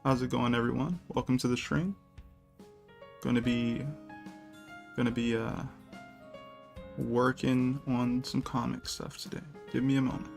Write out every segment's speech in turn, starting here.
How's it going, everyone? Welcome to the stream. Gonna be working on some comic stuff today. Give me a moment.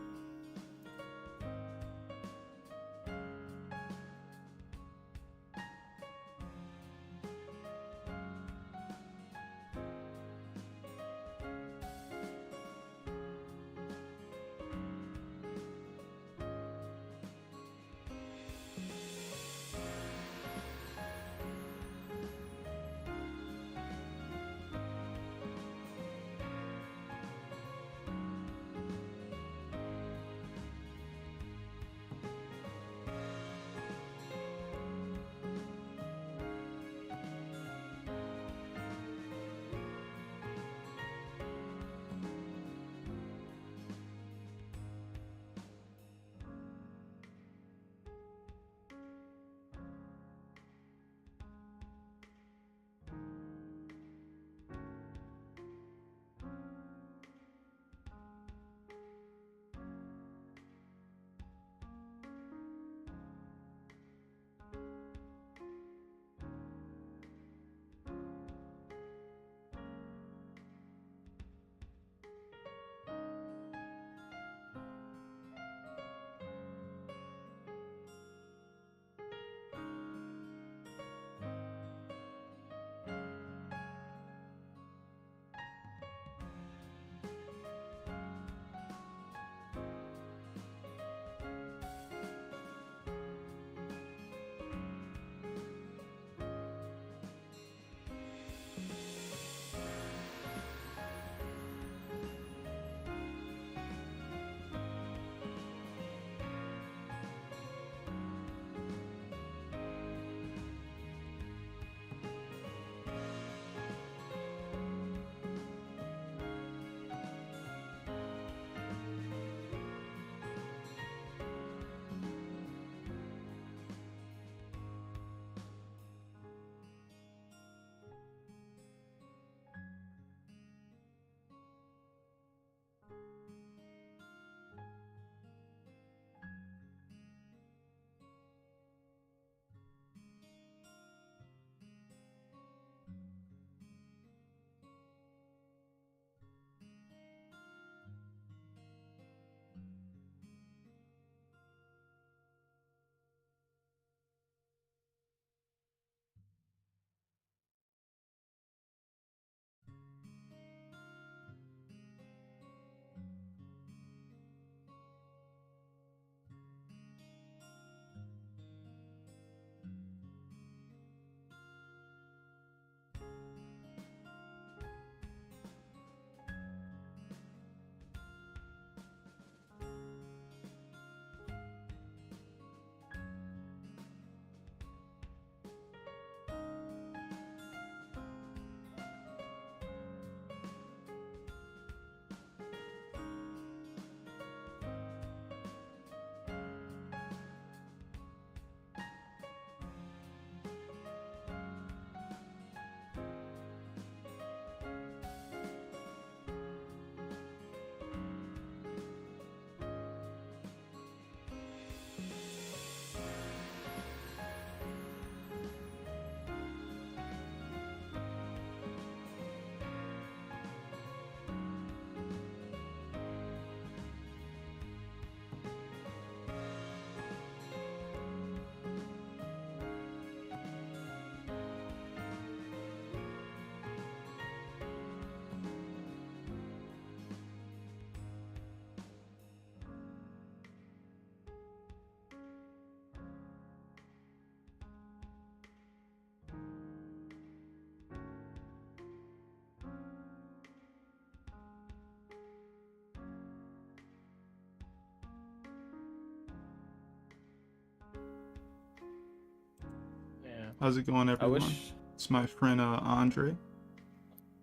Yeah. How's it going, I everyone? wish. It's my friend Andre.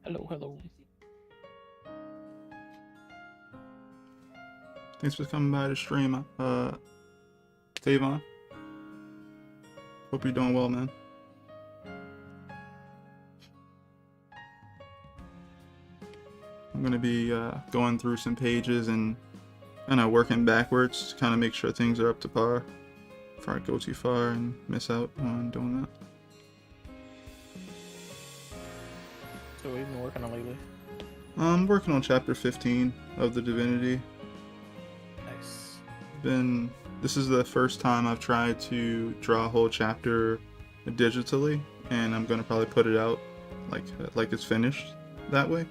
Hello, hello. Thanks for coming by the stream, Tavon. Hope you're doing well, man. I'm gonna be going through some pages and kind of working backwards to kind of make sure things are up to par before I go too far and miss out on doing that. So what have you been working on lately? I'm working on chapter 15 of the Divinity. Nice. This is the first time I've tried to draw a whole chapter digitally, and I'm gonna probably put it out like it's finished that way.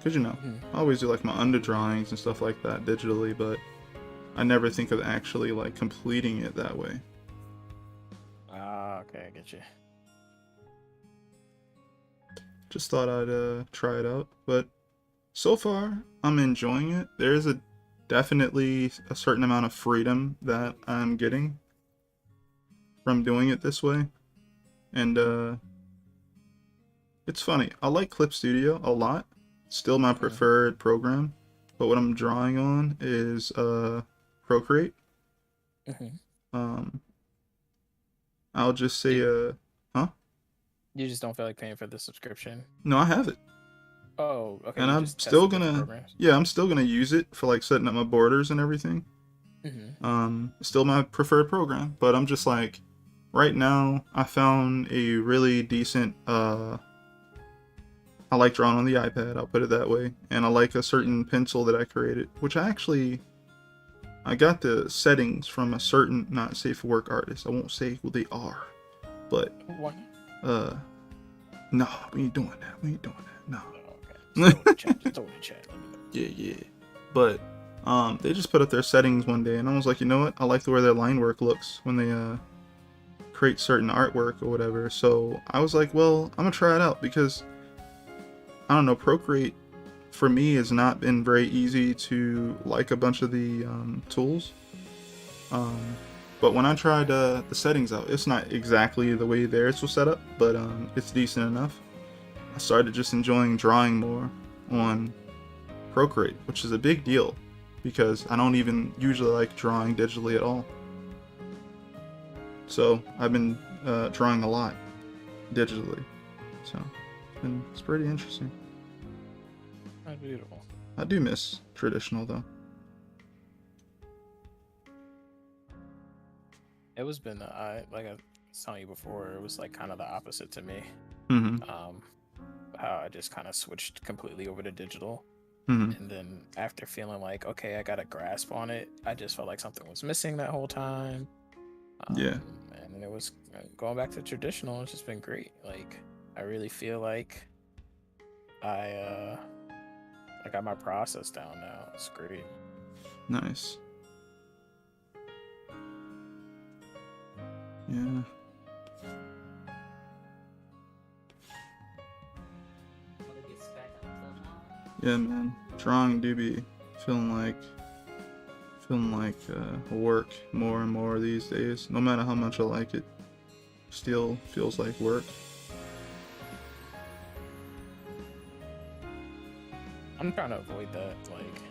Cause I always do like my under drawings and stuff like that digitally, but I never think of actually like completing it that way. Ah, okay, I get you. Just thought I'd try it out, but so far I'm enjoying it. There is definitely a certain amount of freedom that I'm getting from doing it this way, and it's funny. I like Clip Studio a lot. Still my preferred program, but what I'm drawing on is Procreate. I'll just say You just don't feel like paying for the subscription? No, I have it. Oh, okay. And I'm still gonna use it for like setting up my borders and everything. Still my preferred program, but I'm just like, right now I found a really decent I like drawing on the iPad, I'll put it that way, and I like a certain pencil that I created, which I got the settings from a certain not safe for work artist. I won't say who they are, but What? no, we ain't doing that. No. Oh, okay. Just throw it in chat. Yeah. But they just put up their settings one day, and I was like, you know what? I like the way their line work looks when they create certain artwork or whatever. So I was like, well, I'm gonna try it out because I don't know, Procreate for me has not been very easy to like a bunch of the tools. But when I tried the settings out, it's not exactly the way theirs was set up, but it's decent enough. I started just enjoying drawing more on Procreate, which is a big deal because I don't even usually like drawing digitally at all. So I've been drawing a lot digitally. So it's pretty interesting. That's beautiful. I do miss traditional though. It was been like I was telling you before, it was like kind of the opposite to me. How I just kind of switched completely over to digital, and then after feeling like, okay, I got a grasp on it, I just felt like something was missing that whole time. And it was going back to traditional. It's just been great. Like I really feel like I got my process down now. It's great. Nice. Yeah. Yeah, man. Drawing do be feeling like work more and more these days. No matter how much I like it, still feels like work. I'm trying to avoid that. Like,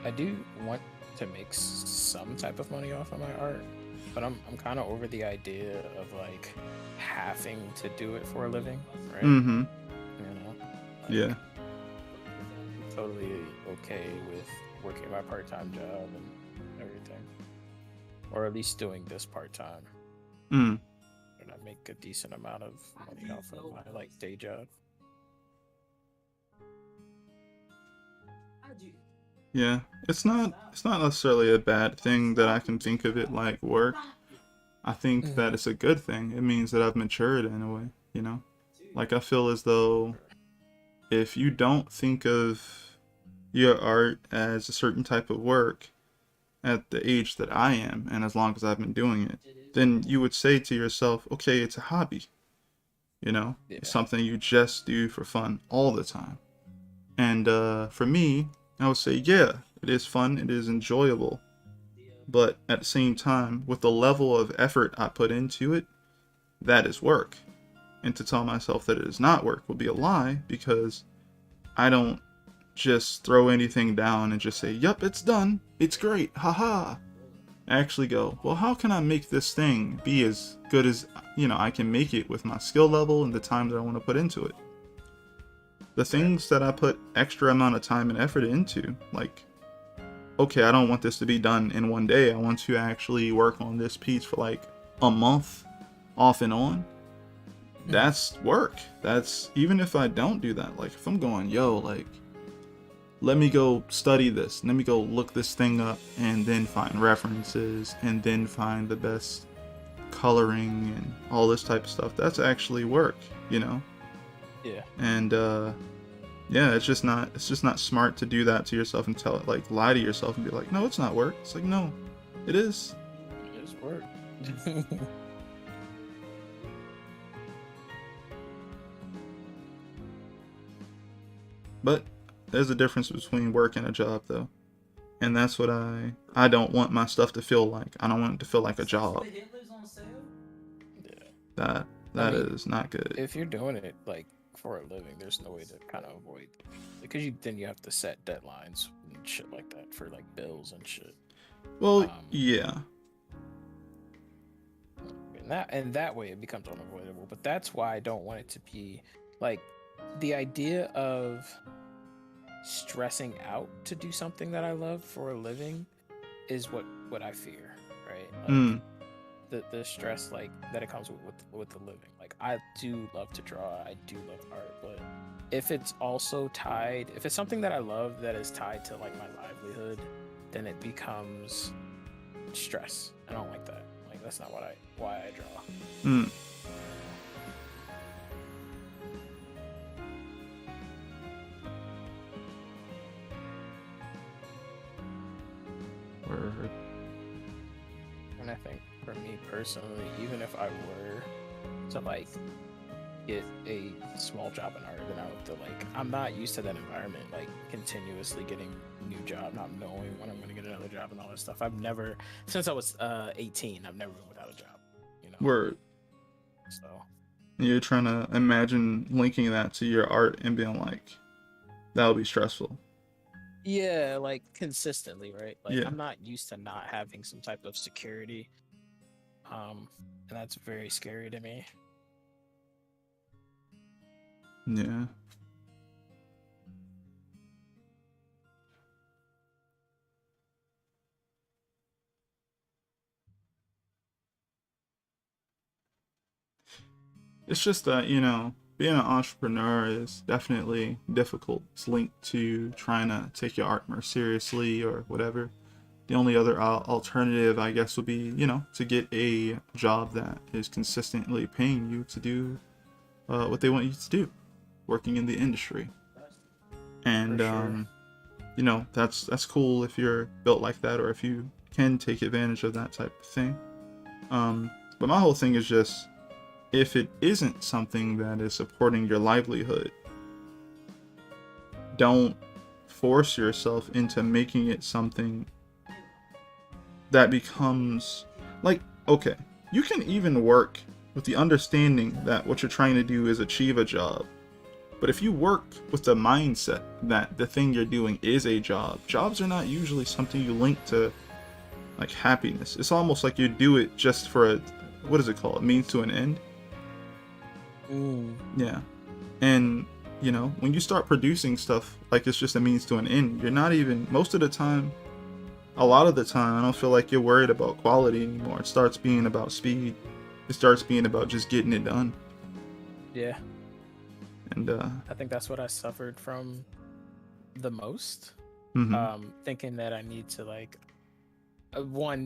I do want to make some type of money off of my art, but I'm kind of over the idea of like having to do it for a living, right? You know? Like, Yeah. I'm totally okay with working my part-time job and everything, or at least doing this part-time. And I make a decent amount of money off of my like day job. Yeah, it's not necessarily a bad thing that I can think of it like work. I think that it's a good thing. It means that I've matured in a way, you know? Like I feel as though if you don't think of your art as a certain type of work at the age that I am, and as long as I've been doing it, then you would say to yourself, okay, it's a hobby, you know? It's something you just do for fun all the time. And for me, I would say, yeah, it is fun, it is enjoyable, but at the same time, with the level of effort I put into it, that is work. And to tell myself that it is not work would be a lie, because I don't just throw anything down and just say, yup, it's done, it's great, haha. I actually go, well, how can I make this thing be as good as, I can make it with my skill level and the time that I want to put into it? The things that I put extra amount of time and effort into, like okay, I don't want this to be done in one day. I want to actually work on this piece for like a month off and on. That's work. That's, even if I don't do that, like if I'm going, yo, like, let me go study this, let me go look this thing up, and then find references, and then find the best coloring and all this type of stuff. That's actually work, you know? Yeah. And yeah, it's just not smart to do that to yourself and tell it, like, lie to yourself and be like, no, it's not work. It's like, no, it is. It is work. But there's a difference between work and a job, though. And that's what I don't want my stuff to feel like. I don't want it to feel like a job. Yeah. That is not good. If you're doing it like for a living, there's no way to kind of avoid, because then you have to set deadlines and shit like that for like bills and shit. Well, yeah. And that way it becomes unavoidable. But that's why I don't want it to be like, the idea of stressing out to do something that I love for a living is what I fear, right? Like, the stress like that it comes with the living. Like, I do love to draw, I do love art, but if it's also tied, if it's something that I love that is tied to like my livelihood, then it becomes stress. I don't like that. Like, that's not why I draw. Word. And I think for me personally, even if I were to like get a small job in art, then I would feel like I'm not used to that environment, like continuously getting a new job, not knowing when I'm going to get another job and all that stuff. I've never, since I was 18, I've never been without a job, you know? Word. So You're trying to imagine linking that to your art and being like, that would be stressful. yeah, like consistently, right? Like, Yeah. I'm not used to not having some type of security, and that's very scary to me. Yeah. It's just that, you know, being an entrepreneur is definitely difficult. It's linked to trying to take your art more seriously or whatever. The only other alternative, I guess, would be, you know, to get a job that is consistently paying you to do what they want you to do, working in the industry. And, sure. you know, that's cool if you're built like that, or if you can take advantage of that type of thing. But my whole thing is just, if it isn't something that is supporting your livelihood, don't force yourself into making it something that becomes like, okay, you can even work with the understanding that what you're trying to do is achieve a job. But if you work with the mindset that the thing you're doing is a job, jobs are not usually something you link to like happiness. It's almost like you do it just for a, what is it called? A means to an end. Yeah. And, you know, when you start producing stuff like it's just a means to an end, you're not even, most of the time, a lot of the time, I don't feel like you're worried about quality anymore. It starts being about speed. It starts being about just getting it done. Yeah. And I think that's what I suffered from the most. Thinking that I need to like,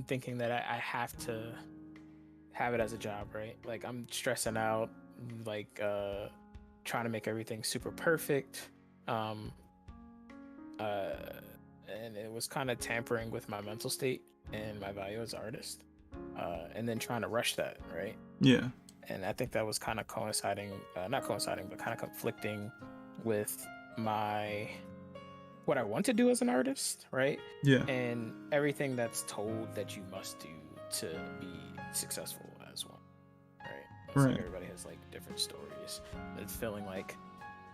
thinking that I have to have it as a job, right? Like, I'm stressing out, like trying to make everything super perfect, and it was kind of tampering with my mental state and my value as an artist, and then trying to rush that, right? Yeah. And I think that was kind of coinciding, not coinciding, but kind of conflicting with what I want to do as an artist, right? Yeah. And everything that's told that you must do to be successful as one, right? It's Right. like everybody has like different stories. It's feeling like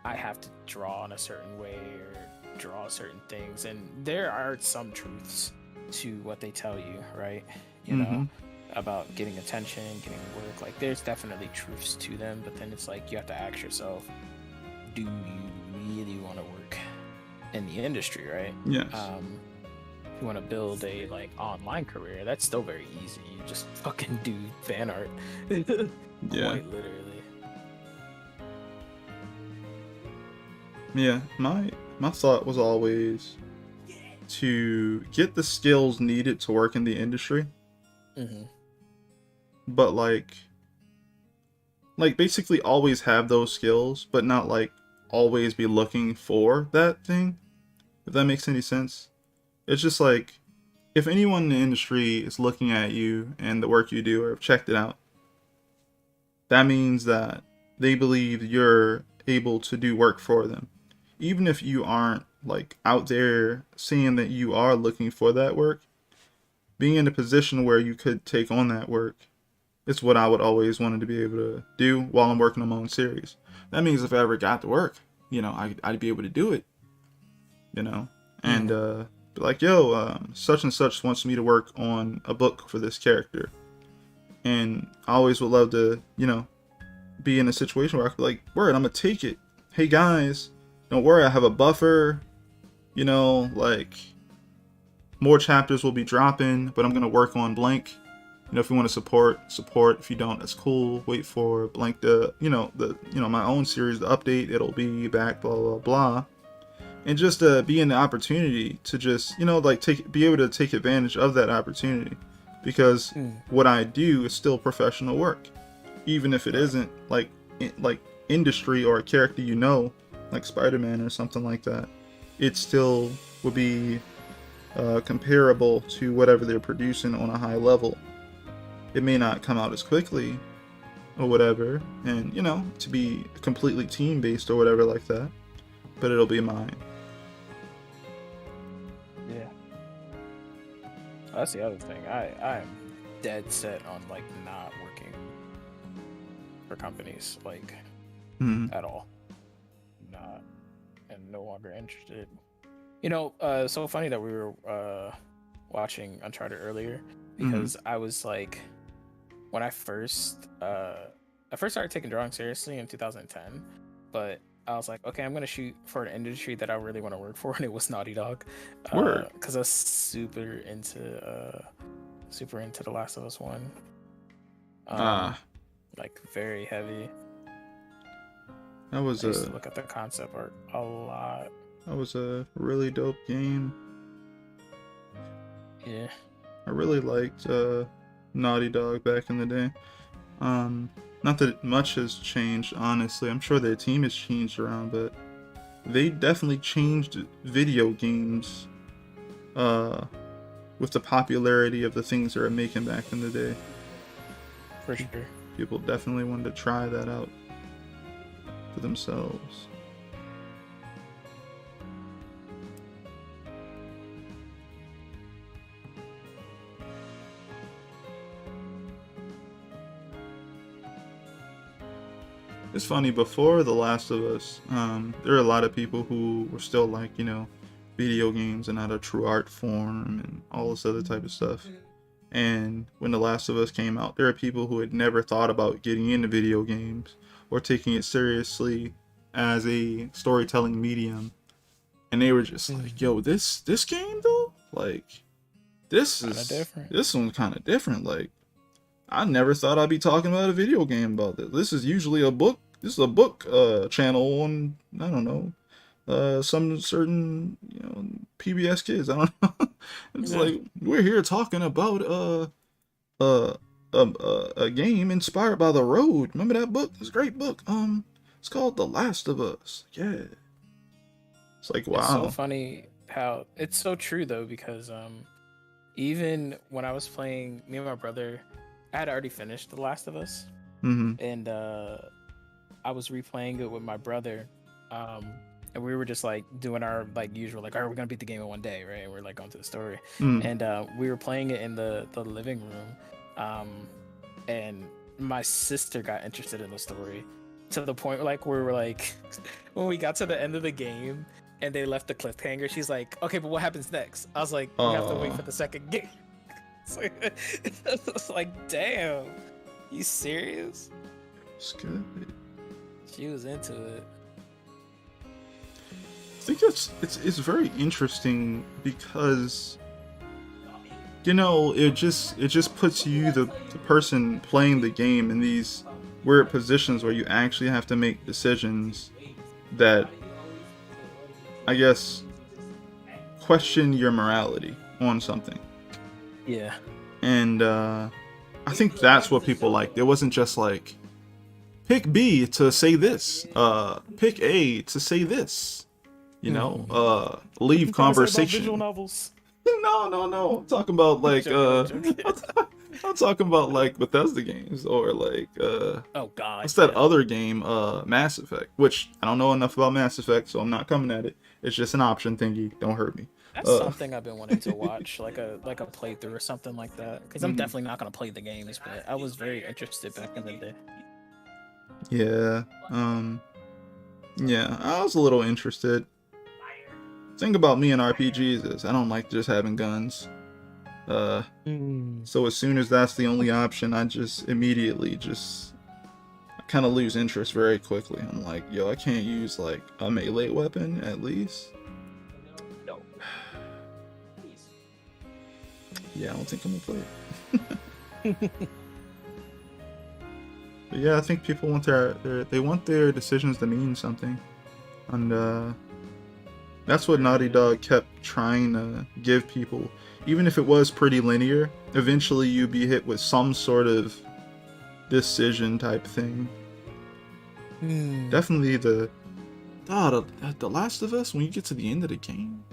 I have to draw in a certain way or draw certain things, and there are some truths to what they tell you, right? You know, about getting attention, getting work. Like, there's definitely truths to them, but then it's like you have to ask yourself, do you really want to work in the industry, right? Yes. you want to build a like online career, that's still very easy. You just fucking do fan art. Yeah. Quite literally. Yeah, my thought was always to get the skills needed to work in the industry. Mm-hmm. But like basically always have those skills, but not like always be looking for that thing. If that makes any sense. It's just like, if anyone in the industry is looking at you and the work you do or have checked it out, that means that they believe you're able to do work for them. Even if you aren't like out there seeing that you are looking for that work, being in a position where you could take on that work is what I would always wanted to be able to do while I'm working on my own series. That means if I ever got to work, you know, I'd be able to do it, you know, and be like, yo, such and such wants me to work on a book for this character. And I always would love to, you know, be in a situation where I could be like, word, I'm gonna take it. Hey guys, don't worry, I have a buffer, you know, like more chapters will be dropping, but I'm gonna work on blank. You know, if you want to support. If you don't, that's cool. Wait for blank to, my own series to update. It'll be back, blah blah blah. And just be in the opportunity to just, you know, like be able to take advantage of that opportunity, because what I do is still professional work, even if it isn't like industry or a character, you know, like Spider-Man or something like that. It still would be comparable to whatever they're producing on a high level. It may not come out as quickly or whatever, and, you know, to be completely team-based or whatever like that, but it'll be mine. Yeah. That's the other thing. I am dead set on like not working for companies, like at all. Not, and no longer interested. You know, so funny that we were watching Uncharted earlier, because I was like, when I first started taking drawing seriously in 2010, but I was like, okay, I'm gonna shoot for an industry that I really want to work for, and it was Naughty Dog, because I was super into The Last of Us 1. Like very heavy. I used to look at the concept art a lot. That was a really dope game. Yeah. I really liked Naughty Dog back in the day. Not that much has changed, honestly. I'm sure their team has changed around, but they definitely changed video games with the popularity of the things they were making back in the day. For sure. People definitely wanted to try that out for themselves. It's funny, before The Last of Us, there are a lot of people who were still like, you know, video games are not a true art form and all this other type of stuff. And when The Last of Us came out, there are people who had never thought about getting into video games or taking it seriously as a storytelling medium. And they were just like, yo, this game though? Like, this one's kind of different. Like, I never thought I'd be talking about a video game about this. This is usually a book. This is a book channel on, I don't know, some certain, you know, PBS Kids. I don't know. It's like, we're here talking about a game inspired by The Road. Remember that book? It's a great book. It's called The Last of Us. Yeah. It's like, wow. It's so funny how it's so true though, because even when I was playing, me and my brother, I had already finished The Last of Us, and I was replaying it with my brother, and we were just like doing our like usual, like, all right, we're gonna beat the game in one day, right? And we're like going to the story, and we were playing it in the living room, and my sister got interested in the story to the point like where we were like, when we got to the end of the game and they left the cliffhanger, she's like, okay, but what happens next? I was like, we have to wait for the second game. It's like, damn, you serious? It's good. She was into it. I think it's very interesting because you know, it just puts you, the person playing the game, in these weird positions where you actually have to make decisions that, I guess, question your morality on something. Yeah. And I think that's what people liked. It wasn't just like, pick B to say this, pick A to say this, you know, leave conversation. Visual novels. No. I'm talking about like I'm talking about like Bethesda games, or like Oh God. what's that Yeah. other game, Mass Effect, which I don't know enough about Mass Effect, so I'm not coming at it. It's just an option thingy. Don't hurt me. That's something I've been wanting to watch, like a playthrough or something like that. Because I'm definitely not gonna play the games, but I was very interested back in the day. Yeah. Yeah, I was a little interested. Thing about me and RPGs is I don't like just having guns. So as soon as that's the only option, I just immediately I kind of lose interest very quickly. I'm like, yo, I can't use like a melee weapon at least. No. Yeah, I don't think I'm gonna play it. But yeah, I think people want they want their decisions to mean something, and that's what Naughty Dog kept trying to give people. Even if it was pretty linear, eventually you'd be hit with some sort of decision type thing. Definitely the Last of Us, when you get to the end of the game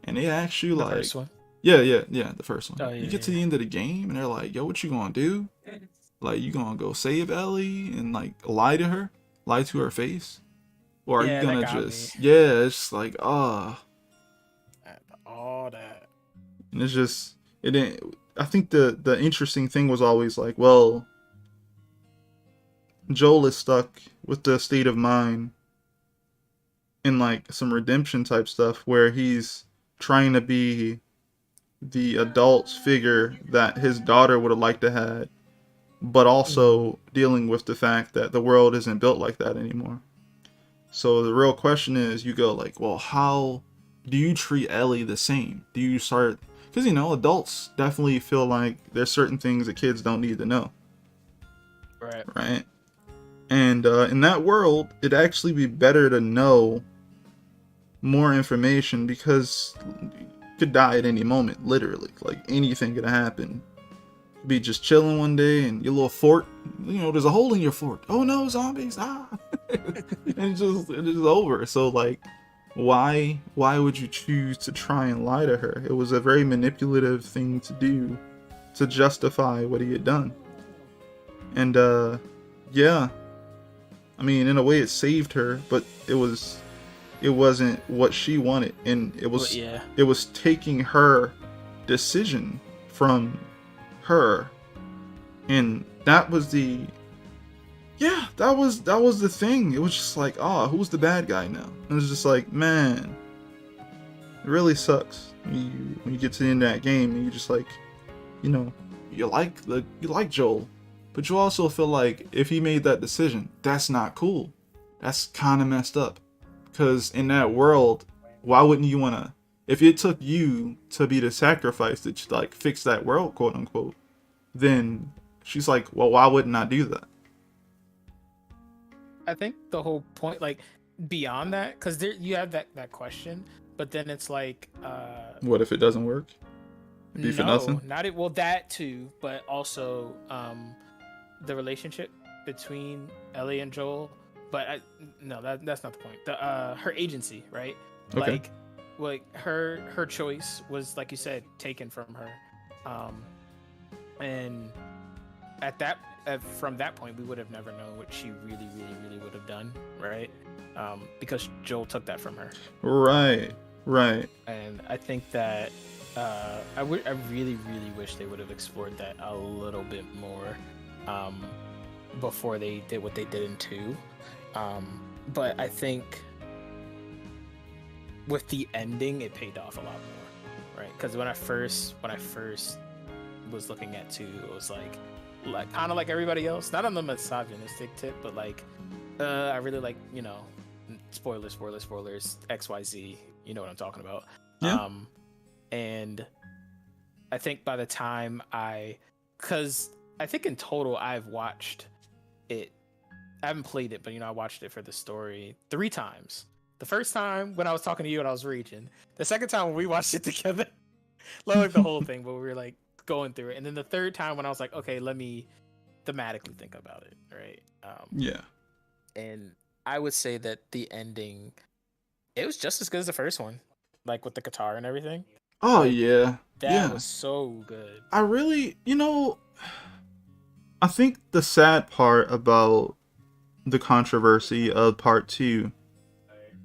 and they ask you like, first one? yeah, the first one. Oh, yeah, You get to the end of the game and they're like, yo, what you gonna do? Like, you gonna go save Ellie and like lie to her face? Or are you gonna just, yeah, it's just like, all that. And it's just, it didn't, I think the interesting thing was always like, well, Joel is stuck with the state of mind in like some redemption type stuff where he's trying to be the adult figure that his daughter would have liked to have, but also dealing with the fact that the world isn't built like that anymore. So the real question is, you go like, well, how do you treat Ellie the same? Do you start, because, you know, adults definitely feel like there's certain things that kids don't need to know. Right? And in that world, it'd actually be better to know more information, because you could die at any moment, literally. Like, anything could happen. You'd be just chilling one day and your little fort, you know, there's a hole in your fort. Oh no, zombies! Ah, and it's just over. So like, why would you choose to try and lie to her? It was a very manipulative thing to do to justify what he had done. And yeah, I mean, in a way, it saved her, but it wasn't what she wanted, and it was taking her decision from her, and that was the thing. It was just like, who's the bad guy now? And it was just like, man, it really sucks when you get to the end of that game and you just like, you know, you like Joel, but you also feel like if he made that decision, that's not cool. That's kind of messed up. Because in that world, why wouldn't you want to, if it took you to be the sacrifice that like fix that world, quote unquote, then she's like, well, why wouldn't I do that? I think the whole point, like, beyond that, because you have that question, but then it's like, what if it doesn't work? Be for nothing? Well, that too, but also the relationship between Ellie and Joel. But that's not the point. Her agency, right? Okay. Like her choice was, like you said, taken from her, and from that point, we would have never known what she really, really, really would have done, right? Because Joel took that from her. Right. And I think that I really, really wish they would have explored that a little bit more before they did what they did in 2. But I think with the ending, it paid off a lot more, right? Because when I first was looking at 2, it was like kind of like everybody else, not on the misogynistic tip, but like I really like, you know, spoilers, XYZ, you know what I'm talking about. Yeah. And I think by the time because I think in total I've watched it. I haven't played it, but I watched it for the story 3 times. The first time when I was talking to you and I was reading. The second time when we watched it together, not like the whole thing, but we were like going through it. And then the third time when I was like, okay, let me thematically think about it, right? Yeah. And I would say that the ending, it was just as good as the first one, like with the guitar and everything. Oh, like, yeah. That was so good. I really, I think the sad part about the controversy of part 2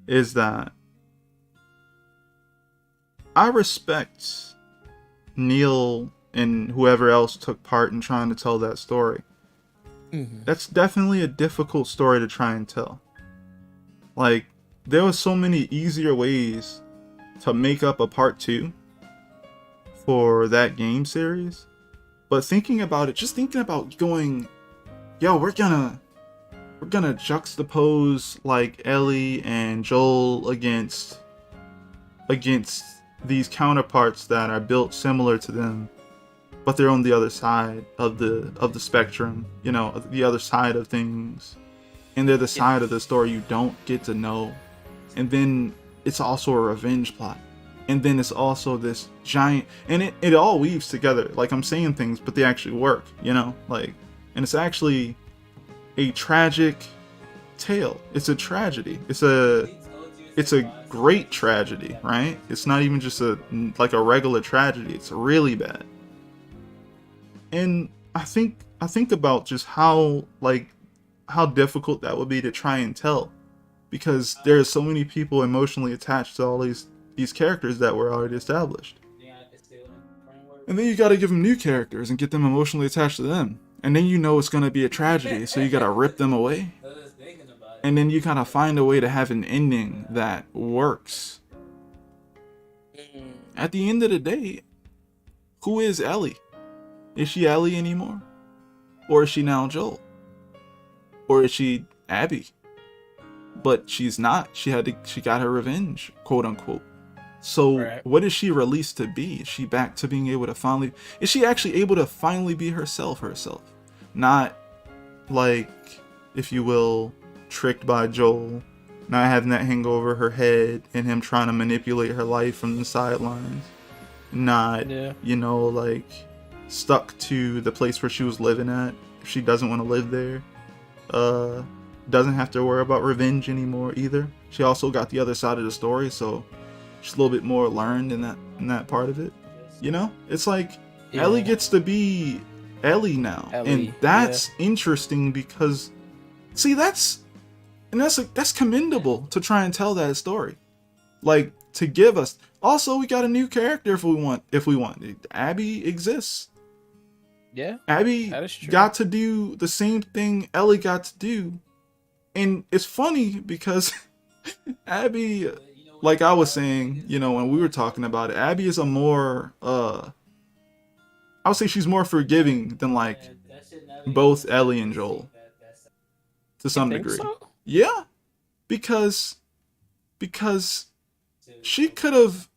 is that I respect Neil and whoever else took part in trying to tell that story. Mm-hmm. That's definitely a difficult story to try and tell. Like, there were so many easier ways to make up a part 2 for that game series. But thinking about it, just thinking about going, yo, we're gonna juxtapose like Ellie and Joel against these counterparts that are built similar to them, but they're on the other side of the spectrum, the other side of things, and they're the side of the story you don't get to know. And then it's also a revenge plot, and then it's also this giant, and it all weaves together. Like, I'm saying things, but they actually work, and it's actually a tragic tale. It's a tragedy. It's a great tragedy, right? It's not even just a regular tragedy. It's really bad. And I think about just how difficult that would be to try and tell, because there's so many people emotionally attached to all these characters that were already established. And then you got to give them new characters and get them emotionally attached to them. And then it's going to be a tragedy, so you got to rip them away. And then you gotta find a way to have an ending that works. At the end of the day, who is Ellie? Is she Ellie anymore? Or is she now Joel? Or is she Abby? But she's not. She got her revenge, quote unquote. So right. What is she released to be? Is she back to being able to is she actually able to finally be herself? Not like, if you will, tricked by Joel, not having that hang over her head and him trying to manipulate her life from the sidelines, not stuck to the place where she was living at if she doesn't want to live there, doesn't have to worry about revenge anymore either. She also got the other side of the story, so she's a little bit more learned in that part of it. It's like Ellie gets to be Ellie now, and that's interesting because that's commendable to try and tell that story. Like, to give us. Also, we got a new character if we want. Abby exists. Yeah. Abby got to do the same thing Ellie got to do. And it's funny because Abby, like I was saying, when we were talking about it, Abby is a more I would say she's more forgiving than both Ellie and Joel. To some degree. So? Yeah, because she could have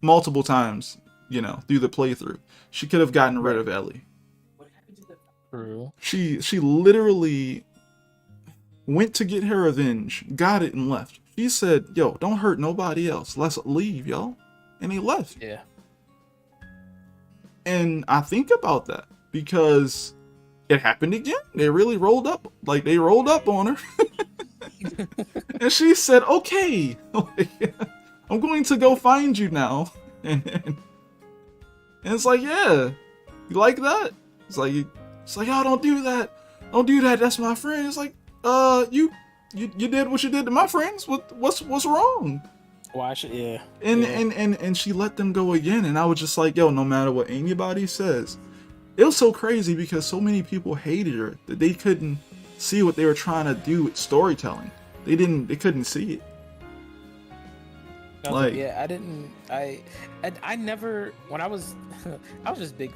multiple times, through the playthrough, she could have gotten rid of Ellie. True. She literally went to get her revenge, got it, and left. She said, "Yo, don't hurt nobody else. Let's leave, y'all," and he left. Yeah. And I think about that because it happened again. They really rolled up on her. And she said, "Okay, I'm going to go find you now." And it's like, yeah, you like that? It's like, oh, don't do that. Don't do that. That's my friend. It's like, you did what you did to my friends. What's wrong? Why should And she let them go again. And I was just like, yo, no matter what anybody says. It was so crazy because so many people hated her that they couldn't see what they were trying to do with storytelling. They couldn't see it. I never, when I was just baby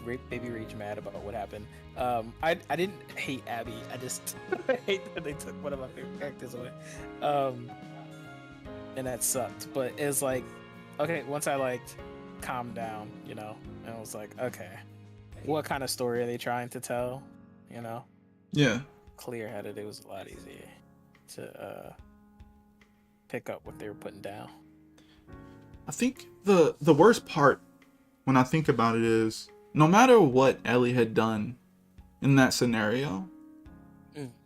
rage mad about what happened. I didn't hate Abby. I just hate that they took one of my favorite characters away. And that sucked. But it's like, okay, once I calmed down, and was like, okay, what kind of story are they trying to tell? You know? Yeah. Clear-headed, it was a lot easier to pick up what they were putting down. I think the worst part when I think about it is no matter what Ellie had done in that scenario,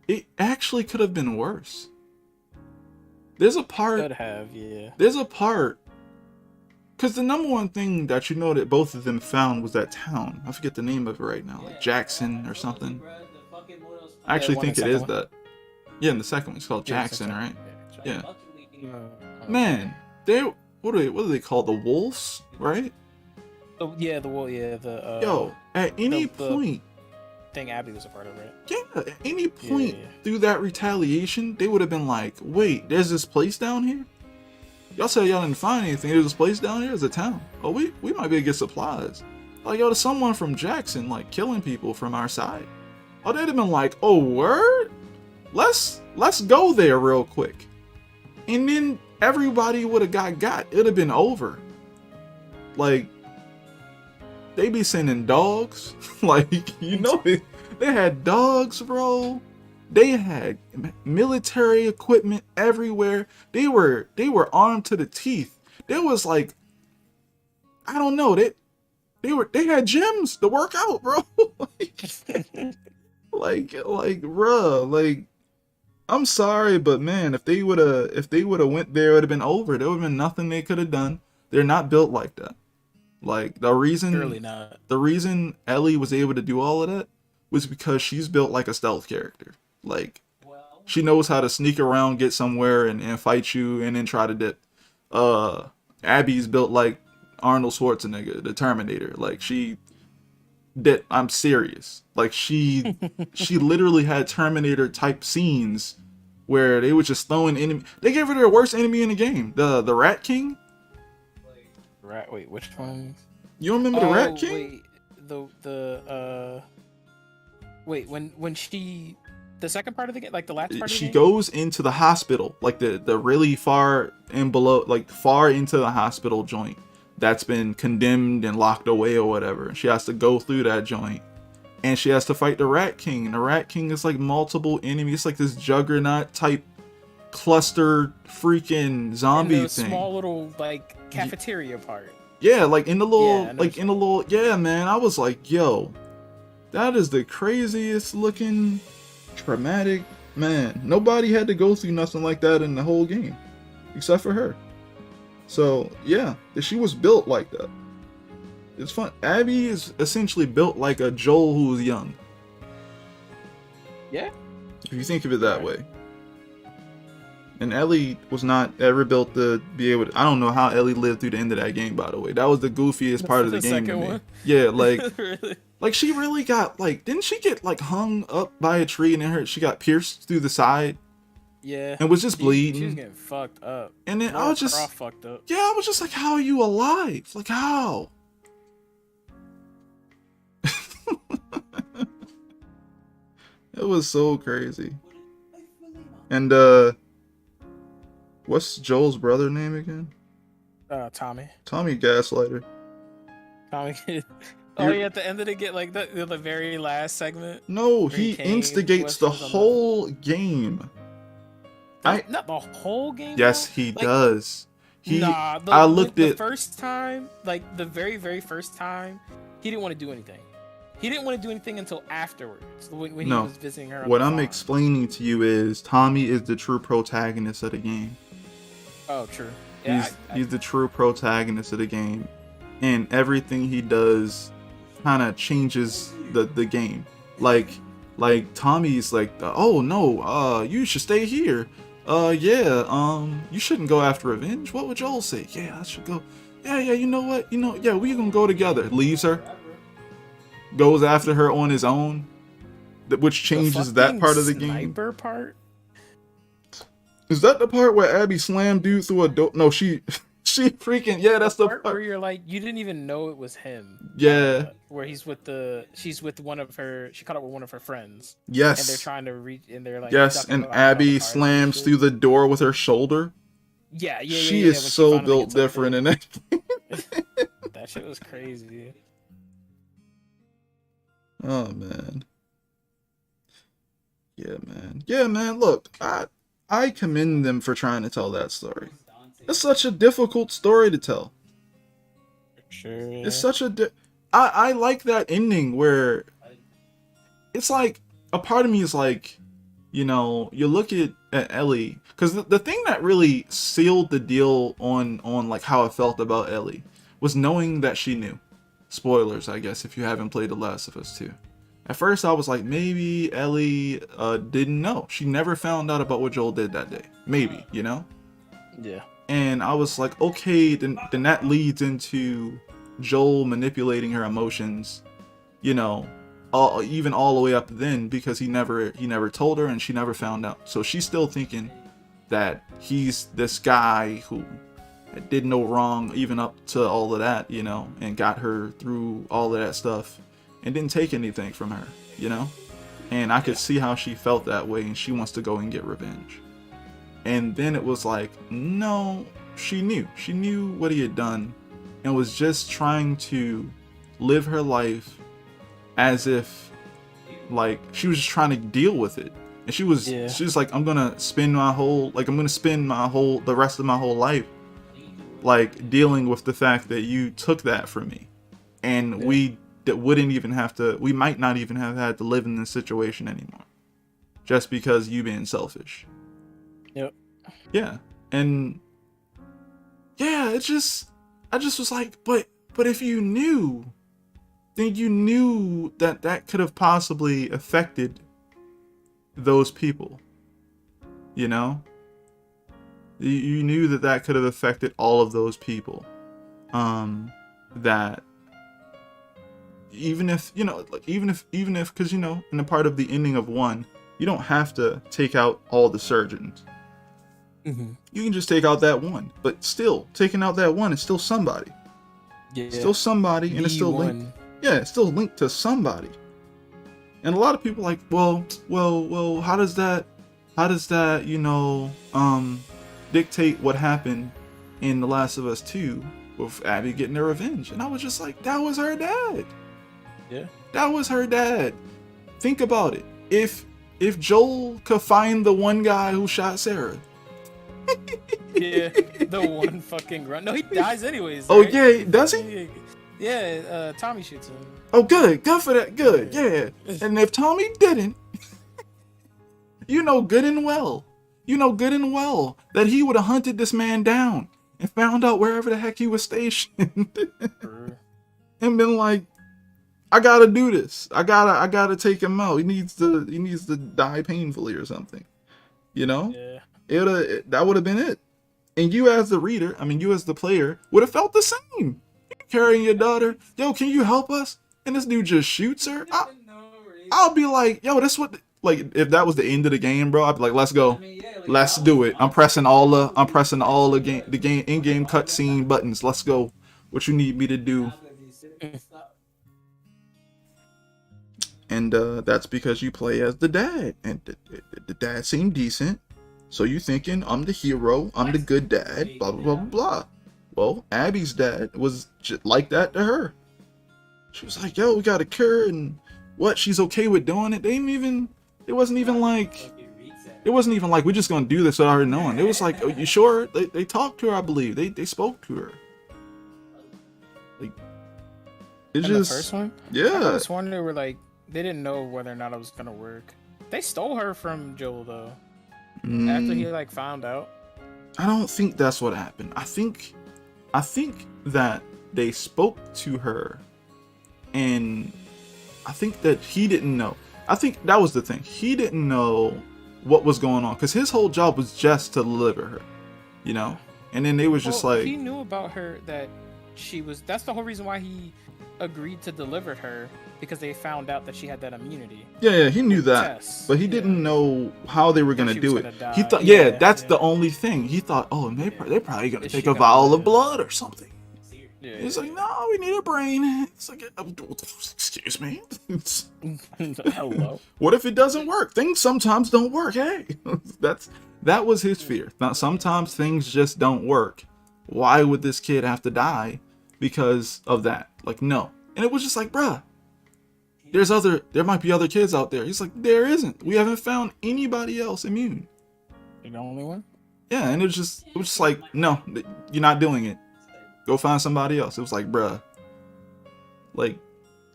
it actually could have been worse. There's a part. Could have, yeah. There's a part. Because the number one thing that you know that both of them found was that town. I forget the name of it right now, like Jackson or something. I actually think it is that. Yeah, and the second one it's called Jackson, right? Yeah. Man, what do they call the wolves, right? Oh, yeah, the wolf. Yeah, Yo, at any point. Thing Abby was a part of, right? Yeah, at any point through that retaliation, they would have been like, "Wait, there's this place down here. Y'all said y'all didn't find anything. There's this place down here. It's a town. Oh, we might be able to get supplies. Like, yo, there's someone from Jackson like killing people from our side. Oh, they'd have been like, oh, word? Let's go there real quick. And then everybody would have got. It'd have been over. Like, they be sending dogs. Like, you know, they had dogs, bro. They had military equipment everywhere. They were armed to the teeth. There was like, I don't know, they had gyms to work out, bro. like, bruh, like, I'm sorry, but man, if they would have went there, it would have been over. There would have been nothing they could have done. They're not built like that. Like, the reason Ellie was able to do all of that was because she's built like a stealth character. Like, she knows how to sneak around, get somewhere, and fight you, and then try to dip. Abby's built like Arnold Schwarzenegger, the Terminator. Like, I'm serious. Like, she literally had Terminator type scenes where they were just throwing enemy. They gave her their worst enemy in the game, the Rat King. Wait, which one? You don't remember the Rat King? Wait, when she, the second part of the game, like the last part of the she game? goes into the hospital, like the really far and below, like far into the hospital joint that's been condemned and locked away or whatever. She has to go through that joint, and she has to fight the Rat King. And the Rat King is like multiple enemies. It's like this juggernaut type cluster freaking zombie in the thing. Small little like cafeteria part. Yeah, like in the little yeah, man. I was like, yo, that is the craziest looking traumatic, man. Nobody had to go through nothing like that in the whole game, except for her. So yeah, she was built like that. It's fun. Abby is essentially built like a Joel who was young. Yeah. If you think of it that way. And Ellie was not ever built to be able to. I don't know how Ellie lived through the end of that game, by the way. That was the goofiest part of the game to me. One? Yeah, like, really? Like she really got, like, didn't she get, like, hung up by a tree and then she got pierced through the side? Yeah. And was just bleeding. She was getting fucked up. And then I was just. Fucked up. Yeah, I was just like, how are you alive? Like, how? It was so crazy. And, what's Joel's brother name again? Tommy. Tommy Gaslighter. Tommy. Oh, yeah, at the end of the game, like the very last segment. No, he instigates the whole game. Not the whole game. Yes, he does. I looked at the first time, like the very, very first time, he didn't want to do anything. He didn't want to do anything until afterwards, when he was visiting her. What I'm explaining to you is Tommy is the true protagonist of the game. Oh, true. Yeah, he's the true protagonist of the game, and everything he does kind of changes the game. Like Tommy's like, oh no, you should stay here. You shouldn't go after revenge. What would Joel say? Yeah, I should go. Yeah, you know what? Yeah, we gonna go together. Leaves her. Goes after her on his own, which changes that part of the game. Sniper part? Is that the part where Abby slammed dude through a door? No, she freaking, yeah, that's the part where you're like, you didn't even know it was him. Yeah. Where she's with one of her, she caught up with one of her friends. Yes. And they're trying to reach, and they're like, yes, and Abby slams through the door with her shoulder. Yeah. She is so built different in that game. That shit was crazy. Oh man. Yeah, man. Yeah, man. Look, I commend them for trying to tell that story. It's such a difficult story to tell. Sure. It's such a. I like that ending where it's like a part of me is like, you know, you look at Ellie, because the thing that really sealed the deal on like how I felt about Ellie was knowing that she knew. Spoilers, I guess, if you haven't played The Last of Us 2. At first, I was like, maybe Ellie didn't know. She never found out about what Joel did that day. Maybe, you know? Yeah. And I was like, okay, then that leads into Joel manipulating her emotions, you know, even all the way up then, because he never told her and she never found out. So she's still thinking that he's this guy who did no wrong even up to all of that, you know, and got her through all of that stuff and didn't take anything from her, you know? And I could see how she felt that way and she wants to go and get revenge. And then it was like, no, she knew what he had done and was just trying to live her life as if like she was just trying to deal with it. And she was like, I'm gonna spend the rest of my whole life like dealing with the fact that you took that from me, and we might not even have had to live in this situation anymore, just because you being selfish. Yep. Yeah, and yeah, I just was like, but if you knew, then you knew that could have possibly affected those people, you know? You knew that could have affected all of those people. That even if, you know, like even if, because, you know, in the part of the ending of 1, you don't have to take out all the surgeons. Mm-hmm. You can just take out that one, but still, taking out that one is still somebody. Yeah. Still somebody, and it's still linked. Yeah, it's still linked to somebody. And a lot of people are like, well, how does that, you know, dictate what happened in The Last of Us 2 with Abby getting her revenge? And I was just like, that was her dad. Yeah. That was her dad. Think about it. If Joel could find the one guy who shot Sarah. Yeah, the one fucking grunt. No, he dies anyways. Oh, right? yeah, does he? Yeah, Tommy shoots him. Oh, good for that. Good, yeah. And if Tommy didn't, you know good and well that he would have hunted this man down and found out wherever the heck he was stationed and been like, I gotta do this. I gotta take him out. He needs to die painfully or something. You know? Yeah. That would have been it. And you as the reader, you as the player, would have felt the same. You're carrying your daughter. Yo, can you help us? And this dude just shoots her. I'll be like, yo, that's what, like, if that was the end of the game, bro, I'd be like, let's go. Let's do it. I'm pressing all the in-game cutscene buttons. Let's go. What you need me to do. And that's because you play as the dad. And the dad seemed decent. So you thinking, I'm the hero. I'm the good dad. Blah, blah, blah, blah, blah. Well, Abby's dad was just like that to her. She was like, yo, we got a cure. And what? She's okay with doing it? It wasn't even like we're just going to do this without her knowing. It was like, oh, you sure? They talked to her, I believe. They spoke to her. Like, it's just... the first one? Yeah. I was wondering, they were like, they didn't know whether or not it was going to work. They stole her from Joel, though. After he, like, found out. I don't think that's what happened. I think that they spoke to her, and I think that he didn't know. I think that was the thing. He didn't know what was going on, because his whole job was just to deliver her, you know? And then they was just like... he knew about her, that she was... That's the whole reason why he agreed to deliver her, because they found out that she had that immunity. Yeah, he knew that, but he didn't know how they were gonna do it. He thought, that's the only thing. He thought, oh, they're probably gonna take a vial of blood or something. Yeah, he's like, no, we need a brain. It's like, excuse me. Hello. What if it doesn't work? Things sometimes don't work. Hey, that was his fear. Now, sometimes things just don't work. Why would this kid have to die because of that? Like, no. And it was just like, bruh, there might be other kids out there. He's like, there isn't. We haven't found anybody else immune. You're the only one? Yeah, and it was just like, no, you're not doing it. Go find somebody else. It was like, bruh, like,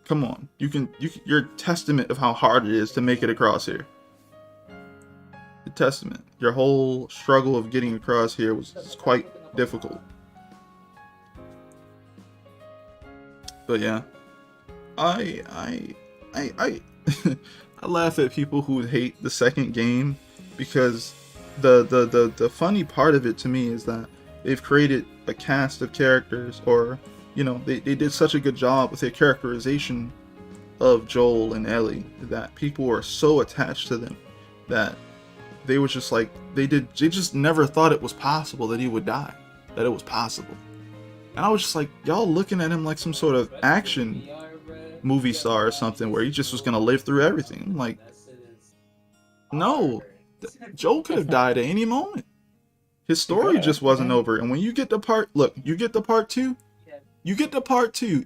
come on. You're a testament of how hard it is to make it across here. A testament. Your whole struggle of getting across here was quite difficult. But yeah, I I laugh at people who hate the second game because the funny part of it to me is that they've created a cast of characters, or they did such a good job with their characterization of Joel and Ellie that people were so attached to them that they were just like they just never thought it was possible that he would die, that it was possible. And I was just like, y'all looking at him like some sort of action movie star or something where he just was gonna live through everything. I'm like, no, Joel could have died at any moment. His story just wasn't over. And when you get to part two,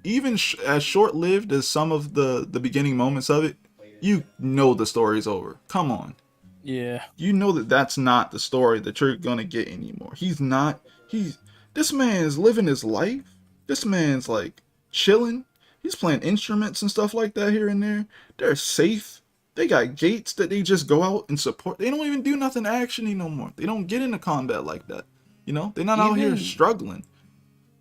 even as short-lived as some of the beginning moments of it, the story's over. Come on. Yeah. You know that's not the story that you're gonna get anymore. This man's living his life. This man's like chilling. He's playing instruments and stuff like that here and there. They're safe. They got gates that they just go out and support. They don't even do nothing actiony no more. They don't get into combat like that. They're not out here struggling.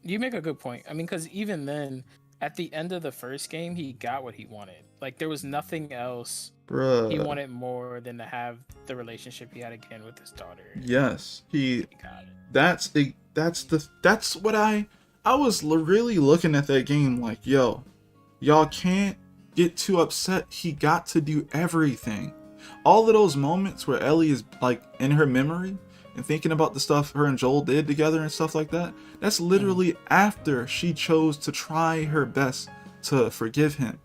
You make a good point. I mean, because even then, at the end of the first game, he got what he wanted. Like, there was nothing else he wanted more than to have the relationship he had again with his daughter. Yes, he got that's it. what I was really looking at that game like, yo, y'all can't get too upset. He got to do everything. All of those moments where Ellie is like in her memory and thinking about the stuff her and Joel did together and stuff like that, that's literally after she chose to try her best to forgive him.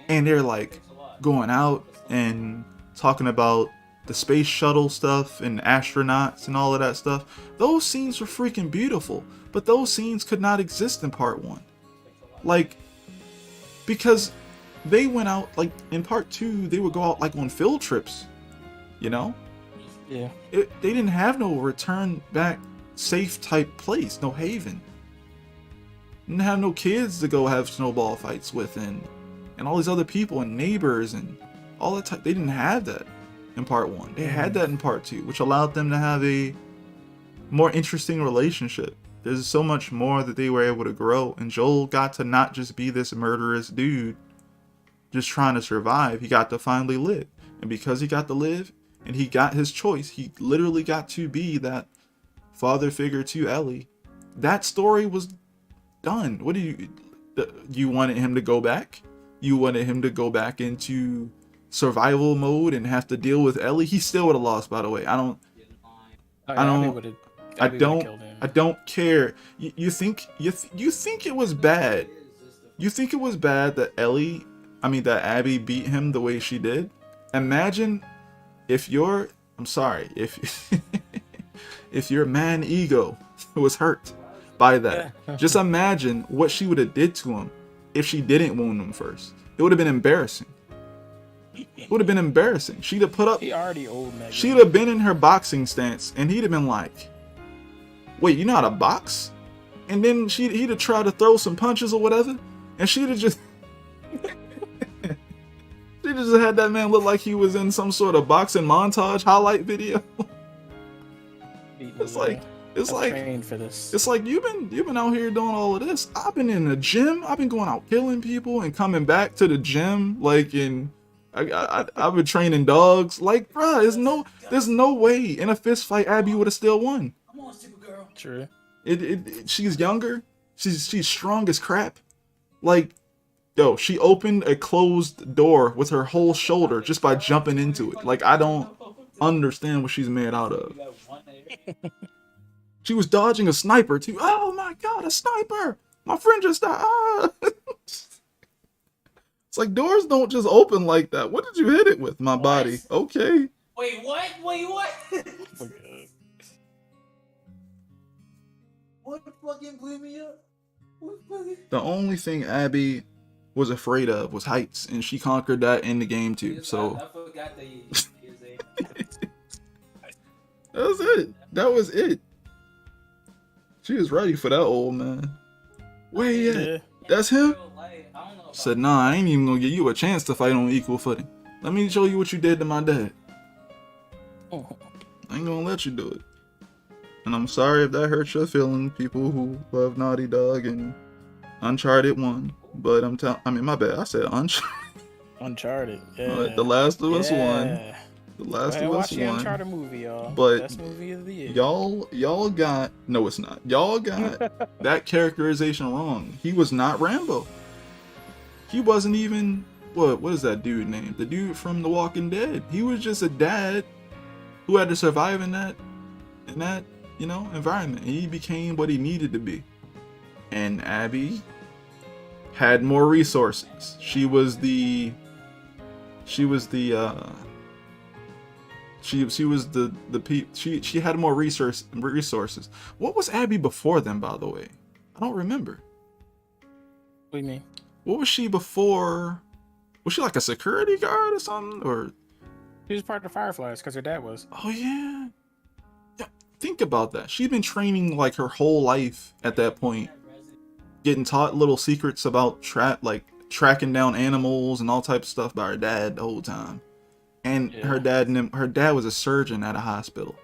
And they're like going out and talking about the space shuttle stuff and astronauts and all of that stuff. Those scenes were freaking beautiful, but those scenes could not exist in part 1. Like, because they went out, like, in part 2, they would go out, like, on field trips, Yeah. They didn't have no return back safe type place, no haven. Didn't have no kids to go have snowball fights with and all these other people and neighbors and all that type. They didn't have that in part 1. They had that in part 2, which allowed them to have a more interesting relationship. There's so much more that they were able to grow, and Joel got to not just be this murderous dude just trying to survive. He got to finally live, and because he got to live and he got his choice, he literally got to be that father figure to Ellie. That story was done. What do you wanted him to go back? You wanted him to go back into survival mode and have to deal with Ellie? He still would have lost, by the way. I don't care. You think it was bad? You think it was bad that that Abby beat him the way she did? Imagine if your man ego was hurt by that. Just imagine what she would have did to him if she didn't wound him first. It would have been embarrassing. She'd have put up. He already old, man. She'd have been in her boxing stance, and he'd have been like, "Wait, you know how to box?" And then he'd have tried to throw some punches or whatever, and she'd have just had that man look like he was in some sort of boxing montage highlight video. It's like trained for this. It's like you've been out here doing all of this. I've been in the gym. I've been going out killing people and coming back to the gym I've been training dogs. Like, bruh, there's no way in a fist fight Abby would have still won. Come on, Supergirl. True. She's younger. She's strong as crap. Like, yo, she opened a closed door with her whole shoulder just by jumping into it. Like, I don't understand what she's made out of. She was dodging a sniper too. Oh my god, a sniper! My friend just died. Ah. It's like doors don't just open like that. What did you hit it with? My body. Okay. Wait, what? What fucking blew me up? The only thing Abby was afraid of was heights, and she conquered that in the game too. So I forgot that he was that was it. That was it. She was ready for that old man. Where he at? Yeah. That's him? I don't know. Said, nah, I ain't even gonna give you a chance to fight on equal footing. Let me show you what you did to my dad. Oh. I ain't gonna let you do it. And I'm sorry if that hurts your feeling, people who love Naughty Dog and Uncharted 1. But my bad, I said Uncharted. Uncharted, yeah. The Last of Us 1. Yeah. The Last of Us Watch the 1. Uncharted movie, y'all. But Best movie of the year. y'all got, no it's not. Y'all got that characterization wrong. He was not Rambo. He wasn't even, what is that dude named? The dude from The Walking Dead. He was just a dad who had to survive in that, environment. He became what he needed to be. And Abby had more resources. She had more resources. What was Abby before them, by the way? I don't remember. What do you mean? What was she before? Was she like a security guard or something? Or She was part of the Fireflies because her dad was. oh yeah. Yeah. Think about that. She'd been training like her whole life at that point, getting taught little secrets about tracking down animals and all types of stuff by her dad the whole time. And her dad was a surgeon at a hospital.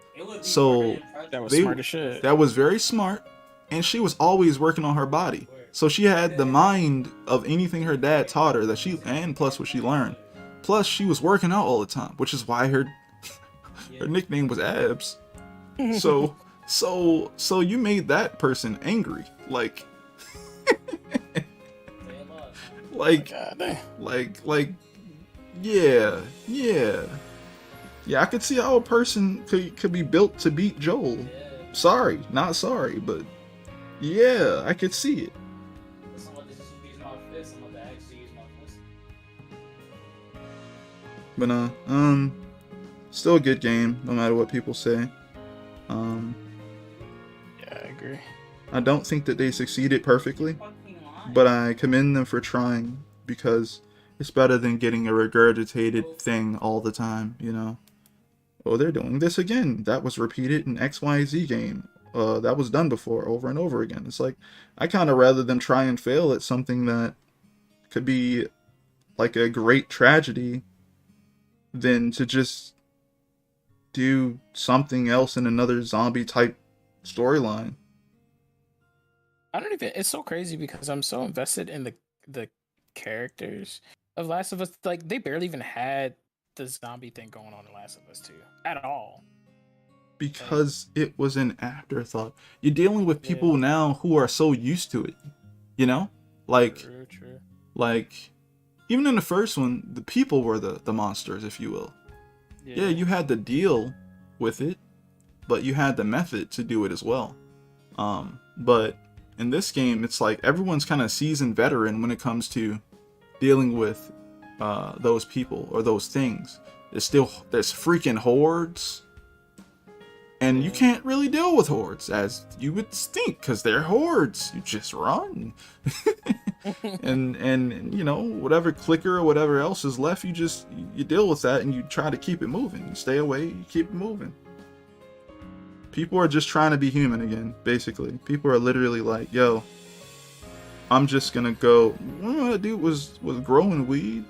So That was smart as shit. that was very smart, and she was always working on her body. So she had the mind of anything her dad taught her and plus what she learned. Plus she was working out all the time, which is why her nickname was Abs. So you made that person angry. Like yeah, I could see how a person could be built to beat Joel. Sorry, not sorry, but yeah, I could see it. But still a good game, no matter what people say. Yeah, I agree. I don't think that they succeeded perfectly, but I commend them for trying, because it's better than getting a regurgitated thing all the time, Oh, they're doing this again. That was repeated in XYZ game. That was done before, over and over again. It's like, I kind of rather them try and fail at something that could be like a great tragedy than to just do something else in another zombie type storyline. It's so crazy because I'm so invested in the characters of Last of Us. Like, they barely even had the zombie thing going on in Last of Us 2 at all. Because it was an afterthought. You're dealing with people now who are so used to it, True. Like, even in the first one, the people were the monsters, if you will. Yeah, you had to deal with it, but you had the method to do it as well. But in this game, it's like everyone's kind of seasoned veteran when it comes to dealing with those people or those things. There's freaking hordes, and you can't really deal with hordes as you would think, because they're hordes. You just run. and whatever clicker or whatever else is left, you deal with that and you try to keep it moving. You stay away, you keep it moving. People are just trying to be human again, basically. People are literally like, yo, I'm just gonna go. Remember that dude was growing weed?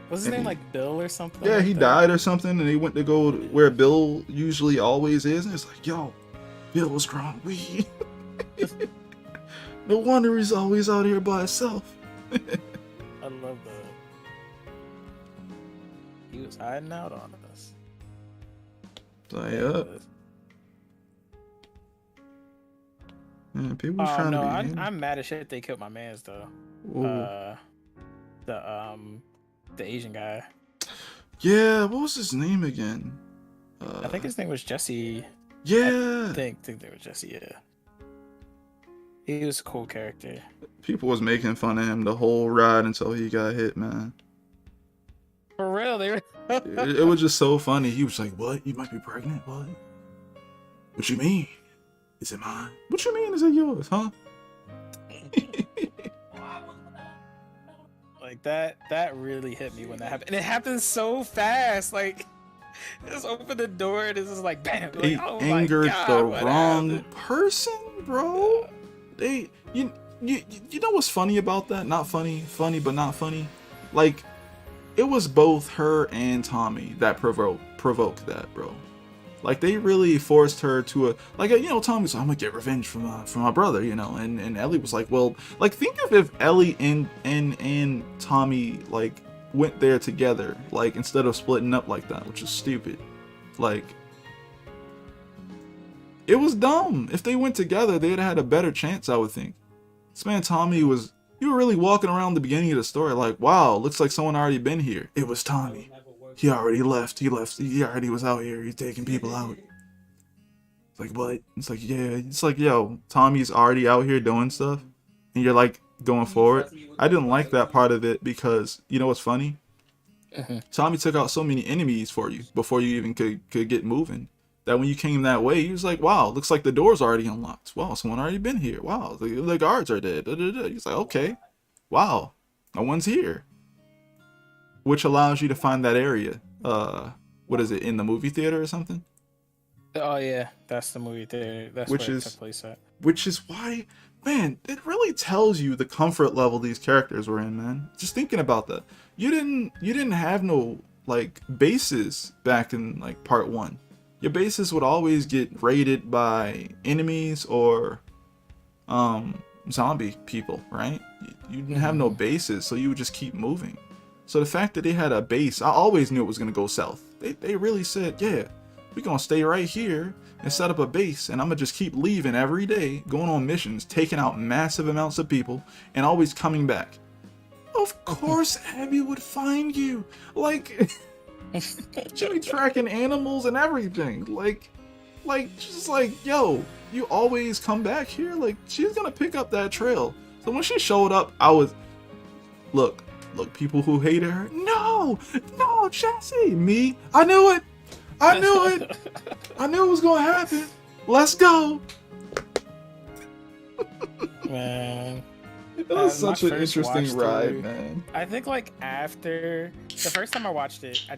What's his name, like Bill or something? Yeah, like he that? died or something, and he went to go where Bill usually always is, and it's like, yo, Bill was growing weed. No wonder he's always out here by himself. I love that. He was hiding out on us. Man, people trying to be. I'm mad as shit they killed my mans though. Ooh. The Asian guy. Yeah, what was his name again? I think his name was Jesse. Yeah. I think they were Jesse. Yeah. He was a cool character. People was making fun of him the whole ride until he got hit, man. For real, they were. it was just so funny. He was like, "What? You might be pregnant? What? What you mean? Is it mine? What you mean? Is it yours? Huh?" Like that really hit me when that happened. And it happened so fast. Like, just open the door and it's just like bam. They Like, oh angered my God, the what wrong happened? person, bro. They you know what's funny about that? Not funny, funny but not funny. Like, it was both her and Tommy that provoked that, bro. Like, they really forced her to Tommy's like, I'm gonna get revenge from my brother, and Ellie was like, well, like, think of if Ellie and Tommy like went there together, like, instead of splitting up like that, which is stupid. Like, it was dumb. If they went together, they'd have had a better chance, I would think. This man Tommy you were really walking around the beginning of the story like, wow, looks like someone already been here. It was Tommy. He already left. He already was out here. He's taking people out. It's like, what? It's like, yeah. It's like, yo, Tommy's already out here doing stuff. And you're like going forward. I didn't like that part of it because, you know what's funny? Tommy took out so many enemies for you before you even could get moving. That when you came that way, he was like, wow, looks like the door's already unlocked. Wow, someone already been here. Wow, the guards are dead. He's like, okay. Wow, no one's here. Which allows you to find that area. What is it, in the movie theater or something? Oh yeah, that's the movie theater. That's where it took place at. Which is why, man, it really tells you the comfort level these characters were in, man. Just thinking about that. You didn't have no, like, bases back in, like, part 1. Your bases would always get raided by enemies or zombie people, right? You didn't have no bases, so you would just keep moving. So the fact that they had a base, I always knew it was going to go south. They really said, yeah, we're going to stay right here and set up a base, and I'm going to just keep leaving every day, going on missions, taking out massive amounts of people, and always coming back. Of course Abby would find you. Like, she'll be tracking animals and everything. Like, just like, yo, you always come back here? Like, she's going to pick up that trail. So when she showed up, I was, look, people who hated her, no, Jesse, me, I knew it, I knew it was gonna happen, let's go. Man, it was such an interesting ride, man. I think, like, after the first time I watched it, I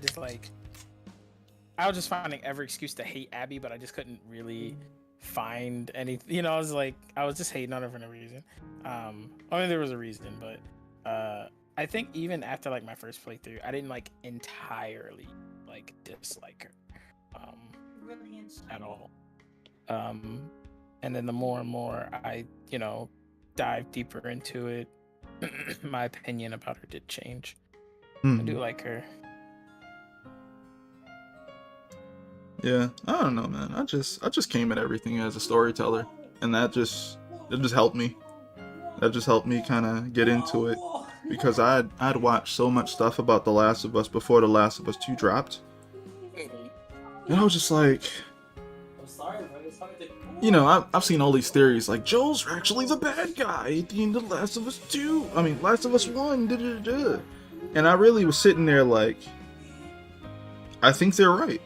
was just finding every excuse to hate Abby, but I just couldn't really find anything, I was just hating on her for no reason. I mean, there was a reason, but I think even after, like, my first playthrough, I didn't, like, entirely, like, dislike her at all. And then the more and more I, dive deeper into it, my opinion about her did change. I do like her. Yeah, I don't know, man. I just came at everything as a storyteller, and it just helped me. That just helped me kind of get into it. Because I'd watched so much stuff about The Last of Us before The Last of Us 2 dropped. And I was just like, I've seen all these theories like, Joel's actually the bad guy at the end of Last of Us 2. I mean, Last of Us 1. And I really was sitting there like, I think they're right.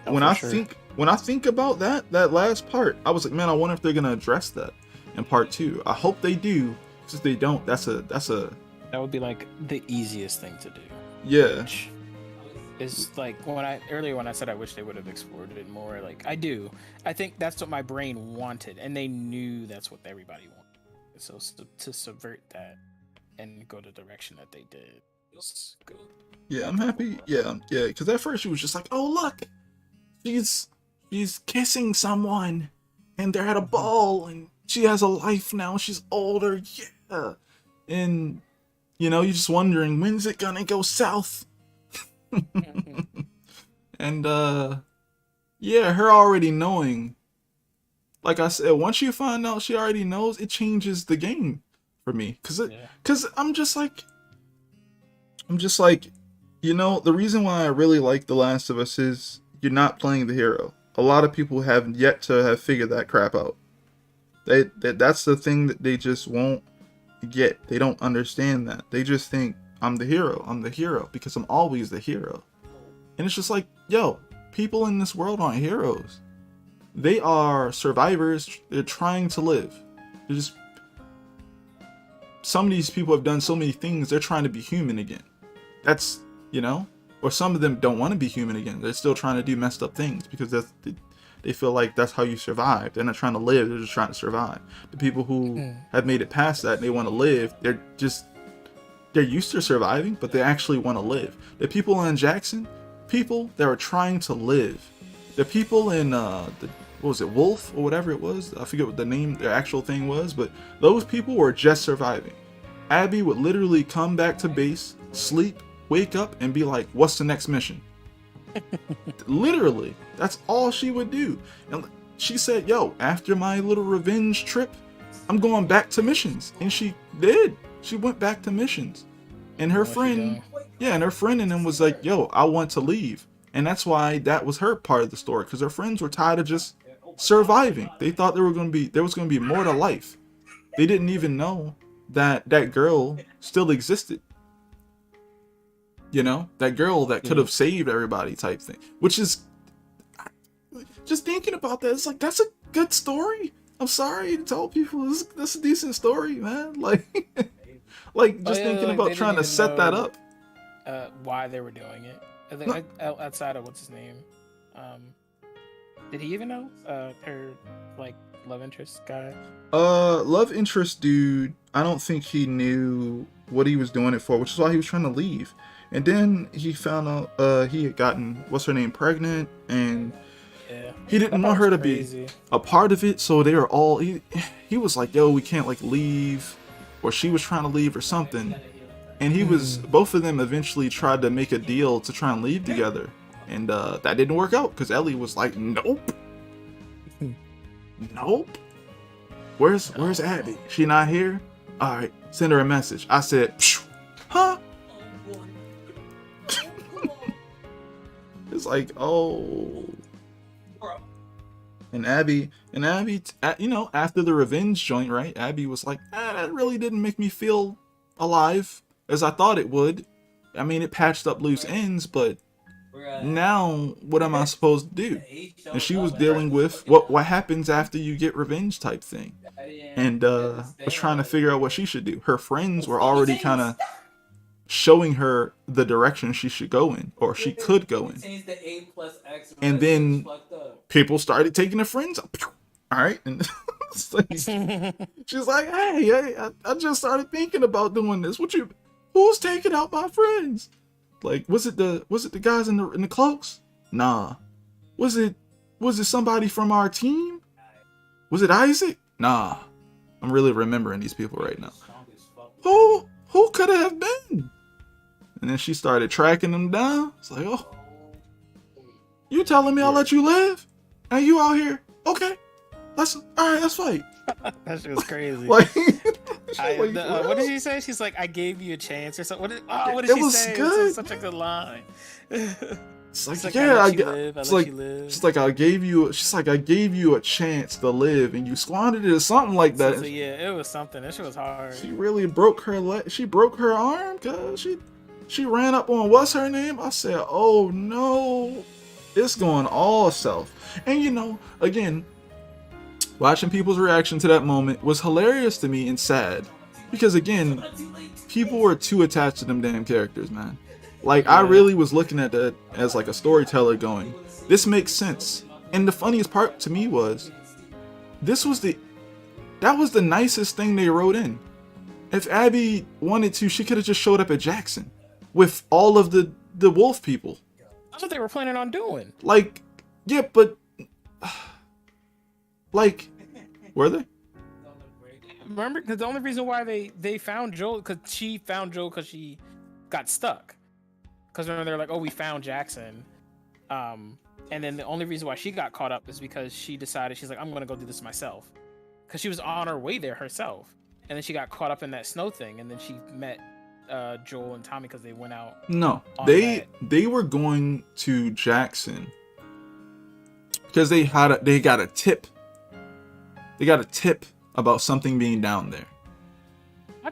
When I think about that last part, I was like, man, I wonder if they're gonna address that in part 2. I hope they do. If they don't, that would be like the easiest thing to do. Yeah. It's like when I said I wish they would have explored it more. Like, I think that's what my brain wanted, and they knew that's what everybody wanted. So to subvert that and go the direction that they did was good. Yeah, I'm happy. Yeah. Because at first she was just like, oh look, she's kissing someone, and they're at a ball, and she has a life now. She's older. Yeah. And, you're just wondering, when's it gonna go south? And, yeah, her already knowing. Like I said, once you find out she already knows, it changes the game for me. Because I'm just like, the reason why I really like The Last of Us is you're not playing the hero. A lot of people have yet to have figured that crap out. That's the thing that they just won't get. They don't understand that. They just think, I'm the hero because I'm always the hero. And it's just like, yo, people in this world aren't heroes. They are survivors. They're trying to live. some of these people have done so many things, they're trying to be human again. That's, you know, or some of them don't want to be human again. They're still trying to do messed up things because they feel like that's how you survive. They're not trying to live, they're just trying to survive. The people who have made it past that and they want to live, they're used to surviving, but they actually want to live. The people in Jackson, people that are trying to live. The people in what was it, Wolf or whatever it was? I forget what the name, the actual thing was, but those people were just surviving. Abby would literally come back to base, sleep, wake up, and be like, what's the next mission? Literally, that's all she would do. And she said, yo, after my little revenge trip, I'm going back to missions. And she did. She went back to missions. And her friend, and her friend and them was like, yo, I want to leave. And that's why that was her part of the story, because her friends were tired of just surviving. They thought there was going to be more to life. They didn't even know that that girl still existed. You know, that girl that could have saved everybody type thing. Which is, just thinking about that, it's like, that's a good story. I'm sorry to tell people, that's a decent story, man. Like, thinking about trying to set that up. Why they were doing it. I think outside of what's his name, did he even know her like love interest guy? Love interest dude. I don't think he knew what he was doing it for, which is why he was trying to leave. And then he found out he had gotten what's her name pregnant, and he didn't want her to be a part of it. So they were all he was like, yo, we can't like leave, or she was trying to leave or something. And he was, both of them eventually tried to make a deal to try and leave together. And that didn't work out because Ellie was like, nope. Nope. Where's Abby? She not here? All right, send her a message. I said, huh? It's like, oh. And Abby, you know, after the revenge joint, right? Abby was like, that really didn't make me feel alive as I thought it would. I mean, it patched up loose ends, but now what am I supposed to do? And she was dealing with what happens after you get revenge type thing, and was trying to figure out what she should do. Her friends were already kind of showing her the direction she should go in, or she could go in. And then people started taking her friends up. All right, and she's like, hey, I just started thinking about doing this. Who's taking out my friends? Like, was it the guys in the cloaks? Nah. Was it somebody from our team? Was it Isaac? Nah. I'm really remembering these people right now. Who could it have been? And then she started tracking them down. It's like, oh, you telling me I'll let you live? And you out here? Okay, all right, let's fight. That shit was crazy. Like, what did she say? She's like, I gave you a chance or something. What did she say? Good. It was such a good line. It's like, yeah, she's like, I gave you a chance to live, and you squandered it or something like that. So, yeah, it was something. That shit was hard. She really broke her leg. She broke her arm because she ran up on what's her name. I said, oh no, it's going all south. And you know, again, watching people's reaction to that moment was hilarious to me and sad, because again, people were too attached to them damn characters, man. Like, I really was looking at that as like a storyteller going, this makes sense. And the funniest part to me was, that was the nicest thing they wrote in. If Abby wanted to, she could have just showed up at Jackson with all of the wolf people. That's what they were planning on doing. Like, yeah, but like, were they? Remember, because the only reason why they found Joel, because she found Joel because she got stuck. Because they're like, oh, we found Jackson. And then the only reason why she got caught up is because she decided, she's like, I'm going to go do this myself. Because she was on her way there herself. And then she got caught up in that snow thing. And then she met Joel and Tommy because they went out. No, they were going to Jackson because they got a tip. They got a tip about something being down there. I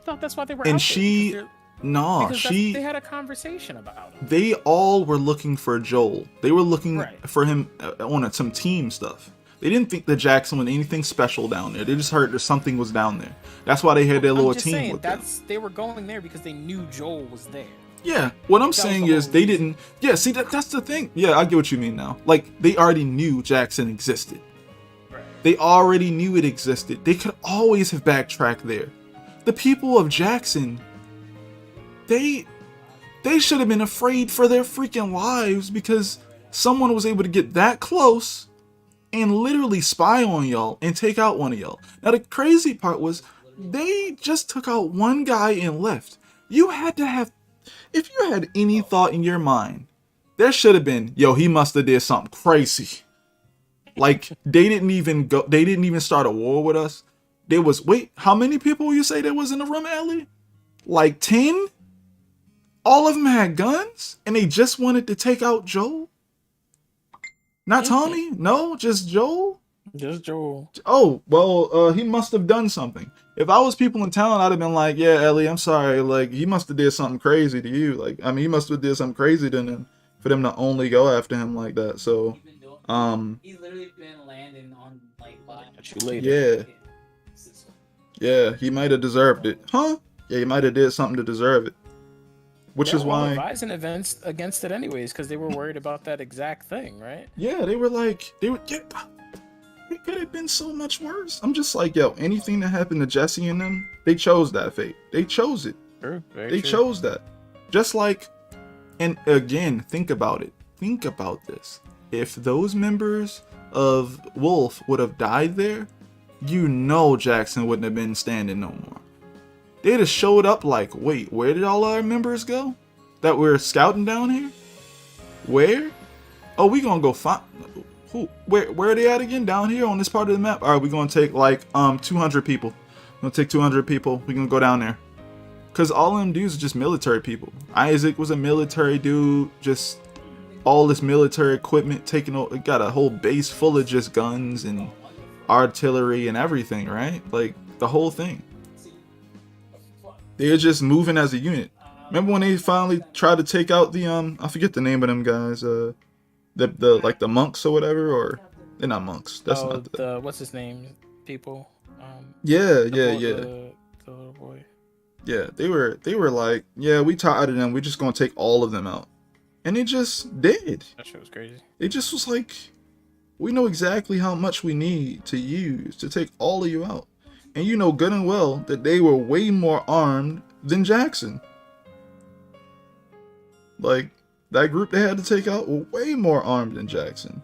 thought that's why they were and out she... there. No, they had a conversation about him. They all were looking for Joel. They were looking for him on some team stuff. They didn't think that Jackson was anything special down there. They just heard that something was down there. That's why they had their little team with them. They were going there because they knew Joel was there. Yeah, what I'm saying is they didn't. Yeah, see that's the thing. Yeah, I get what you mean now. Like they already knew Jackson existed. Right. They already knew it existed. They could always have backtracked there. The people of Jackson, they should have been afraid for their freaking lives because someone was able to get that close and literally spy on y'all and take out one of y'all. Now the crazy part was they just took out one guy and left. You had to have, if you had any thought in your mind, there should have been, yo, he must have did something crazy. Like they didn't even start a war with us. There was, wait, how many people you say there was in the room, Ellie? Like 10? All of them had guns and they just wanted to take out Joel? Not Tommy? No, just Joel? Just Joel. Oh, well, he must have done something. If I was people in town, I'd have been like, yeah, Ellie, I'm sorry. Like, he must have did something crazy to you. Like, I mean, he must have did something crazy to them for them to only go after him like that. So, He's literally been landing on, like, yeah. Yeah, he might have deserved it. Huh? Yeah, he might have did something to deserve it. Which is why advising events against it anyways, because they were worried about that exact thing, right? Yeah, they were like, it could have been so much worse. I'm just like, yo, anything that happened to Jesse and them, they chose that fate. They chose it. True, they chose that. Just like, and again, think about it. Think about this. If those members of Wolf would have died there, you know Jackson wouldn't have been standing no more. They'd have showed up like, wait, where did all our members go? That we're scouting down here? Where? Oh, we gonna go find... Who? Where are they at again? Down here on this part of the map? Alright, we're gonna take like 200 people. We're gonna take 200 people. We're gonna go down there. Cause all of them dudes are just military people. Isaac was a military dude, just all this military equipment taking over. Got a whole base full of just guns and artillery and everything, right? Like the whole thing. They're just moving as a unit. Remember when they finally tried to take out the I forget the name of them guys, the like the monks or whatever, or they're not monks. That's not the what's his name? People. The little boy. Yeah, they were like, yeah, we tired of them. We're just gonna take all of them out, and they just did. That shit was crazy. It just was like, we know exactly how much we need to use to take all of you out. And you know good and well that they were way more armed than Jackson. Like, that group they had to take out were way more armed than Jackson.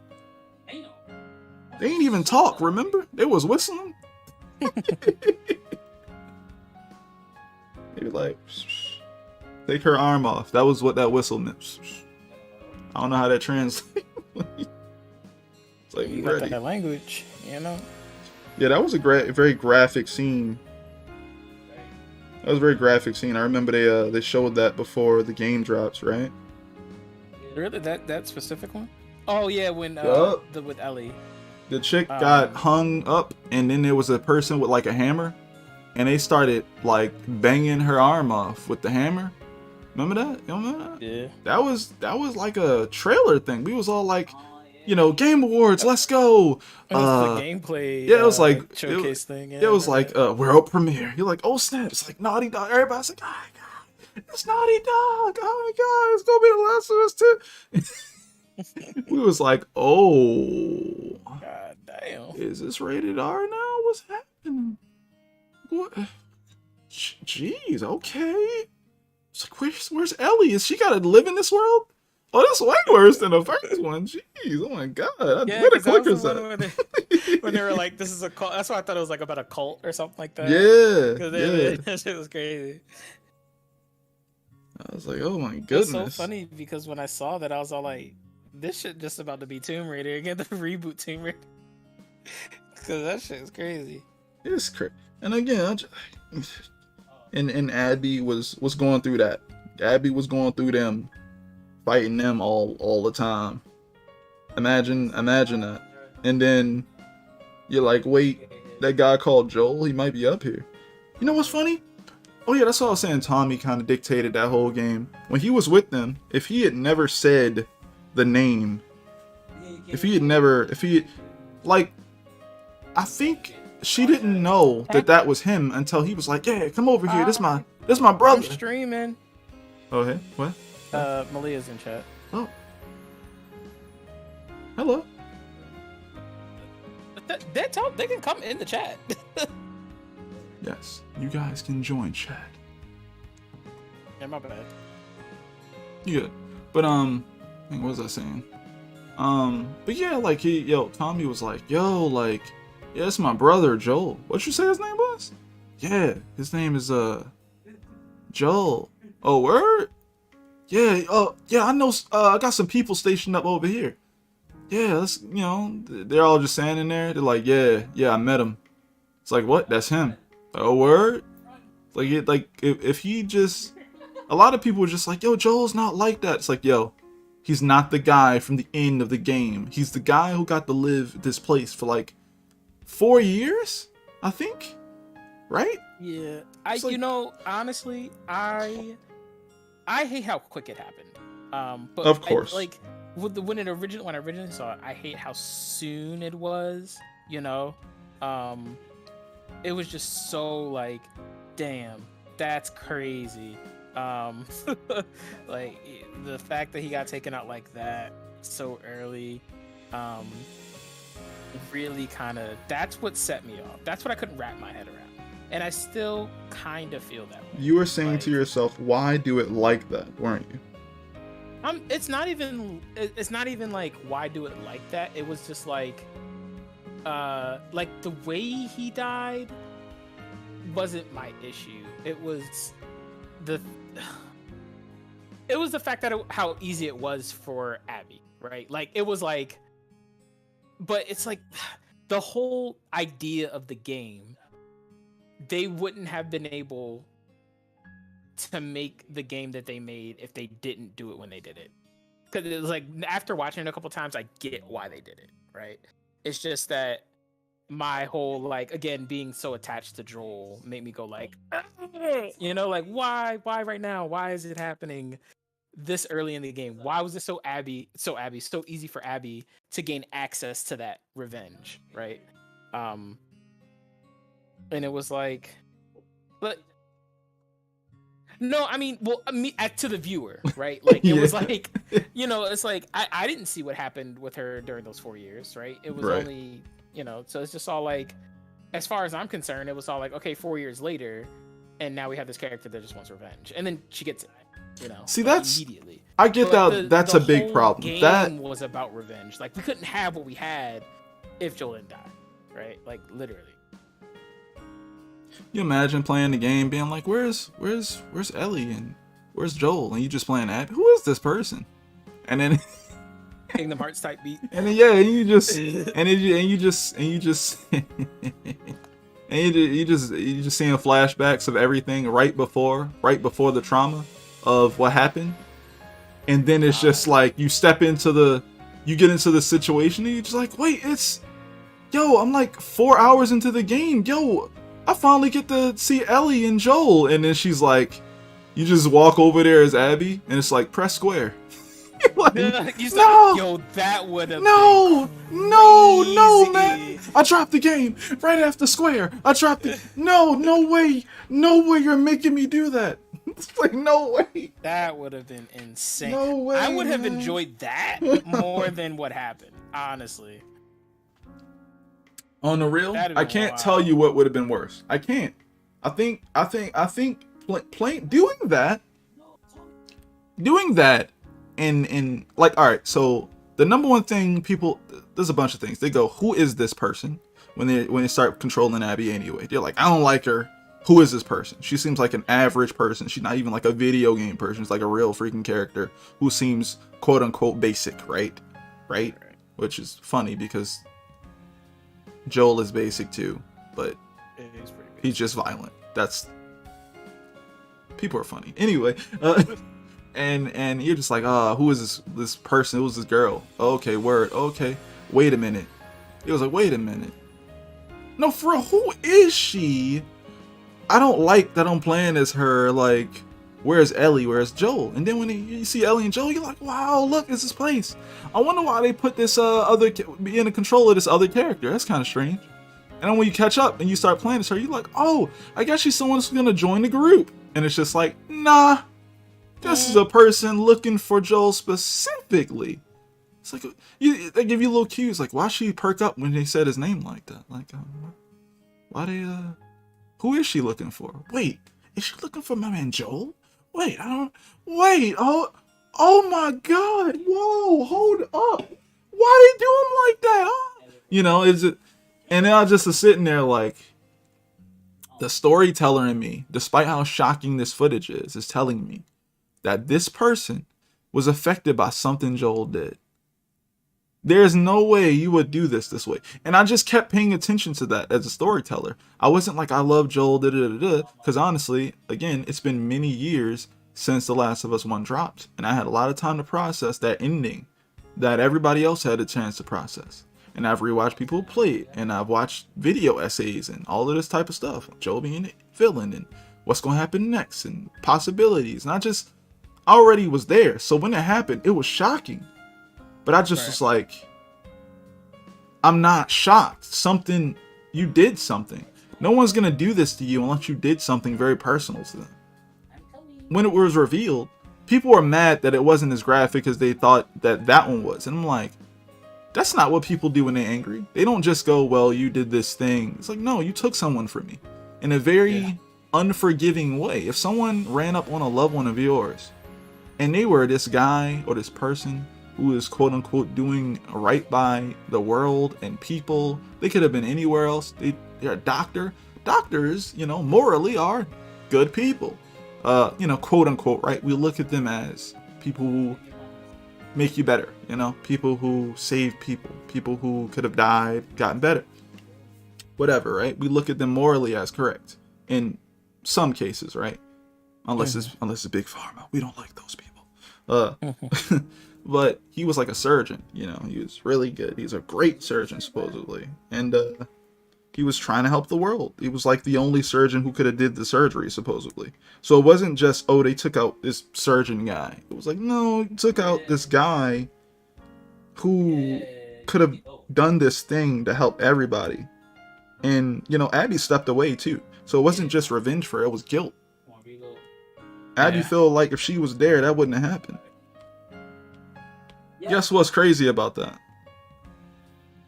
They ain't even talk, remember? They was whistling. They were like, take her arm off. That was what that whistle meant. I don't know how that translates. It's like, you got that language, you know? Yeah, that was a very graphic scene. That was a very graphic scene. I remember they showed that before the game drops, right? Really, that specific one? Oh yeah, when with Ellie, the chick got hung up, and then there was a person with like a hammer, and they started like banging her arm off with the hammer. Remember that? You remember that? Yeah. That was like a trailer thing. We was all like, you know, Game Awards, let's go. It was the gameplay. Yeah, it was like showcase thing. Yeah, it was like world premiere. You're like, oh snap! It's like Naughty Dog. Everybody's like, oh my god, it's Naughty Dog. Oh my god, it's gonna be The Last of Us 2. We was like, oh, god damn, is this rated R now? What's happening? What? Jeez, okay. It's like, where's Ellie? Is she gotta live in this world? Oh, that's way worse than the first one. Jeez, oh my god. Where the clickers at? When they were like, this is a cult. That's why I thought it was like about a cult or something like that. Yeah. That shit was crazy. I was like, oh my goodness. It's so funny because when I saw that, I was all like, this shit just about to be Tomb Raider again, the reboot Tomb Raider. Because that shit is crazy. It's crazy. And again, and Abby was going through that. Abby was going through them. Fighting them all the time. Imagine that. And then you're like, wait, that guy called Joel, he might be up here. You know what's funny? Oh yeah, that's what I was saying. Tommy kind of dictated that whole game. When he was with them, if he had never said the name, like, I think she didn't know that was him until he was like, "Yeah, come over here. This my brother." I'm streaming. Oh, hey, what? Malia's in chat. Oh, hello. They can come in the chat. Yes, you guys can join chat. Yeah, my bad. You good? But what was I saying? But yeah, like Tommy was like, "Yo, like, yeah, it's my brother Joel." What'd you say his name was? Yeah, his name is Joel. Oh, word? Yeah, yeah, I know. I got some people stationed up over here. Yeah, that's, they're all just standing there. They're like, yeah, I met him. It's like, what? That's him. Oh, word? Like, if he just, a lot of people were just like, yo, Joel's not like that. It's like, yo, he's not the guy from the end of the game. He's the guy who got to live this place for like 4 years, I think. Right? Yeah. Honestly, I hate how quick it happened. But of course. When I originally saw it, I hate how soon it was, it was just so like, damn, that's crazy. Like the fact that he got taken out like that so early, really kind of, that's what set me off. That's what I couldn't wrap my head around. And I still kind of feel that way. You were saying to yourself, why do it like that, weren't you? It's not even like, why do it like that? It was just like the way he died wasn't my issue. It was the fact that how easy it was for Abby, right? Like, it was like, but it's like the whole idea of the game, they wouldn't have been able to make the game that they made if they didn't do it when they did it. Because it was like, after watching it a couple times, I get why they did it, right? It's just that my whole, like, again, being so attached to Joel made me go like, like, why right now? Why is it happening this early in the game? Why was it so easy for Abby to gain access to that revenge, right? And it was like, but no, I mean, well, to the viewer, right? Like, it was like, it's like, I didn't see what happened with her during those 4 years, right? It was only, so it's just all like, as far as I'm concerned, it was all like, okay, 4 years later, and now we have this character that just wants revenge, and then she gets it, See, like, that's immediately. I get that. That's a big problem. Game that was about revenge. Like, we couldn't have what we had if Joel didn't die, right? Like, literally. You imagine playing the game, being like, "Where's Ellie and where's Joel?" And you just playing Abby. Who is this person? And then Kingdom Hearts type beat. And then and you just seeing flashbacks of everything right before the trauma of what happened, and then it's just like you get into the situation and you're just like, wait, I'm like 4 hours into the game, I finally get to see Ellie and Joel, and then she's like, you just walk over there as Abby, and it's like, press square. Like, no, that would have no, man. I dropped the game right after square. No way you're making me do that. It's like, no way. That would have been insane. No way. I would have enjoyed that more than what happened, honestly. On the real, I can't tell you what would have been worse. I can't. I think doing that and like, all right, so the number one thing there's a bunch of things. They go, who is this person? When they start controlling Abby anyway. They're like, I don't like her. Who is this person? She seems like an average person. She's not even like a video game person. She's like a real freaking character who seems quote unquote basic, right? Which is funny because Joel is basic too, but he's just violent. People are funny. Anyway, and you're just like, who is this person? Who's this girl? Okay, word. Okay, wait a minute. It was like, wait a minute. No, for real, who is she? I don't like that I'm playing as her. Like, where's Ellie? Where's Joel? And then when you see Ellie and Joel, you're like, wow, look, it's this place. I wonder why they put this be in control of this other character. That's kind of strange. And then when you catch up and you start playing this, you're like, oh, I guess she's someone who's gonna join the group. And it's just like, nah, this is a person looking for Joel specifically. It's like, they give you little cues, like, why she perk up when they said his name like that? Like, why they, who is she looking for? Wait, is she looking for my man Joel? Wait, oh my God, whoa, hold up. Why they do him like that? Huh? You know, is it, and then I just was sitting there like, the storyteller in me, despite how shocking this footage is telling me that this person was affected by something Joel did. There's no way you would do this way. And I just kept paying attention to that as a storyteller. I wasn't like, I love Joel, because honestly, again, it's been many years since The Last of Us 1 dropped. And I had a lot of time to process that ending that everybody else had a chance to process. And I've rewatched people play it, and I've watched video essays and all of this type of stuff. Joel being the villain and what's going to happen next and possibilities. And I already was there. So when it happened, it was shocking. But I just was like, I'm not shocked. You did something. No one's going to do this to you unless you did something very personal to them. When it was revealed, people were mad that it wasn't as graphic as they thought that one was. And I'm like, that's not what people do when they're angry. They don't just go, well, you did this thing. It's like, no, you took someone from me in a very unforgiving way. If someone ran up on a loved one of yours and they were this guy or this person who is quote unquote doing right by the world and people, they could have been anywhere else. They're a doctor. Doctors, morally are good people. Quote unquote, right? We look at them as people who make you better, people who save people who could have died, gotten better, whatever, right? We look at them morally as correct in some cases, right? Unless it's big pharma, we don't like those people. But he was like a surgeon, he was really good. He's a great surgeon supposedly, and he was trying to help the world. He was like the only surgeon who could have did the surgery supposedly. So it wasn't just, oh, they took out this surgeon guy. It was like, no, he took out this guy who could have done this thing to help everybody. And Abby stepped away too. So it wasn't just revenge for her, it was guilt. Abby felt like if she was there, that wouldn't have happened. Guess what's crazy about that?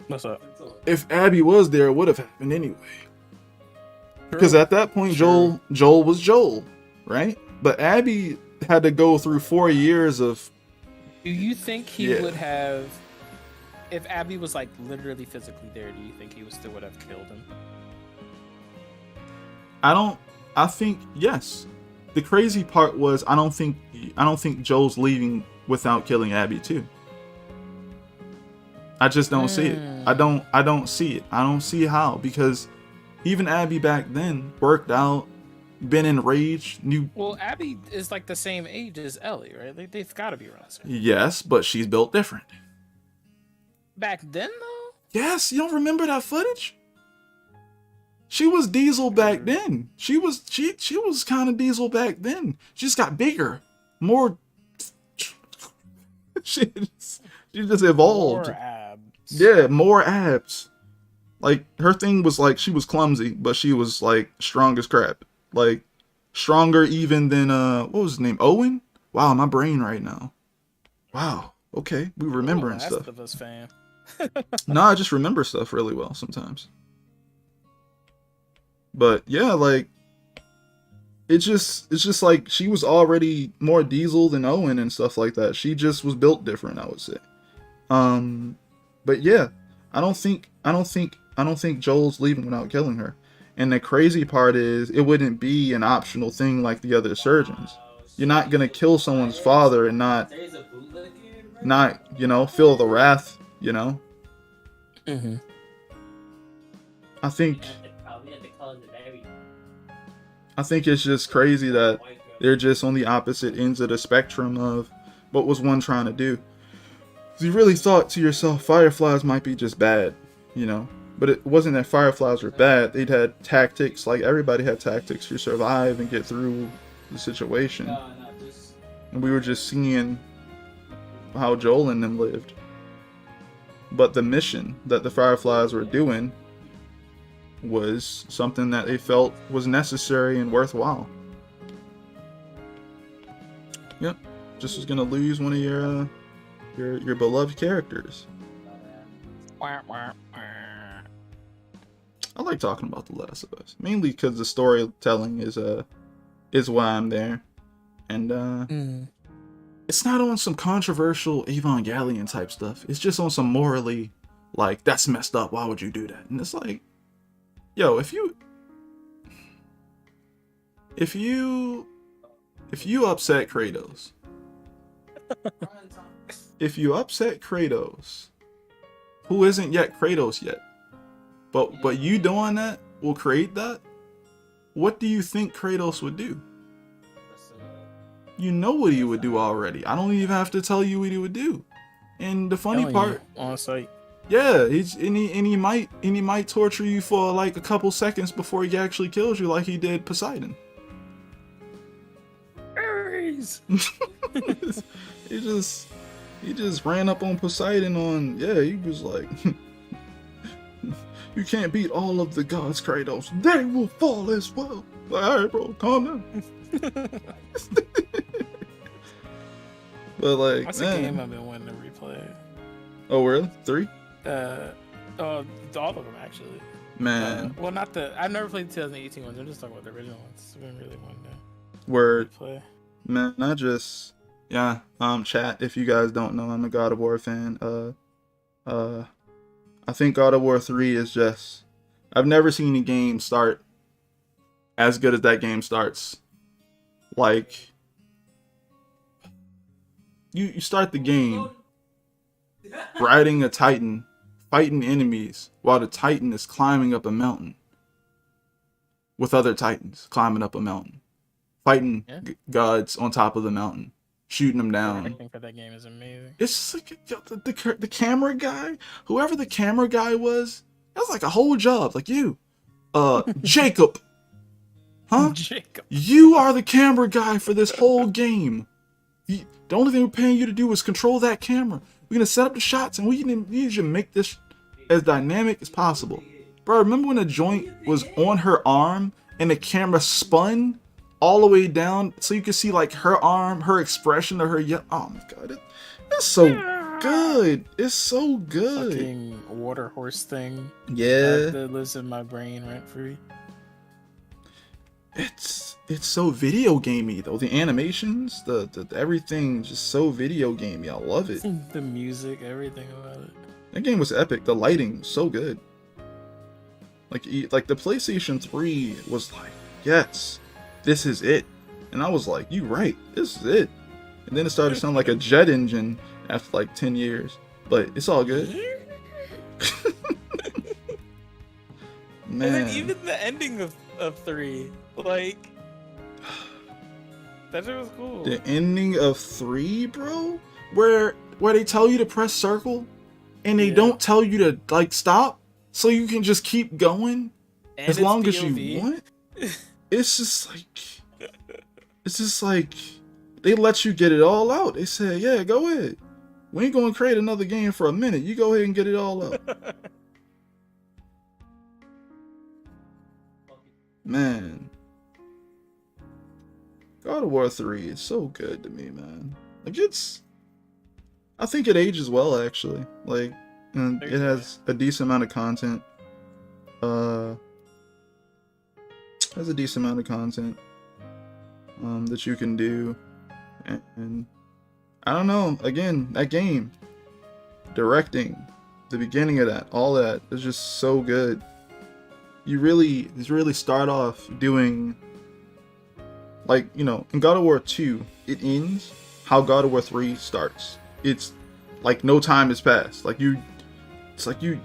What's up? If Abby was there, it would have happened anyway. Because at that point, Joel was Joel, right? But Abby had to go through 4 years of... Do you think he would have... If Abby was like literally physically there, do you think he still would have killed him? I think yes. The crazy part was I don't think Joel's leaving without killing Abby too. I just don't see it. I don't see it. I don't see how, because even Abby back then worked out, been enraged, knew. Well, Abby is like the same age as Ellie, right? They've got to be around. Yes, but she's built different. Back then, though? Yes, you don't remember that footage? She was Diesel back then. She was kind of Diesel back then. She just got bigger, more. She just evolved. More abs. Yeah, more abs. Like, her thing was like, she was clumsy, but she was like strong as crap. Like, stronger even than what was his name? Owen? Wow, my brain right now. Wow. Okay, we remembering stuff. Last of Us fan. No, I just remember stuff really well sometimes. But yeah, like, it's just like she was already more Diesel than Owen and stuff like that. She just was built different, I would say. But yeah, I don't think Joel's leaving without killing her. And the crazy part is, it wouldn't be an optional thing like the other surgeons. You're not gonna kill someone's father and not feel the wrath, Mm-hmm. I think it's just crazy that they're just on the opposite ends of the spectrum of what was one trying to do. So you really thought to yourself, fireflies might be just bad, But it wasn't that fireflies were bad. They'd had tactics, like everybody had tactics to survive and get through the situation. And we were just seeing how Joel and them lived. But the mission that the fireflies were doing was something that they felt was necessary and worthwhile. Yep, just was gonna lose one of your beloved characters. I like talking about The Last of Us, mainly because the storytelling is why I'm there, and it's not on some controversial Evangelion type stuff. It's just on some morally, like, that's messed up. Why would you do that? And it's like, yo, if you upset Kratos, if you upset Kratos, who isn't yet Kratos yet, but you doing that will create that, what do you think Kratos would do? You know what he would do already. I don't even have to tell you what he would do. And the funny part, on site. yeah, he might torture you for like a couple seconds before he actually kills you, like he did Poseidon. he just ran up on Poseidon he was like, you can't beat all of the gods, Kratos. They will fall as well. Like, alright, bro, calm down. But like, that's a game I've been wanting to replay. Oh, really? 3? All of them actually. Man. Well, not I've never played the 2018 ones. I'm just talking about the original ones. I've been really wanting to Word. replay. Man, chat, if you guys don't know, I'm a God of War fan. I think God of War 3 is just, I've never seen a game start as good as that game starts. Like, you start the game riding a Titan, fighting enemies, while the Titan is climbing up a mountain. With other Titans climbing up a mountain. Fighting gods on top of the mountain. Shooting them down. The acting for that game is amazing. It's just like, the camera guy, whoever the camera guy was, that was like a whole job. Like, Jacob. Huh? Jacob. You are the camera guy for this whole game. The only thing we're paying you to do is control that camera. We're going to set up the shots, and we need you to make this as dynamic as possible. Bro, remember when the joint was on her arm, and the camera spun all the way down so you can see like her arm, her expression of her oh my god, it's so good. It's so good. Fucking water horse thing. Yeah. That lives in my brain rent free. It's so video gamey though. The animations, the everything just so video gamey. I love it. The music, everything about it. That game was epic. The lighting was so good. Like the PlayStation 3 was like, yes, this is it. And I was like, you right, this is it. And then it started to sound like a jet engine after like 10 years. But it's all good. Man. And then even the ending of 3, like, that shit was cool. The ending of 3, bro? Where they tell you to press circle and they don't tell you to like stop, so you can just keep going and as long POV. as you want. It's just like they let you get it all out. They said, yeah, go ahead. We ain't gonna create another game for a minute. You go ahead and get it all out. Man. God of War 3 is so good to me, man. Like, I think it ages well, actually. Like, and it has a decent amount of content. Has a decent amount of content that you can do. And I don't know, again, that game, directing, the beginning of that, all that is just so good. You really start off doing, like, you know, in God of War 2, it ends how God of War 3 starts. It's like no time has passed. Like it's like you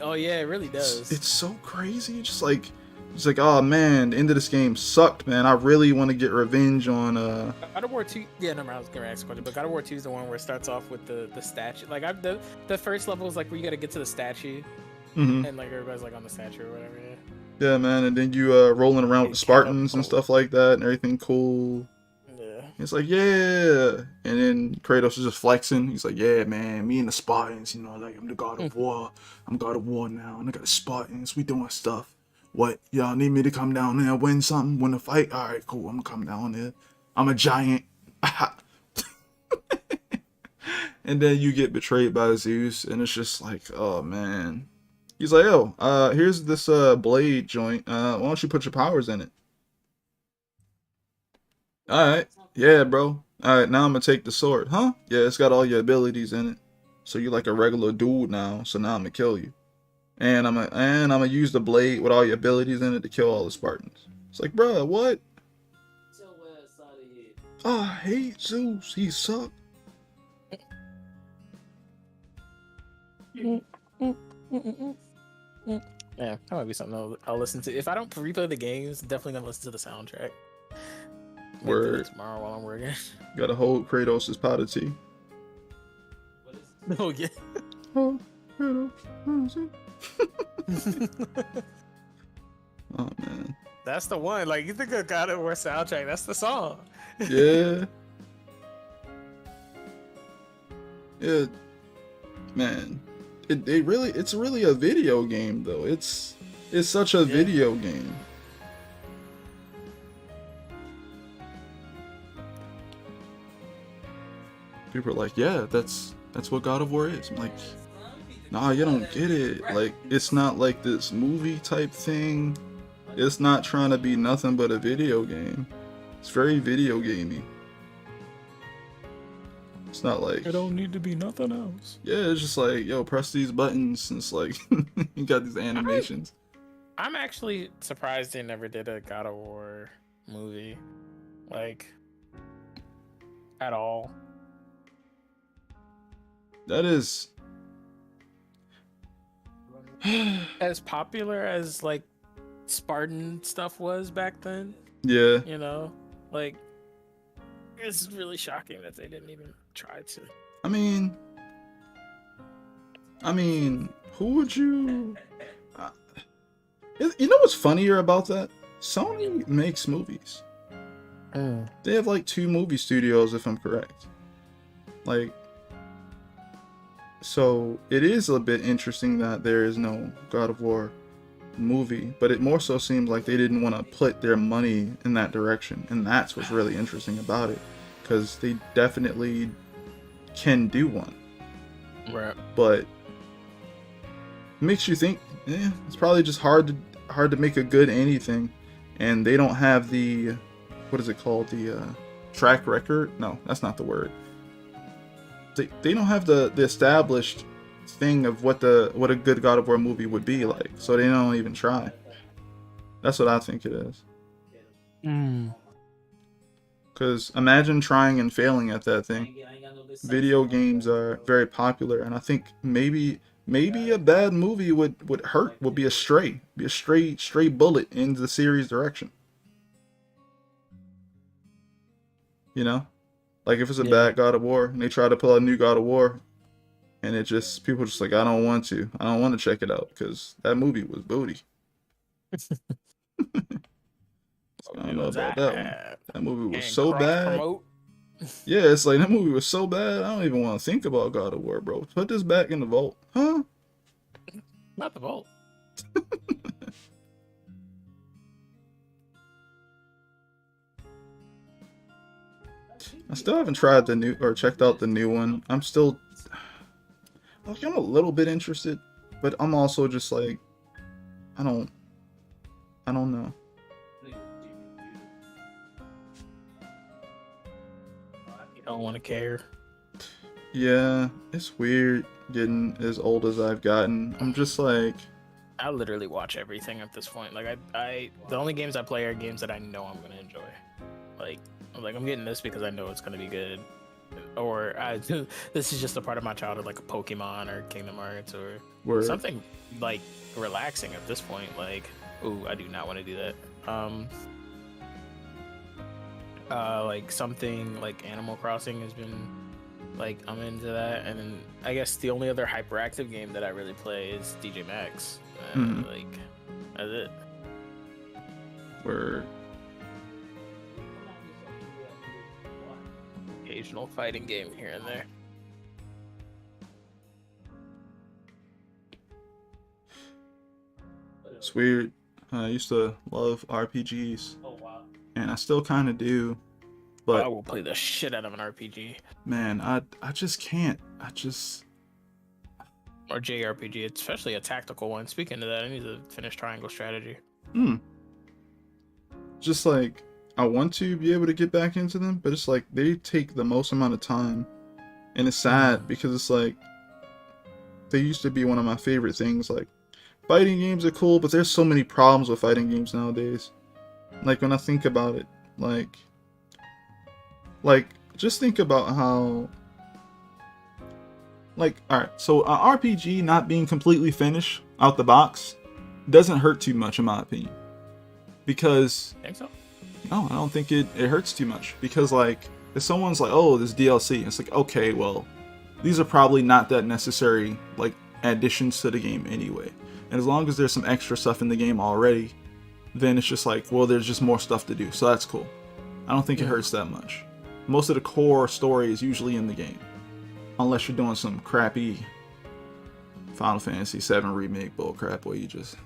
oh yeah, it really does. It's so crazy. It's like, oh man, the end of this game sucked, man. I really want to get revenge on God of War 2. Yeah, no, I was gonna ask a question, but God of War 2 is the one where it starts off with the statue. Like, the first level is like where you gotta get to the statue, and like everybody's like on the statue or whatever. Yeah, man, and then you rolling around with the Spartans and stuff like that, and everything cool. He's like, yeah. And then Kratos is just flexing. He's like, yeah, man, me and the Spartans, you know, like I'm the god of war. I'm god of war now, and I got the Spartans. We doing stuff. What? Y'all need me to come down there, win something, win a fight? All right, cool. I'm gonna come down there. I'm a giant. And then you get betrayed by Zeus, and it's just like, oh man. He's like, yo, here's this blade joint. Why don't you put your powers in it? Alright. Yeah, bro. Alright, now I'm gonna take the sword. Huh? Yeah, it's got all your abilities in it. So you're like a regular dude now, so now I'm gonna kill you. And I'm gonna use the blade with all your abilities in it to kill all the Spartans. It's like, bruh, what? Oh, I hate Zeus. He sucked. Yeah, that might be something I'll listen to. If I don't replay the games, definitely gonna listen to the soundtrack. Word. Tomorrow while I'm working. Gotta hold Kratos' powder tea. Oh yeah. Oh, Kratos. Oh man. That's the one. Like, you think of God of War soundtrack? That's the song. Yeah. Yeah. Man. It's really a video game though. It's such a video game. People are like, yeah, that's what God of War is. I'm like, nah, you don't get it. Like, it's not like this movie type thing. It's not trying to be nothing but a video game. It's very video gamey. It's not like it don't need to be nothing else. Yeah, it's just like, yo, press these buttons, and it's like you got these animations. I'm actually surprised they never did a God of War movie, like, at all. That is as popular as like Spartan stuff was back then. Yeah. You know, like, it's really shocking that they didn't even try to. I mean, who would you? You know what's funnier about that? Sony makes movies. They have like 2 movie studios, if I'm correct. Like, so it is a bit interesting that there is no God of War movie, but it more so seems like they didn't want to put their money in that direction, and that's what's really interesting about it, because they definitely can do one. Right. But it makes you think, it's probably just hard to make a good anything, and they don't have the, what is it called, the track record? No, that's not the word. They don't have the established thing of what a good God of War movie would be like, so they don't even try. That's what I think it is. Because imagine trying and failing at that thing. Video games are very popular, and I think maybe a bad movie would hurt, would be a stray bullet in the series direction. You know? Like, if it's a bad God of War, and they try to pull out a new God of War, and people just like, I don't want to check it out, because that movie was booty. So I don't know about that one. That movie was so bad. Yeah, it's like, that movie was so bad, I don't even want to think about God of War, bro. Put this back in the vault. Huh? Not the vault. I still haven't tried checked out the new one. I'm a little bit interested, but I'm also just like, I don't know. You don't want to care. Yeah, it's weird getting as old as I've gotten. I'm just like, I literally watch everything at this point. Like, the only games I play are games that I know I'm gonna enjoy. Like I'm getting this because I know it's gonna be good, or this is just a part of my childhood, like a Pokemon or Kingdom Hearts or something like relaxing at this point. Like, ooh, I do not want to do that. Like something like Animal Crossing has been, like, I'm into that, and then I guess the only other hyperactive game that I really play is DJ Max. Like, that's it. occasional fighting game here and there. It's weird. I used to love RPGs, Oh wow. and I still kind of do. But I will play the shit out of an RPG. Man, I just can't. Or JRPG, especially a tactical one. Speaking of that, I need to finish Triangle Strategy. Just like, I want to be able to get back into them, but it's like they take the most amount of time, and it's sad because it's like they used to be one of my favorite things. Like, fighting games are cool, but there's so many problems with fighting games nowadays. Like, when I think about it, like just think about how, like, alright, so an RPG not being completely finished out the box doesn't hurt too much, in my opinion. Because, Think so? no, I don't think it hurts too much. Because, like, if someone's like, oh, this DLC, it's like, okay, well, these are probably not that necessary, like, additions to the game anyway. And as long as there's some extra stuff in the game already, then it's just like, well, there's just more stuff to do, so that's cool. I don't think it hurts that much. Most of the core story is usually in the game. Unless you're doing some crappy Final Fantasy VII Remake bullcrap where you just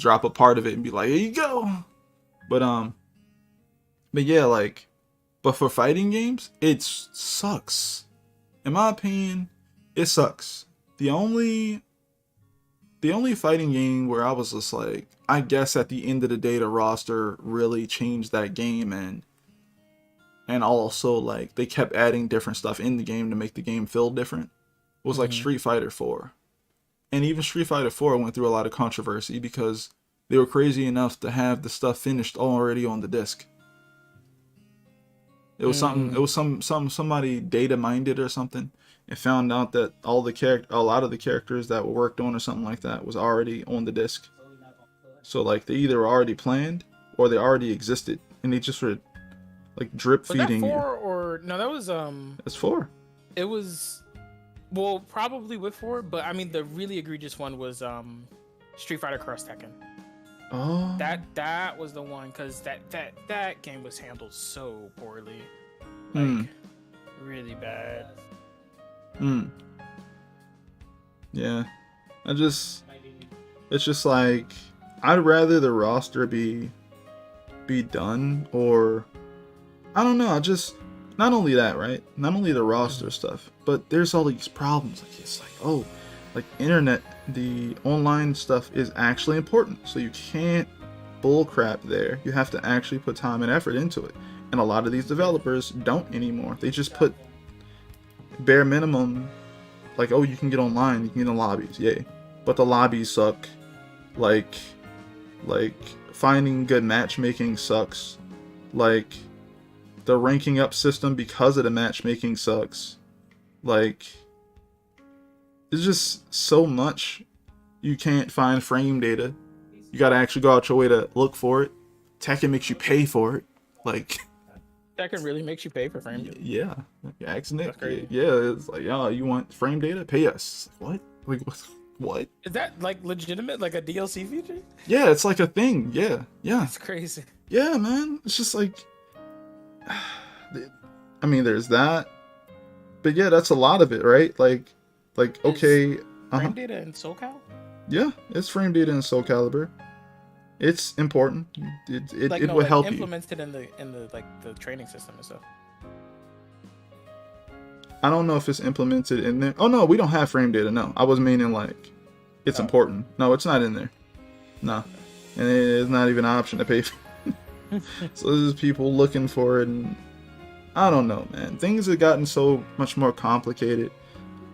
drop a part of it and be like, here you go. But yeah, like, but for fighting games, it sucks. In my opinion, it sucks. The only fighting game where I was just like, I guess at the end of the day, the roster really changed that game, and also, like, they kept adding different stuff in the game to make the game feel different. It was like Street Fighter 4. And even Street Fighter 4 went through a lot of controversy because they were crazy enough to have the stuff finished already on the disc. It was somebody data mined it or something, and found out that a lot of the characters that were worked on or something like that was already on the disc. So, like, they either were already planned or they already existed, and they just were, like, drip feeding. Was that 4 or no? That was It's 4. It was, well, probably with 4, but I mean the really egregious one was Street Fighter Cross Tekken. Oh. That was the one, because that game was handled so poorly, like really bad. Yeah, it's just like, I'd rather the roster be done, or I don't know. Not only that, right? Not only the roster stuff, but there's all these problems. Like, it's like, oh, like, internet, the online stuff is actually important, so you can't bullcrap there. You have to actually put time and effort into it, and a lot of these developers don't anymore. They just put bare minimum, like, oh, you can get online, you can get in lobbies, yay, but the lobbies suck. Like finding good matchmaking sucks. Like, the ranking up system because of the matchmaking sucks. Like, it's just so much. You can't find frame data. You gotta actually go out your way to look for it. Tekken makes you pay for it. Like, Tekken really makes you pay for frame data. yeah. Accident. Yeah, it's like, oh, you want frame data? Pay us. What? Like, what? Is that, like, legitimate, like a DLC feature? Yeah, it's like a thing. Yeah. That's crazy. Yeah, man. It's just like, I mean, there's that, but yeah, that's a lot of it, right? Like, okay, frame data in SoCal? Yeah, it's frame data in Soul Calibur. It's important. It like, will help you. Implemented in the like the training system and stuff. I don't know if it's implemented in there. Oh no, we don't have frame data. No, I was meaning like it's important. No, it's not in there. No, and it's not even an option to pay for. So there's people looking for it, and I don't know, man. Things have gotten so much more complicated,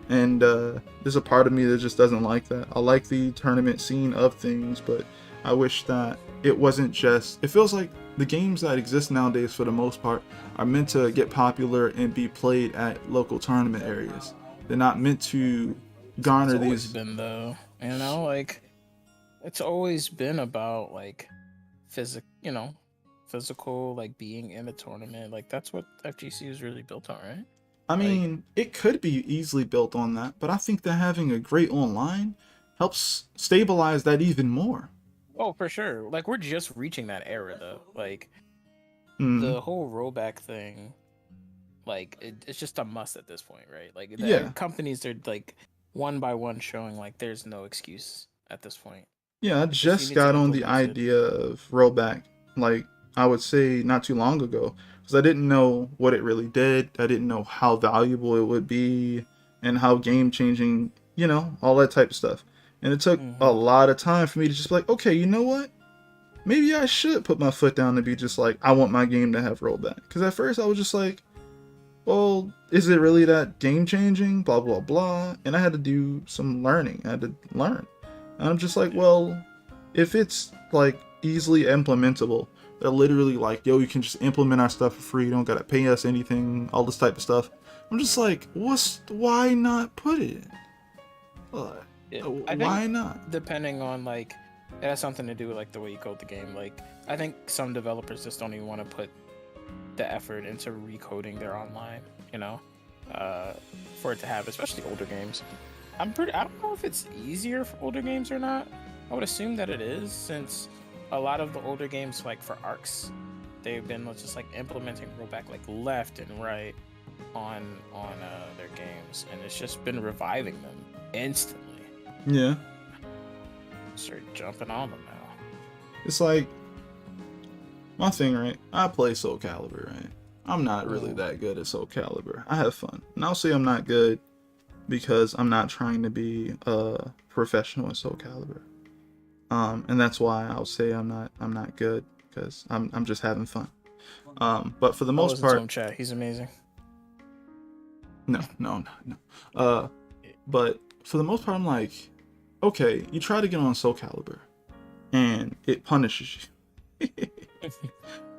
and there's a part of me that just doesn't like that. I like the tournament scene of things, but I wish that it wasn't just... It feels like the games that exist nowadays, for the most part, are meant to get popular and be played at local tournament areas. They're not meant to garner it's always these... been, though, you know, like, it's always been about, like, physical, like, being in a tournament. Like, that's what FGC is really built on, right? I mean, it could be easily built on that, but I think that having a great online helps stabilize that even more. Oh, for sure. Like, we're just reaching that era, though. Like, the whole rollback thing, like it's just a must at this point, right? Like the companies are like one by one showing like there's no excuse at this point. Yeah, I just got on the idea of rollback, like I would say not too long ago, because I didn't know what it really did. I didn't know how valuable it would be and how game changing, you know, all that type of stuff. And it took a lot of time for me to just be like, okay, you know what? Maybe I should put my foot down and be just like, I want my game to have rollback. Because at first I was just like, well, is it really that game changing? Blah, blah, blah. And I had to do some learning. I had to learn. And I'm just like, well, if it's like easily implementable, they're literally like, yo, you can just implement our stuff for free. You don't got to pay us anything, all this type of stuff. I'm just like, why not put it? Why not? Depending on like, it has something to do with like the way you code the game. Like, I think some developers just don't even want to put the effort into recoding their online, you know, for it to have, especially older games. I don't know if it's easier for older games or not. I would assume that it is, since a lot of the older games, like for arcs, they've been just like implementing rollback like left and right on their games, and it's just been reviving them instantly. Yeah. Start jumping on them now. It's like my thing, right? I play Soul Calibur, right? I'm not really that good at Soul Calibur. I have fun, and I'll say I'm not good because I'm not trying to be a professional in Soul Calibur. And that's why I'll say I'm not good, because I'm just having fun. But for the most part, chat, he's amazing. No. But for the most part, I'm like, okay, you try to get on Soul Calibur, and it punishes you.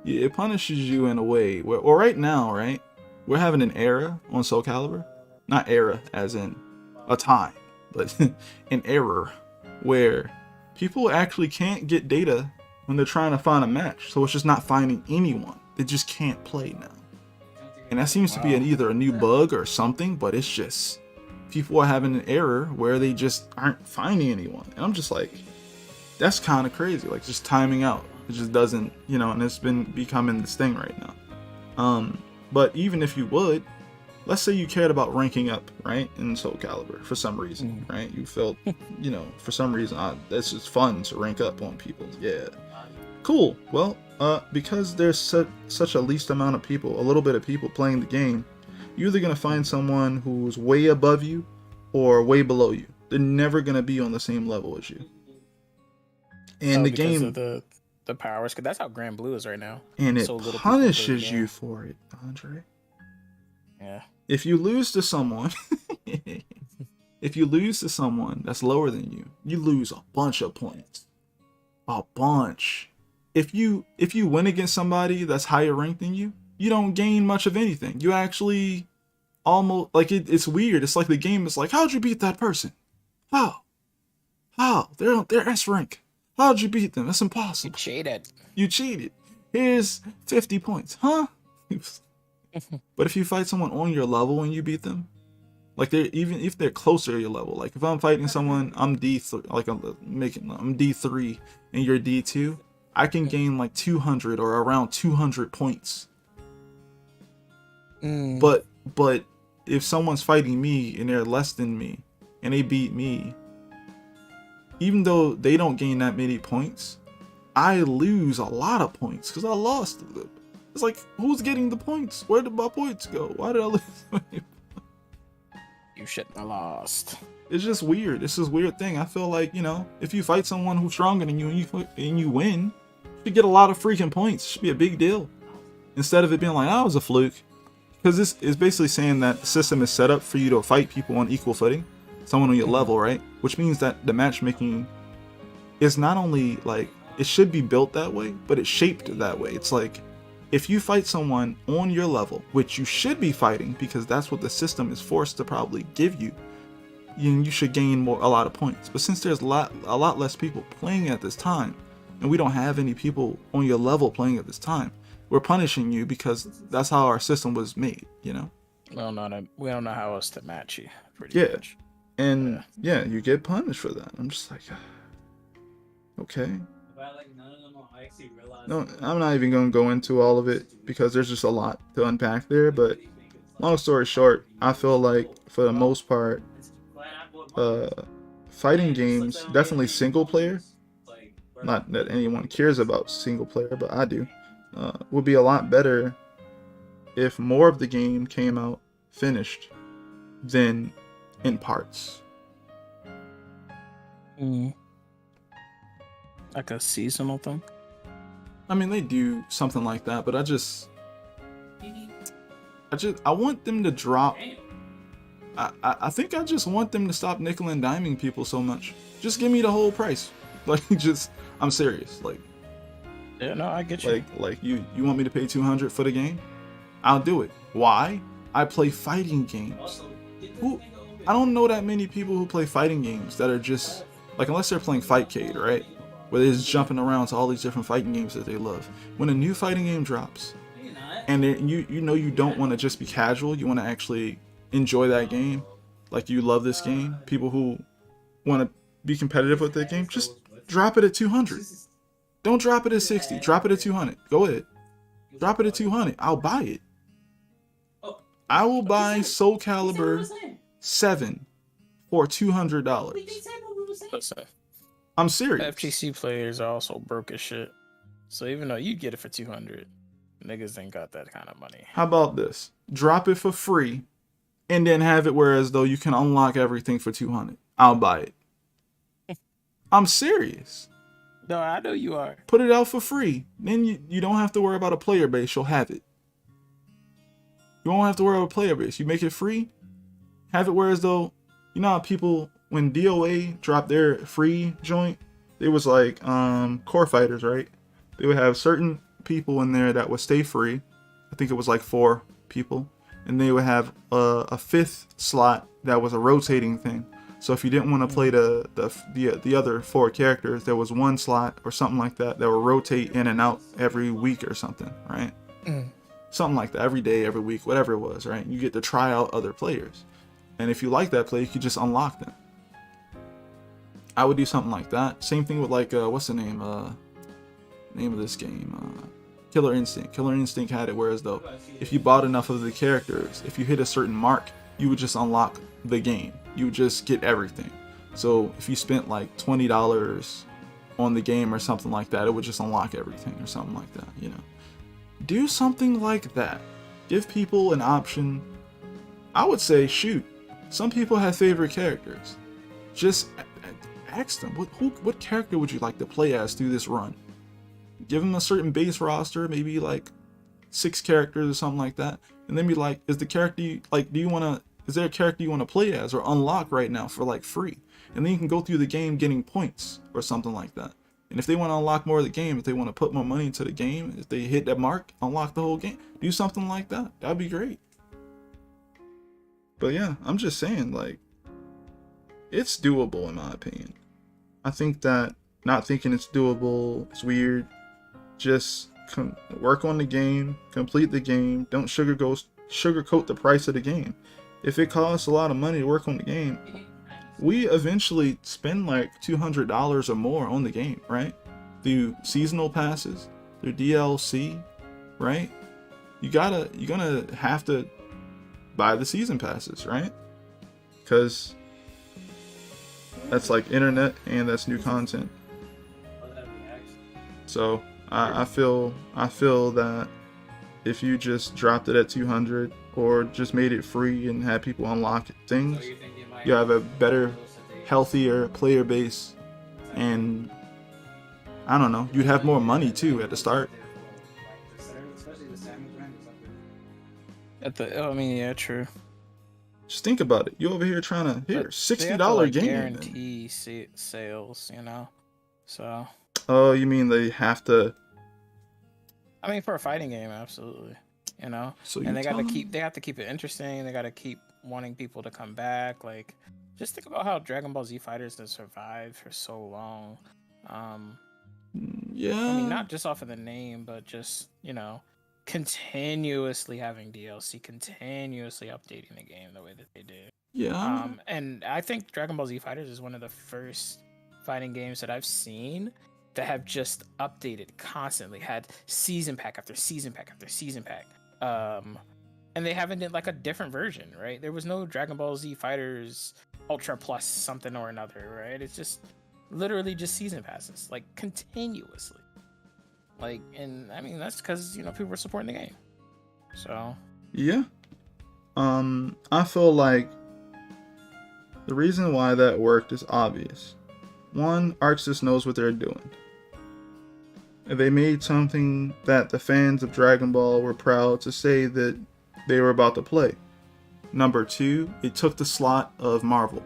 It punishes you in a way where, or right now, right, we're having an era on Soul Calibur, not era as in a time, but an error where people actually can't get data when they're trying to find a match. So it's just not finding anyone. They just can't play now. And that seems to be either a new bug or something, but it's just people are having an error where they just aren't finding anyone. And I'm just like, that's kind of crazy. Like, just timing out. It just doesn't, you know, and it's been becoming this thing right now. But even if you would, let's say you cared about ranking up, right, in Soul Calibur for some reason, right? You felt, you know, for some reason, it's just fun to rank up on people. Yeah. Cool. Well, because there's such a least amount of people, a little bit of people playing the game, you're either going to find someone who's way above you or way below you. They're never going to be on the same level as you. And the game... Of the powers, because that's how Grand Blue is right now. And it punishes you for it, Andre. Yeah. If you lose to someone... if you lose to someone that's lower than you, you lose a bunch of points. A bunch. If you win against somebody that's higher ranked than you, you don't gain much of anything. You actually almost, like, it's weird. It's like the game is like, how'd you beat that person? How? They're S rank. How'd you beat them? That's impossible. You cheated. Here's 50 points. Huh? But if you fight someone on your level and you beat them, like, they're, even if they're closer to your level, like if I'm fighting someone, I'm D3, like I'm D3 and you're D2, I can gain like 200 or around 200 points. But if someone's fighting me and they're less than me and they beat me, even though they don't gain that many points, I lose a lot of points because I lost them. It's like, who's getting the points? Where did my points go? Why did I lose? You shouldn't have lost. It's just weird. It's this weird thing. I feel like, you know, if you fight someone who's stronger than you and you win, you should get a lot of freaking points. It should be a big deal. Instead of it being like, oh, it was a fluke. Because this is basically saying that the system is set up for you to fight people on equal footing. Someone on your level, right? Which means that the matchmaking is not only like, it should be built that way, but it's shaped that way. It's like, if you fight someone on your level, which you should be fighting because that's what the system is forced to probably give you, you should gain a lot of points. But since there's a lot less people playing at this time, and we don't have any people on your level playing at this time, we're punishing you because that's how our system was made, you know? We don't know how else to match you, pretty much. And yeah, you get punished for that. I'm just like, okay. But like none of them are No, I'm not even going to go into all of it because there's just a lot to unpack there. But long story short, I feel like for the most part, uh, fighting games, definitely single player, not that anyone cares about single player, but I do, would be a lot better if more of the game came out finished than in parts. Like a seasonal thing? I mean, they do something like that, but I want them to drop. I think I just want them to stop nickel and diming people so much. Just give me the whole price. Like, I'm serious. Like, yeah, no, I get you. Like you want me to pay 200 for the game? I'll do it. Why? I play fighting games. I don't know that many people who play fighting games that are just like, unless they're playing Fightcade, right? Where they're just jumping around to all these different fighting games that they love. When a new fighting game drops, and you know you don't want to just be casual, you want to actually enjoy that game, like you love this game. People who want to be competitive with that game, just drop it at 200. Don't drop it at 60. Drop it at 200. Go ahead. Drop it at 200. I'll buy it. I will buy Soul Calibur 7 for $200. Listen, I'm serious. FGC players are also broke as shit. So even though you get it for 200, niggas ain't got that kind of money. How about this? Drop it for free, and then have it where as though you can unlock everything for 200. I'll buy it. I'm serious. No, I know you are. Put it out for free. Then you don't have to worry about a player base. You'll have it. You won't have to worry about a player base. You make it free. Have it where as though, you know how people, when DOA dropped their free joint, it was like core fighters, right? They would have certain people in there that would stay free. I think it was like 4 people. And they would have a 5th slot that was a rotating thing. So if you didn't want to play the other 4 characters, there was 1 slot or something like that that would rotate in and out every week or something, right? Something like that, every day, every week, whatever it was, right? You get to try out other players. And if you like that player, you could just unlock them. I would do something like that. Same thing with like, what's the name? Name of this game? Killer Instinct. Killer Instinct had it whereas though, if you bought enough of the characters, if you hit a certain mark, you would just unlock the game. You would just get everything. So if you spent like $20 on the game or something like that, it would just unlock everything or something like that, you know. Do something like that. Give people an option. I would say, shoot, some people have favorite characters. Just ask them, what character would you like to play as through this run? Give them a certain base roster, maybe like 6 characters or something like that, and then be like, is there a character you want to play as or unlock right now for like free? And then you can go through the game getting points or something like that. And if they want to unlock more of the game, if they want to put more money into the game, if they hit that mark, unlock the whole game, do something like that. That'd be great. But yeah, I'm just saying, like, it's doable in my opinion. I think that not thinking it's doable is weird. Just work on the game, complete the game. Don't sugarcoat the price of the game. If it costs a lot of money to work on the game, we eventually spend like $200 or more on the game, right? Through seasonal passes, through DLC, right? You're gonna have to buy the season passes, right? Because that's like internet and that's new content. So I feel that if you just dropped it at 200 or just made it free and had people unlock things, you have a better, healthier player base, and I don't know, you'd have more money too at the start. Yeah, true. Just think about it. You over here trying to $60 game. Guarantee sales, you know. So. Oh, you mean they have to? I mean, for a fighting game, absolutely. You know. So and they have to keep it interesting. They got to keep wanting people to come back. Like, just think about how Dragon Ball Z Fighters has survived for so long. Yeah. I mean, not just off of the name, but just, you know, continuously having DLC, continuously updating the game the way that they did. Yeah. And I think Dragon Ball Z Fighters is one of the first fighting games that I've seen that have just updated constantly, had season pack after season pack after season pack. And they haven't did like a different version, right? There was no Dragon Ball Z Fighters Ultra Plus something or another, right? It's just literally just season passes, like continuously. Like, and I mean that's because people were supporting the game. So yeah, I feel like the reason why that worked is obvious. One, ArcSys knows what they're doing. They made something that the fans of Dragon Ball were proud to say that they were about to play. Number two, it took the slot of Marvel.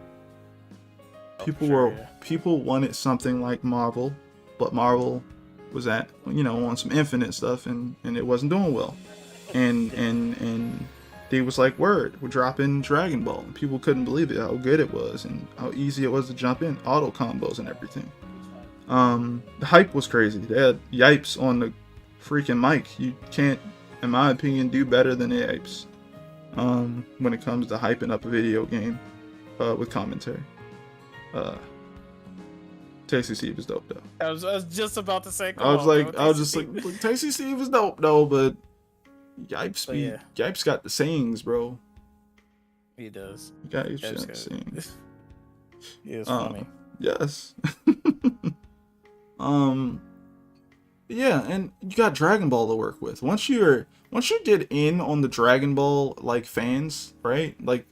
People wanted something like Marvel, but Marvel was at on some Infinite stuff and it wasn't doing well. And they was like, word, we're dropping Dragon Ball. And people couldn't believe it, how good it was and how easy it was to jump in, auto combos and everything. The hype was crazy. They had yipes on the freaking mic. You can't, in my opinion, do better than the yipes when it comes to hyping up a video game with commentary. Tasty Steve is dope though. I was just about to say. I was just like, Tasty Steve is dope though, but Yipes got the sayings, bro. He does. Yipes got the sayings. He is funny. Yes. Yeah, and you got Dragon Ball to work with. Once you get in on the Dragon Ball like fans, right? Like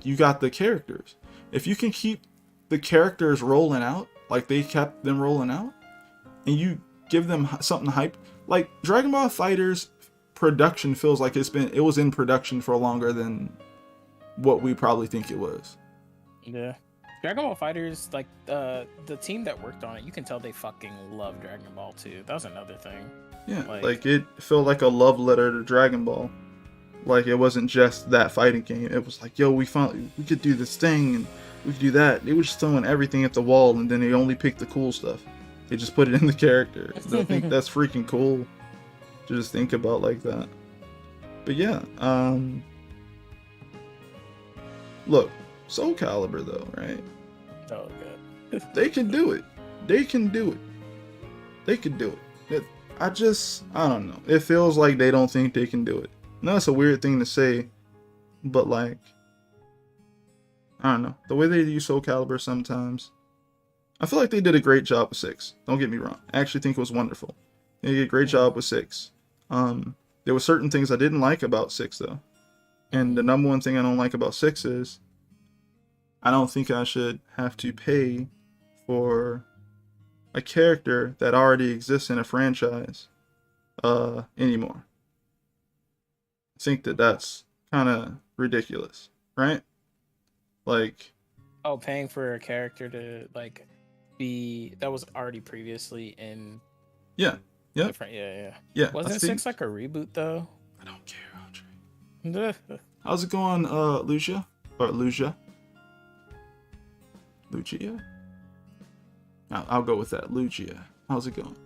you got the characters. If you can keep the characters rolling out, like they kept them rolling out, and you give them something hype, like Dragon Ball FighterZ production feels like it was in production for longer than what we probably think it was. Yeah. Dragon Ball FighterZ, like the team that worked on it, you can tell they fucking love Dragon Ball too. That was another thing. Yeah, like it felt like a love letter to Dragon Ball. Like it wasn't just that fighting game. It was like, yo, we could do this thing and we could do that. They were just throwing everything at the wall and then they only picked the cool stuff. They just put it in the character. I think that's freaking cool to just think about like that. But yeah, look, Soul Calibur though, right? Oh god. They can do it. They can do it. I don't know. It feels like they don't think they can do it. No, it's a weird thing to say, but like, I don't know. The way they use Soul Calibur sometimes, I feel like they did a great job with 6. Don't get me wrong. I actually think it was wonderful. They did a great job with 6. There were certain things I didn't like about 6 though. And the number one thing I don't like about 6 is I don't think I should have to pay for a character that already exists in a franchise anymore. I think that's kind of ridiculous, right? Like, paying for a character to like be that was already previously in different Wasn't 6 like a reboot though? I don't care, Andre. How's it going, Lucia? Or Lucia? Lucia? I'll go with that. Lucia. How's it going?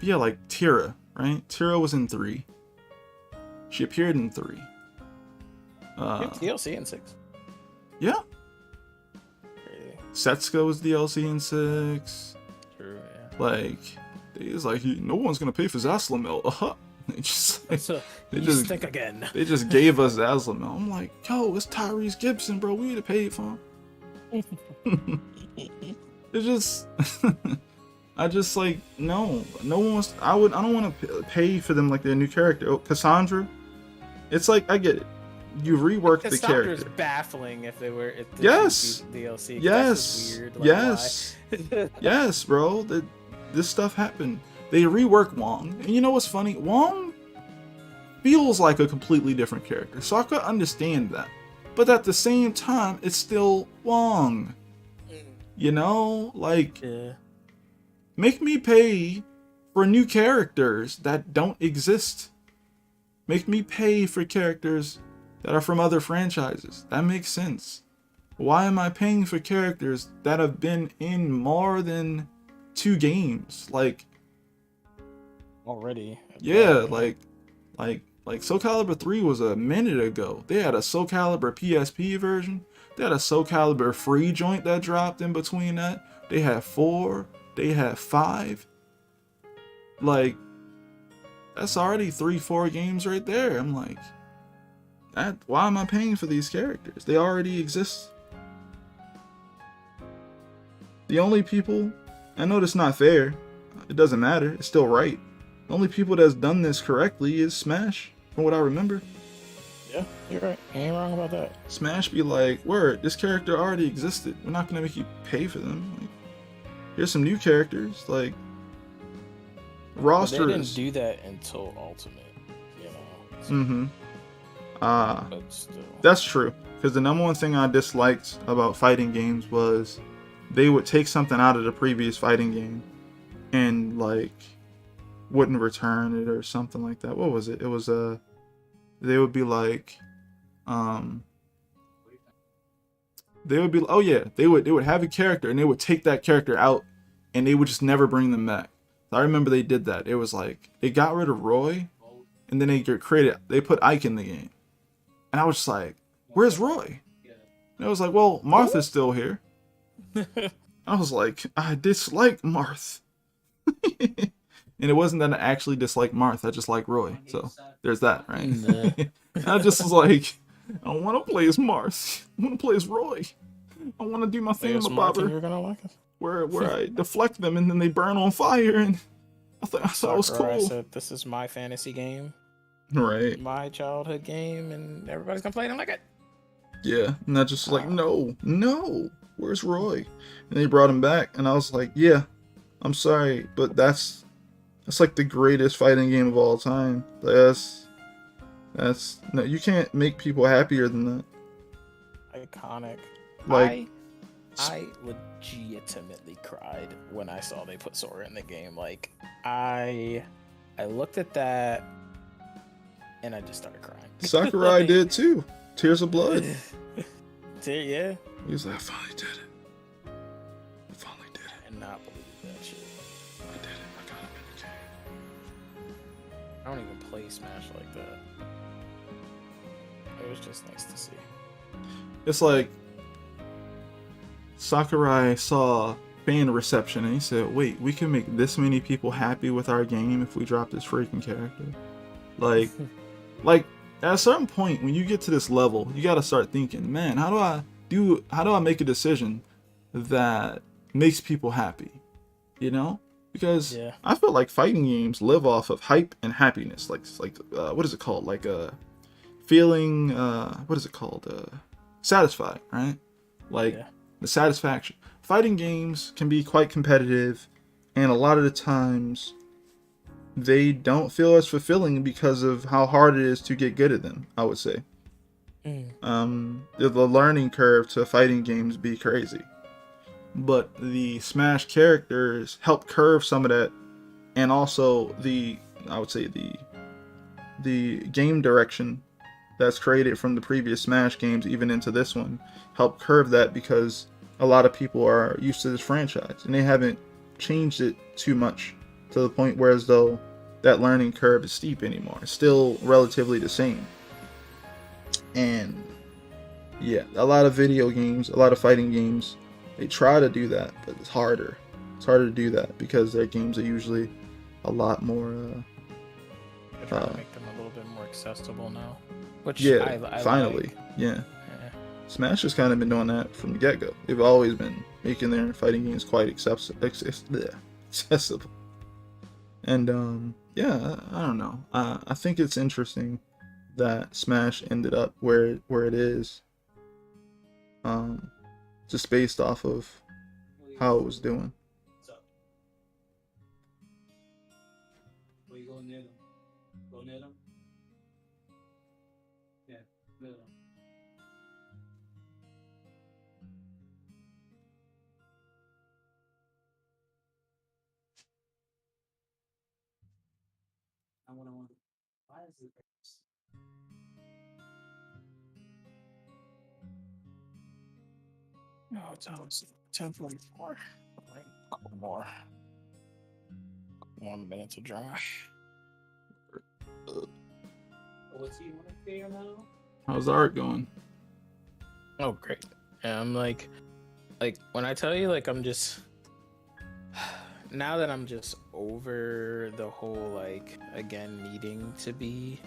Yeah, like Tira, right? Tira was in 3. She appeared in 3. DLC in 6. Yeah. Really? Setsuko was DLC in 6. True, yeah. Like, it's like no one's gonna pay for Zaslamel. They just think again. They just gave us Zaslamel. I'm like, yo, it's Tyrese Gibson, bro. We would have paid for him. It's just I just like no one wants. I don't want to pay for them like they're a new character. Oh, Cassandra, it's like I get it. You rework the character. Cassandra's baffling if they were yes DLC. Yes, weird. Like, yes, yes, bro. This stuff happened. They rework Wong, and you know what's funny? Wong feels like a completely different character, so I could understand that. But at the same time, it's still Wong. You know, like, make me pay for new characters that don't exist. Make me pay for characters that are from other franchises. That makes sense. Why am I paying for characters that have been in more than 2 games? Like, already. yeah, like Like Soul Calibur 3 was a minute ago. They had a Soul Calibur PSP version. They had a Soul Calibur free joint that dropped in between that. They had 4. They had 5. Like, that's already 3-4 games right there. I'm like, why am I paying for these characters? They already exist. The only people, I know that's not fair. It doesn't matter. It's still right. The only people that's done this correctly is Smash, from what I remember. Yeah, you're right. You ain't wrong about that. Smash be like, word, this character already existed. We're not gonna make you pay for them. Like, here's some new characters. Like, rosters. But they didn't do that until Ultimate, you know. So, but still. That's true. Because the number one thing I disliked about fighting games was they would take something out of the previous fighting game and like wouldn't return it or something like that. What was it? It was they would be like they would have a character and they would take that character out and they would just never bring them back. I remember they did that. It was like they got rid of Roy and then they put Ike in the game. And I was just like, where's Roy? And I was like, well, Martha's still here. I was like, I dislike Marth. And it wasn't that I actually disliked Marth, I just like Roy. So there's that, right? I just was like, I don't want to play as Marth. I want to play as Roy. I want to do my thing with Bobber. You're gonna like it. Where I deflect them and then they burn on fire, and I thought that was cool. I said, this is my fantasy game. Right. My childhood game, and everybody's gonna play it and like it. Yeah, and I just like, no, where's Roy? And they brought him back, and I was like, yeah, I'm sorry, but that's like the greatest fighting game of all time. That's no, you can't make people happier than that. Iconic. Like, I legitimately cried when I saw they put Sora in the game. Like, I looked at that and I just started crying. Sakurai did too. Tears of Blood. Yeah. He was like, I finally did it. I finally did it. I cannot believe that shit. I did it. I got him in the game. I don't even play Smash like that. It was just nice to see. It's like Sakurai saw fan reception and he said, wait, we can make this many people happy with our game if we drop this freaking character. Like at a certain point when you get to this level, you got to start thinking, man, how do I make a decision that makes people happy? You know? Because I feel like fighting games live off of hype and happiness. Like what is it called? Like feeling what is it called? Satisfied, right? Like the satisfaction. Fighting games can be quite competitive, and a lot of the times they don't feel as fulfilling because of how hard it is to get good at them, I would say. The learning curve to fighting games be crazy. But the Smash characters help curve some of that, and also I would say the game direction that's created from the previous Smash games even into this one help curve that, because a lot of people are used to this franchise and they haven't changed it too much to the point where as though that learning curve is steep anymore. It's still relatively the same. And yeah, a lot of video games, a lot of fighting games, they try to do that, but it's harder. It's harder to do that because their games are usually a lot more They're trying to make them a little bit more accessible now. Which I finally. Like. Yeah. Smash has kind of been doing that from the get-go. They've always been making their fighting games quite accessible. And yeah, I don't know. I think it's interesting that Smash ended up where it is. Just based off of how it was doing. Will you go near them? Go near them? Yeah, near them. I want to. Why is it? No, it's almost 10:44. Like, a couple more. 1 minute to dry. What do you want to figure now? How's the art going? Oh, great. Yeah, I'm like when I tell you, like, I'm just now that I'm just over the whole like again needing to be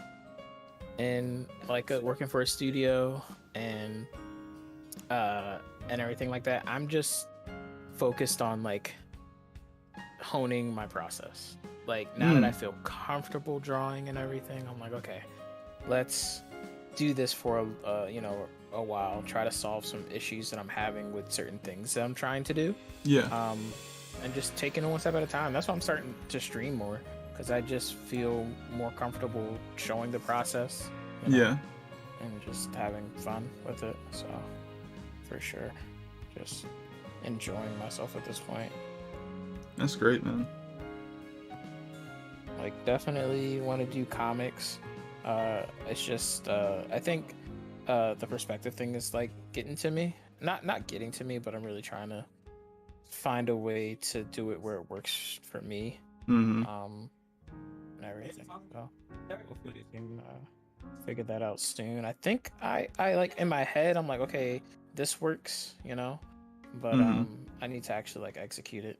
in like working for a studio and everything like that. I'm just focused on like honing my process. Like now that I feel comfortable drawing and everything, I'm like, okay, let's do this for a while. Try to solve some issues that I'm having with certain things that I'm trying to do. Yeah. And just taking it one step at a time. That's why I'm starting to stream more, because I just feel more comfortable showing the process. Yeah. And just having fun with it. So, for sure, just enjoying myself at this point. That's great, man. Like, definitely want to do comics. It's just, I think the perspective thing is like getting to me. Not getting to me, but I'm really trying to find a way to do it where it works for me. Mm-hmm. And everything. So hopefully we can figure that out soon. I think I like in my head I'm like, okay, this works, but I need to actually like execute it.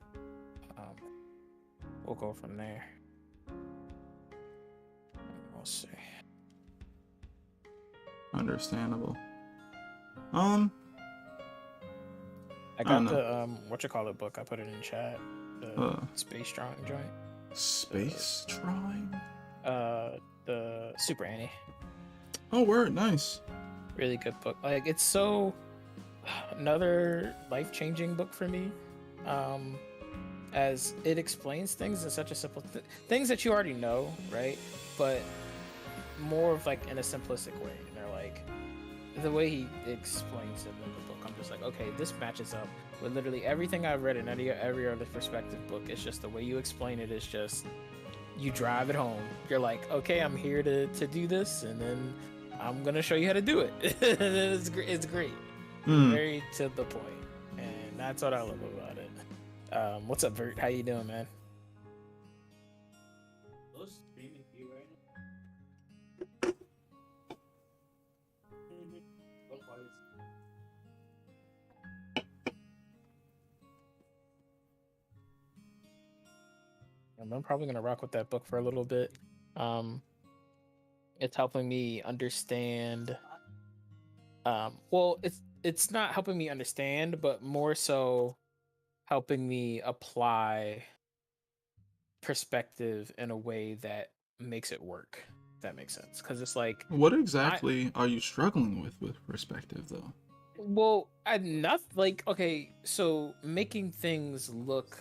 We'll go from there. We'll see. Understandable. I got the book. I put it in chat. The space drawing joint. Space drawing? The Super Annie. Oh, word, nice. Really good book. Like, it's so another life-changing book for me. As it explains things in such a simple things that you already know, right? But more of like in a simplistic way. And they're like, the way he explains it in the book, I'm just like, okay, this matches up with literally everything I've read in every other perspective book. It's just the way you explain it is just, you drive it home. You're like, okay, I'm here to do this, and then I'm gonna show you how to do it. It's great. Very to the point, and that's what I love about it. What's up, Vert? How you doing, man? I'm probably gonna rock with that book for a little bit. It's helping me understand. Well, it's not helping me understand, but more so helping me apply perspective in a way that makes it work. If that makes sense, because it's like, what exactly are you struggling with perspective, though? Well, okay, so making things look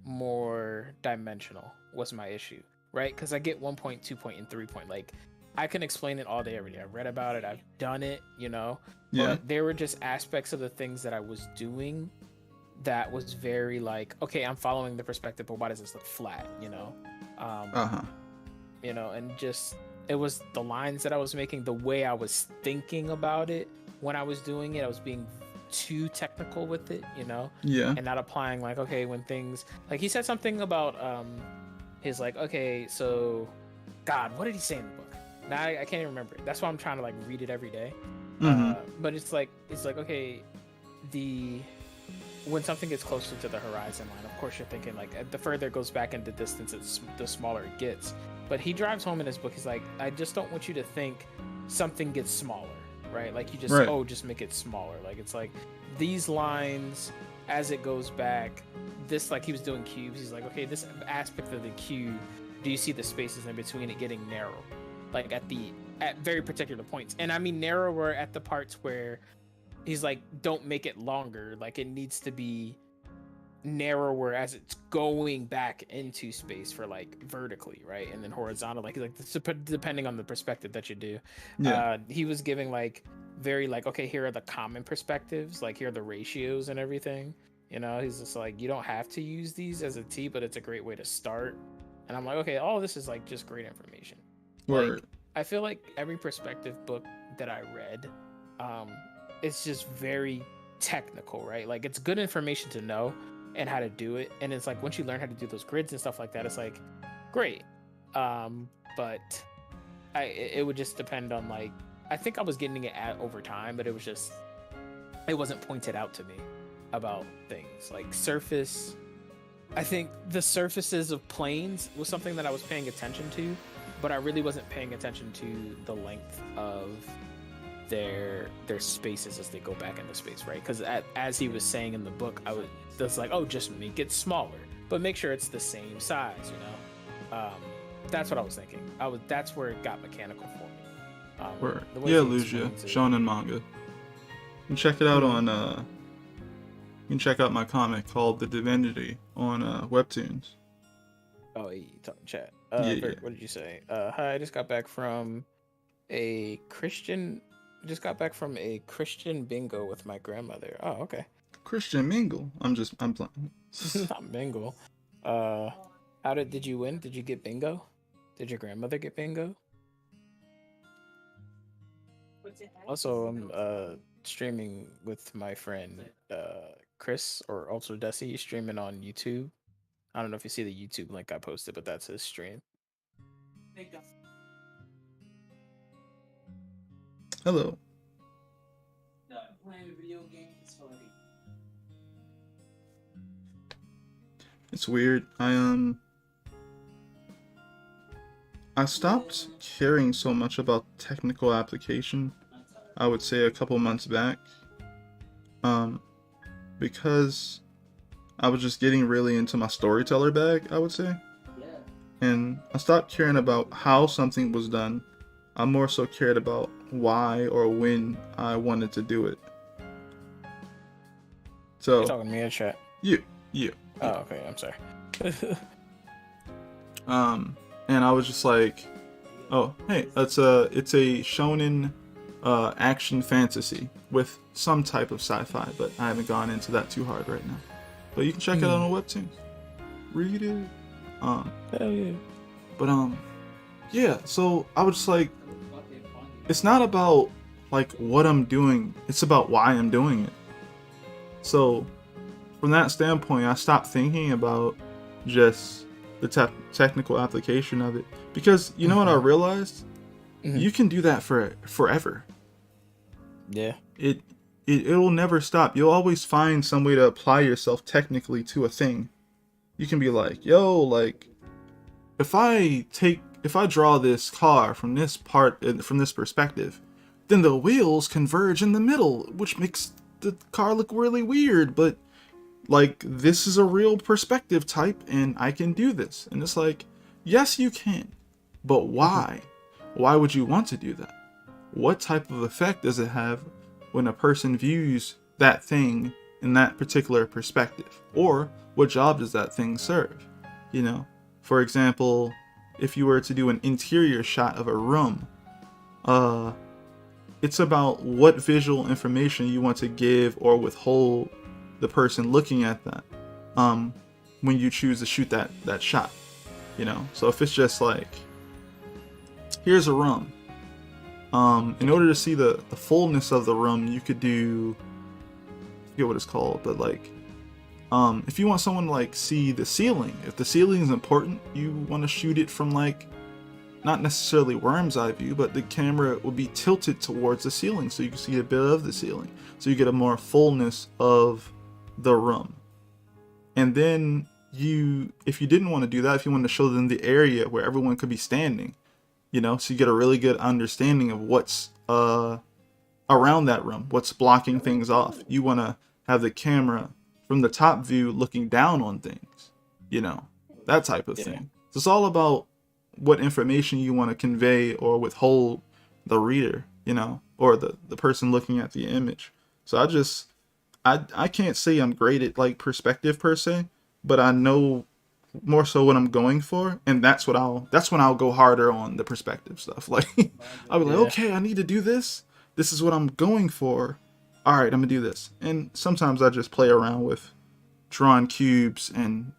more dimensional was my issue, right? Because I get 1 point, 2 point, and 3 point. Like, I can explain it all day, every day. I've read about it, I've done it, Yeah. But there were just aspects of the things that I was doing that was very like, okay, I'm following the perspective, but why does this look flat, and just, it was the lines that I was making, the way I was thinking about it when I was doing it. I was being too technical with it, Yeah. and not applying, like, okay, when things, like, he said something about his, like, okay, so, God, what did he say in the book? Now I can't even remember it. That's why I'm trying to like read it every day. But it's like okay, when something gets closer to the horizon line, of course you're thinking like, the further it goes back into distance, the smaller it gets. But he drives home in his book, he's like, I just don't want you to think something gets smaller, right? Like, you just just make it smaller. Like, it's like these lines, as it goes back, this, like, he was doing cubes, he's like, okay, this aspect of the cube, do you see the spaces in between it getting narrow, like at very particular points? And I mean narrower at the parts where he's like, don't make it longer, like, it needs to be narrower as it's going back into space for like vertically, right? And then horizontal, like depending on the perspective that you do. He was giving like very like, okay, here are the common perspectives, like here are the ratios and everything, he's just like, you don't have to use these as a T, but it's a great way to start. And I'm like, okay, all this is like just great information. Like, I feel like every perspective book that I read, it's just very technical, right? Like, it's good information to know and how to do it. And it's like, once you learn how to do those grids and stuff like that, it's like, great. But it would just depend on like, I think I was getting it at over time, but it wasn't pointed out to me about things like surface. I think the surfaces of planes was something that I was paying attention to, but I really wasn't paying attention to the length of their spaces as they go back into space, right? Because as he was saying in the book, I was just like, oh, just make it smaller, but make sure it's the same size, you know. That's what I was thinking. That's where it got mechanical for me. Word. Yeah, Lugia, shonen manga. You can check it out on you can check out my comic called The Divinity on webtoons. Oh, you talking chat. Yeah. What did you say? Hi, I just got back from a Christian bingo with my grandmother. Oh, okay. Christian mingle. I'm playing. Not mingle. Did you win? Did you get bingo? Did your grandmother get bingo? Also, I'm streaming with my friend Chris or Altrodesi, streaming on YouTube. I don't know if you see the YouTube link I posted, but that's his stream. Hello. It's weird. I stopped caring so much about technical application, I would say a couple months back, because I was just getting really into my storyteller bag, I would say, and I stopped caring about how something was done. I more so cared about why or when I wanted to do it. So, you're talking to me in chat? You. Oh, okay, I'm sorry. And I was just like, oh, hey, it's a shonen action fantasy with some type of sci-fi, but I haven't gone into that too hard right now. But you can check it out on webtoons. Read it. Hell yeah. But yeah, so I was just like, it's not about like what I'm doing, it's about why I'm doing it. So from that standpoint, I stopped thinking about just the technical application of it, because you know what I realized? You can do that for forever. Yeah. It'll never stop. You'll always find some way to apply yourself technically to a thing. You can be like, yo, like if I draw this car from this perspective, then the wheels converge in the middle, which makes the car look really weird, but like, this is a real perspective type, and I can do this. And it's like, yes, you can. But why? Why would you want to do that? What type of effect does it have when a person views that thing in that particular perspective? Or what job does that thing serve? You know, for example, if you were to do an interior shot of a room, it's about what visual information you want to give or withhold the person looking at that when you choose to shoot that shot, you know. So if it's just like, here's a room, in order to see the fullness of the room, you could do, I forget what it's called, but like if you want someone to like see the ceiling, if the ceiling is important, you want to shoot it from like not necessarily worm's eye view, but the camera will be tilted towards the ceiling so you can see a bit of the ceiling, so you get a more fullness of the room. And then if you didn't want to do that, if you wanted to show them the area where everyone could be standing, you know, so you get a really good understanding of what's around that room, what's blocking things off. You want to have the camera from the top view looking down on things, you know, that type of thing. So it's all about what information you want to convey or withhold the reader, you know, or the person looking at the image. So I can't say I'm great at like perspective per se, but I know more so what I'm going for, and that's when I'll go harder on the perspective stuff. Like I'll be like, okay, I need to do this. This is what I'm going for. All right, I'm gonna do this. And sometimes I just play around with drawing cubes and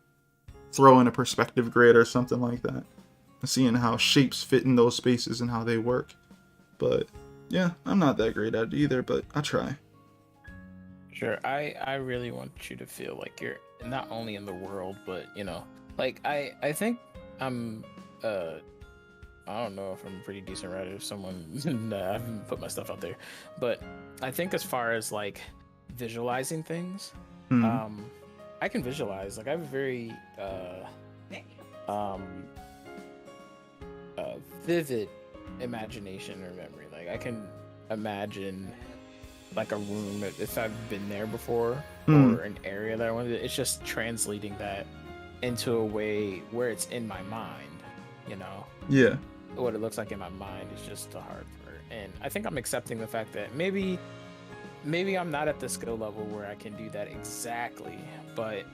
throwing a perspective grid or something like that, and seeing how shapes fit in those spaces and how they work. But yeah, I'm not that great at it either, but I try. Sure. I really want you to feel like you're not only in the world, but you know, like I think I'm I don't know if I'm a pretty decent writer. If someone, I haven't put my stuff out there, but I think as far as like visualizing things, I can visualize. Like I have a very vivid imagination or memory. Like I can imagine like a room if I've been there before or an area that I wanted. It's just translating that into a way where it's in my mind, you know. Yeah. What it looks like in my mind is just the hard part, and I think I'm accepting the fact that maybe I'm not at the skill level where I can do that exactly, but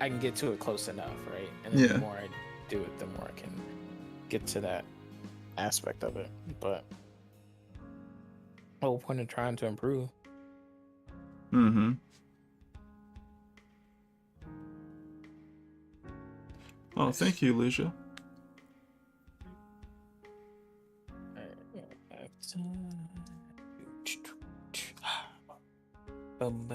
I can get to it close enough, right? And then the more I do it, the more I can get to that aspect of it. But the whole point of trying to improve. Oh, thank you, Lucia. Alright, I'm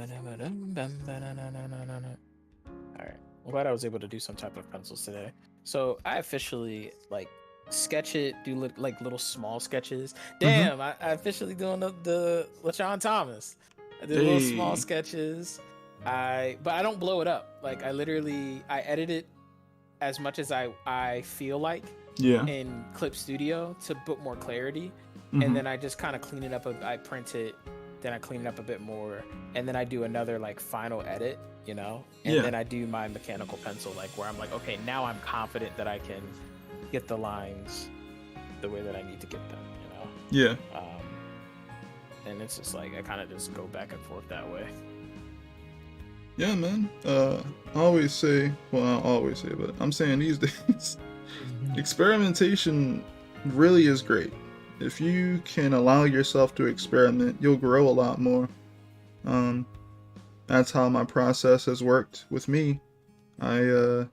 glad I was able to do some type of pencils today. So I officially like sketch it, do like little small sketches. Damn, I officially doing the LaShawn Thomas. I did little small sketches. But I don't blow it up. Like I edit it as much as I feel like in Clip Studio to put more clarity. And then I just kind of clean it up. I print it, then I clean it up a bit more, and then I do another like final edit, you know, and then I do my mechanical pencil, like where I'm like, okay, now I'm confident that I can get the lines the way that I need to get them, you know. And it's just like I kind of just go back and forth that way. Yeah, man. I always say, well, not always say, but I'm saying these days, experimentation really is great. If you can allow yourself to experiment, you'll grow a lot more. That's how my process has worked with me. This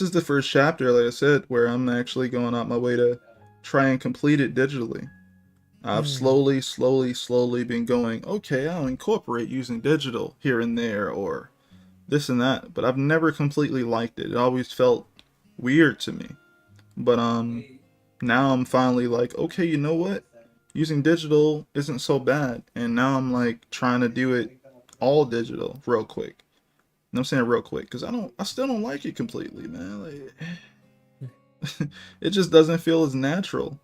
is the first chapter, like I said, where I'm actually going out my way to try and complete it digitally. I've slowly been going, okay, I'll incorporate using digital here and there, or this and that, but I've never completely liked it. It always felt weird to me. But now I'm finally like, okay, you know what? Using digital isn't so bad. And now I'm like trying to do it all digital real quick. And I'm saying real quick because I still don't like it completely, man. Like, it just doesn't feel as natural.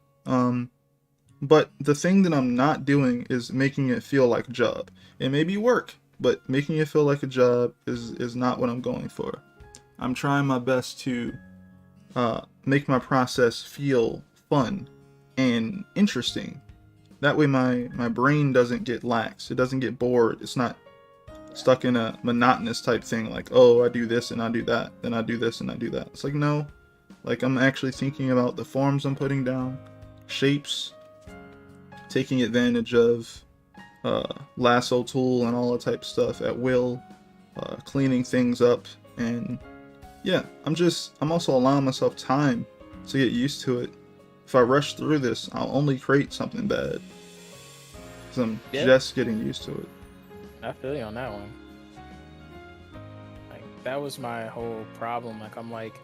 But the thing that I'm not doing is making it feel like a job. It may be work, but making it feel like a job is not what I'm going for. I'm trying my best to make my process feel fun and interesting. That way my brain doesn't get lax. It doesn't get bored. It's not stuck in a monotonous type thing like, oh, I do this and I do that, then I do this and I do that. It's like, no. Like, I'm actually thinking about the forms I'm putting down, shapes, taking advantage of lasso tool and all that type of stuff at will, cleaning things up, and yeah, I'm also allowing myself time to get used to it. If I rush through this, I'll only create something bad. Because I'm just getting used to it. I feel you on that one. Like, that was my whole problem. Like, I'm like,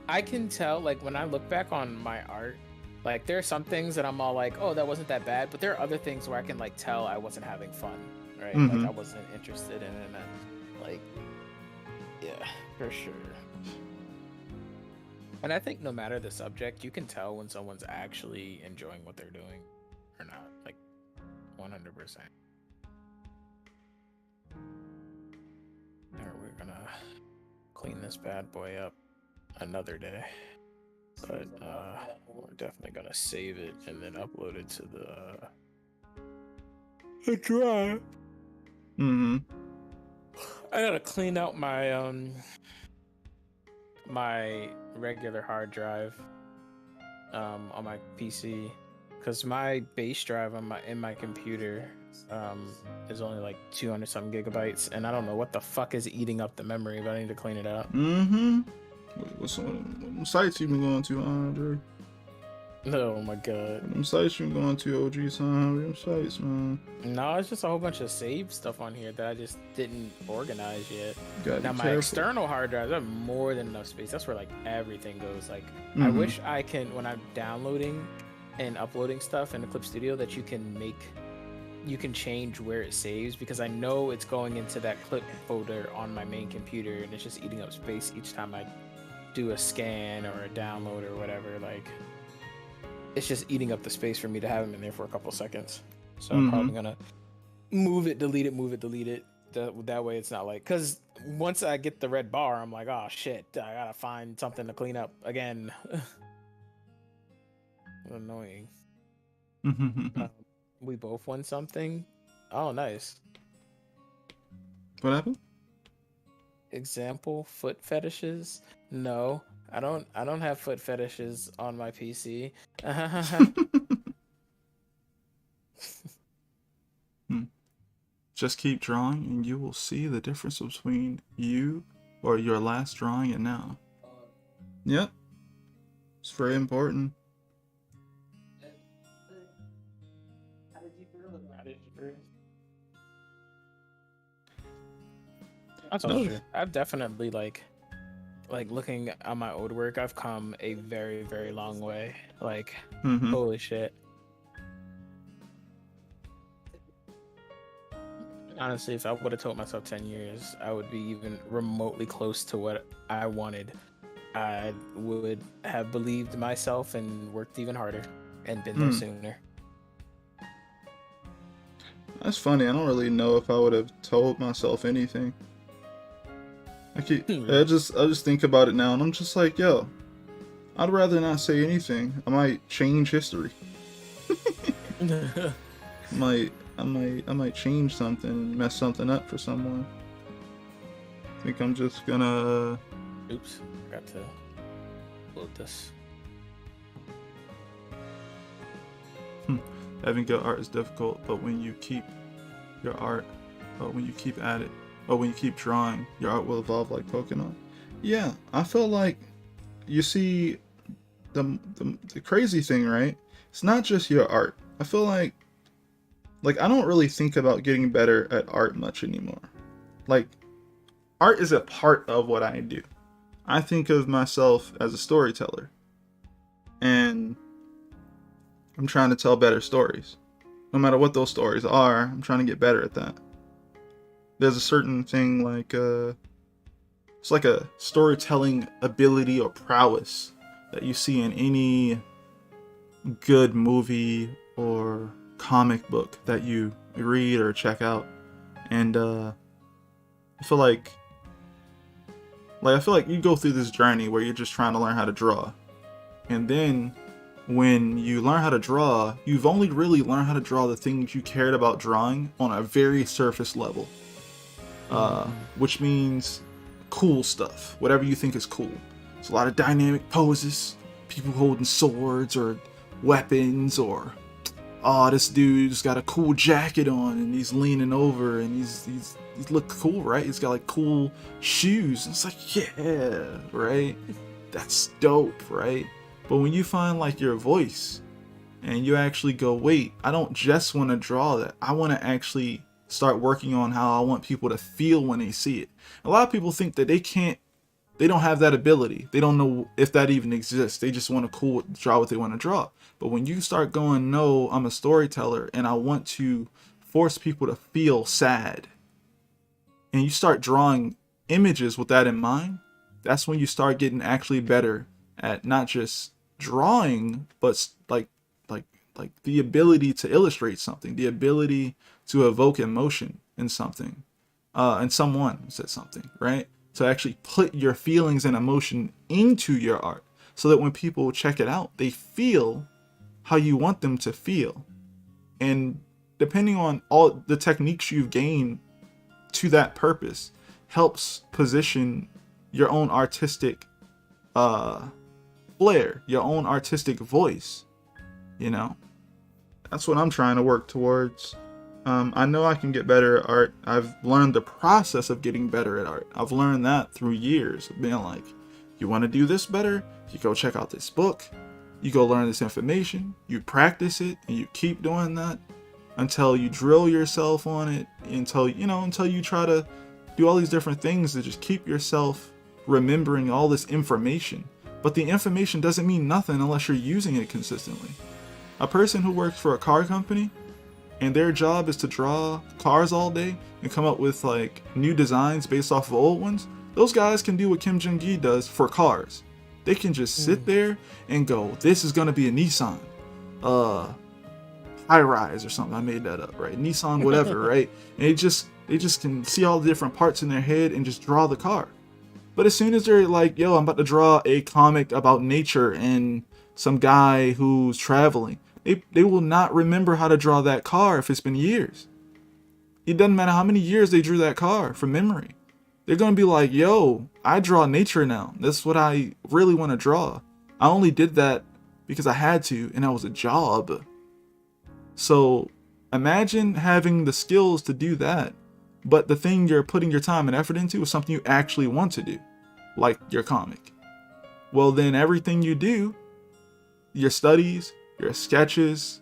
I can tell, like, when I look back on my art, like, there are some things that I'm all like, oh, that wasn't that bad. But there are other things where I can, like, tell I wasn't having fun, right? Like, I wasn't interested in it. Like, yeah, for sure. And I think no matter the subject, you can tell when someone's actually enjoying what they're doing or not. Like, 100%. Alright, we're gonna clean this bad boy up another day. But we're definitely gonna save it and then upload it to the drive. I gotta clean out my my regular hard drive on my PC, because my base drive in my computer is only like 200 something gigabytes, and I don't know what the fuck is eating up the memory, but I need to clean it out. What sites you been going to, Andre? Oh my god. Them sites you going to, OG son, them sites, man. No, it's just a whole bunch of saved stuff on here that I just didn't organize yet. Gotta Now be my careful. external hard drives have more than enough space. That's where like everything goes. Like I Mhm. wish I can, when I'm downloading and uploading stuff in the Clip Studio, that you can change where it saves, because I know it's going into that clip folder on my main computer and it's just eating up space each time I do a scan or a download or whatever. Like it's just eating up the space for me to have them in there for a couple seconds. So I'm probably gonna move it, delete it, move it, delete it. That way it's not like, because once I get the red bar, I'm like, oh shit, I gotta find something to clean up again. Annoying. We both won something. Oh, nice. What happened? Example: foot fetishes. No, I don't have foot fetishes on my PC. Just keep drawing and you will see the difference between you or your last drawing and now. Yep. It's very important. How did you feel about it? That's also true. I've definitely like looking at my old work, I've come a very, very long way. Like holy shit. Honestly, if I would have told myself 10 years I would be even remotely close to what I wanted, I would have believed myself and worked even harder and been there sooner. That's funny. I don't really know if I would have told myself anything. I just think about it now and I'm just like, yo, I'd rather not say anything. I might change history. I might change something and mess something up for someone. I think I'm just gonna... Oops, forgot to load this. Having good art is difficult, but when you keep your art, when you keep at it, when you keep drawing, your art will evolve like Pokemon. Yeah, I feel like, you see, the crazy thing, right? It's not just your art. I feel like I don't really think about getting better at art much anymore. Like, art is a part of what I do. I think of myself as a storyteller. And I'm trying to tell better stories. No matter what those stories are, I'm trying to get better at that. There's a certain thing like, it's like a storytelling ability or prowess that you see in any good movie or comic book that you read or check out. And I feel like you go through this journey where you're just trying to learn how to draw. And then when you learn how to draw, you've only really learned how to draw the things you cared about drawing on a very surface level. Which means cool stuff, whatever you think is cool. It's a lot of dynamic poses, people holding swords or weapons, or this dude's got a cool jacket on and he's leaning over and he's look cool, right? He's got like cool shoes. And it's like, yeah, right? That's dope, right? But when you find like your voice and you actually go, wait, I don't just want to draw that. I want to actually start working on how I want people to feel when they see it. A lot of people think that they don't have that ability. They don't know if that even exists. They just want to draw what they want to draw. But when you start going, no, I'm a storyteller and I want to force people to feel sad, and you start drawing images with that in mind, that's when you start getting actually better at not just drawing, but like the ability to illustrate something, the ability to evoke emotion in something, and someone said something, right? To actually put your feelings and emotion into your art so that when people check it out, they feel how you want them to feel. And depending on all the techniques you've gained to that purpose, helps position your own artistic flair, your own artistic voice, you know? That's what I'm trying to work towards. I know I can get better at art. I've learned the process of getting better at art. I've learned that through years of being like, you want to do this better? You go check out this book. You go learn this information, you practice it, and you keep doing that until you drill yourself on it, until you try to do all these different things to just keep yourself remembering all this information. But the information doesn't mean nothing unless you're using it consistently. A person who works for a car company and their job is to draw cars all day and come up with like new designs based off of old ones, those guys can do what Kim Jong-gi does for cars. They can just sit there and go, this is gonna be a Nissan high rise or something. I made that up, right? Nissan whatever, right? And they just can see all the different parts in their head and just draw the car. But as soon as they're like, yo, I'm about to draw a comic about nature and some guy who's traveling, they will not remember how to draw that car if it's been years. It doesn't matter how many years they drew that car from memory. They're going to be like, yo, I draw nature now. That's what I really want to draw. I only did that because I had to, and that was a job. So imagine having the skills to do that, but the thing you're putting your time and effort into is something you actually want to do, like your comic. Well, then everything you do, your studies, your sketches,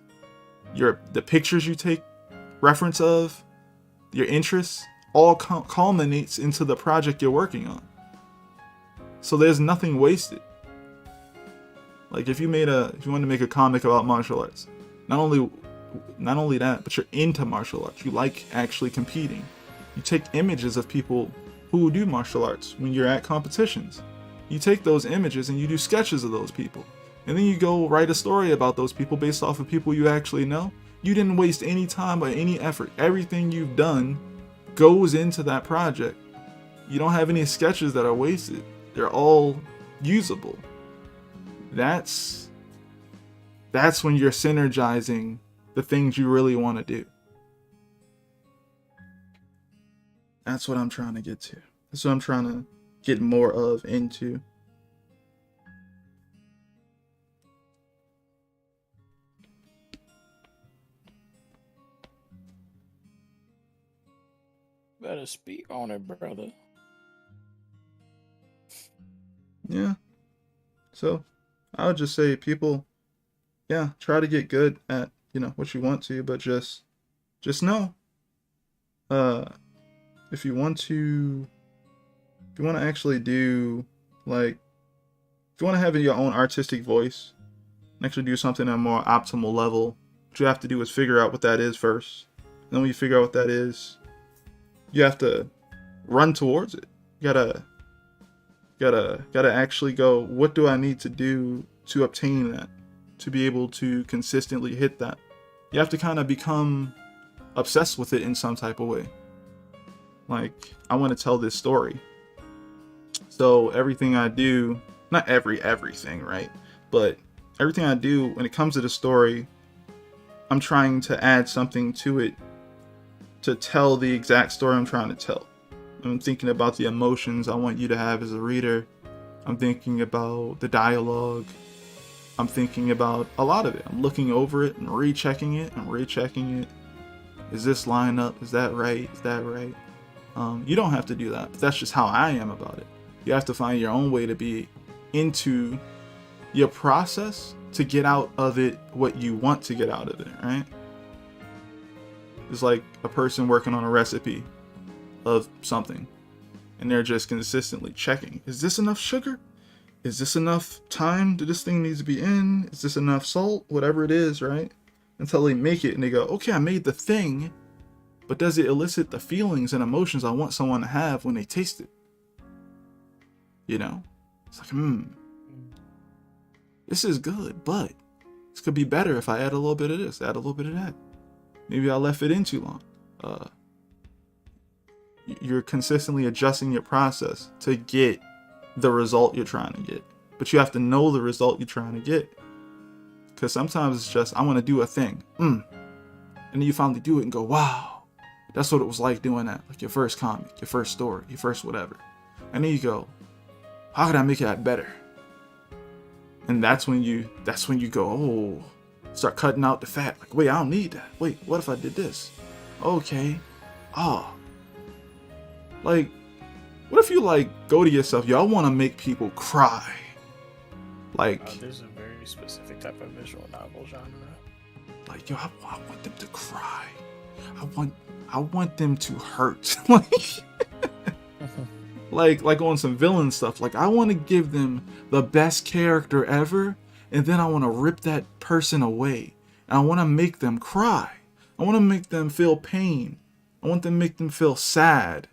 the pictures you take reference of, your interests, all culminates into the project you're working on. So there's nothing wasted. Like if you want to make a comic about martial arts, not only that, but you're into martial arts. You like actually competing. You take images of people who do martial arts when you're at competitions. You take those images and you do sketches of those people. And then you go write a story about those people based off of people you actually know. You didn't waste any time or any effort. Everything you've done goes into that project. You don't have any sketches that are wasted. They're all usable. That's when you're synergizing the things you really want to do. That's what I'm trying to get to. That's what I'm trying to get more of into. Better speak on it, brother. Yeah. So I would just say people, try to get good at, what you want to, but just know, if you want to actually do, like, if you want to have your own artistic voice and actually do something at a more optimal level, what you have to do is figure out what that is first. And then when you figure out what that is, you have to run towards it. You gotta actually go, what do I need to do to obtain that? To be able to consistently hit that. You have to kind of become obsessed with it in some type of way. Like, I want to tell this story. So everything I do, not everything, right? But everything I do when it comes to the story, I'm trying to add something to it to tell the exact story I'm trying to tell. I'm thinking about the emotions I want you to have as a reader. I'm thinking about the dialogue. I'm thinking about a lot of it. I'm looking over it and rechecking it and rechecking it. Is this line up? Is that right? Is that right? You don't have to do that, but that's just how I am about it. You have to find your own way to be into your process to get out of it what you want to get out of it, right? It's like a person working on a recipe of something, and they're just consistently checking. Is this enough sugar? Is this enough time that this thing needs to be in? Is this enough salt? Whatever it is, right? Until they make it and they go, okay, I made the thing, but does it elicit the feelings and emotions I want someone to have when they taste it? It's like, this is good, but this could be better if I add a little bit of this, add a little bit of that. Maybe I left it in too long. You're consistently adjusting your process to get the result you're trying to get. But you have to know the result you're trying to get. Because sometimes it's just, I want to do a thing. And then you finally do it and go, wow, that's what it was like doing that. Like your first comic, your first story, your first whatever. And then you go, how can I make that better? And that's when you go, oh, start cutting out the fat. Like, wait, I don't need that. Wait, what if I did this? Okay. Like, what if you go to yourself, yo, I want to make people cry. Like, there's a very very specific type of visual novel genre. Like, yo, I want them to cry. I want them to hurt. like on some villain stuff. Like, I want to give them the best character ever, and then I want to rip that person away. And I want to make them cry. I want to make them feel pain. I want to make them feel sad.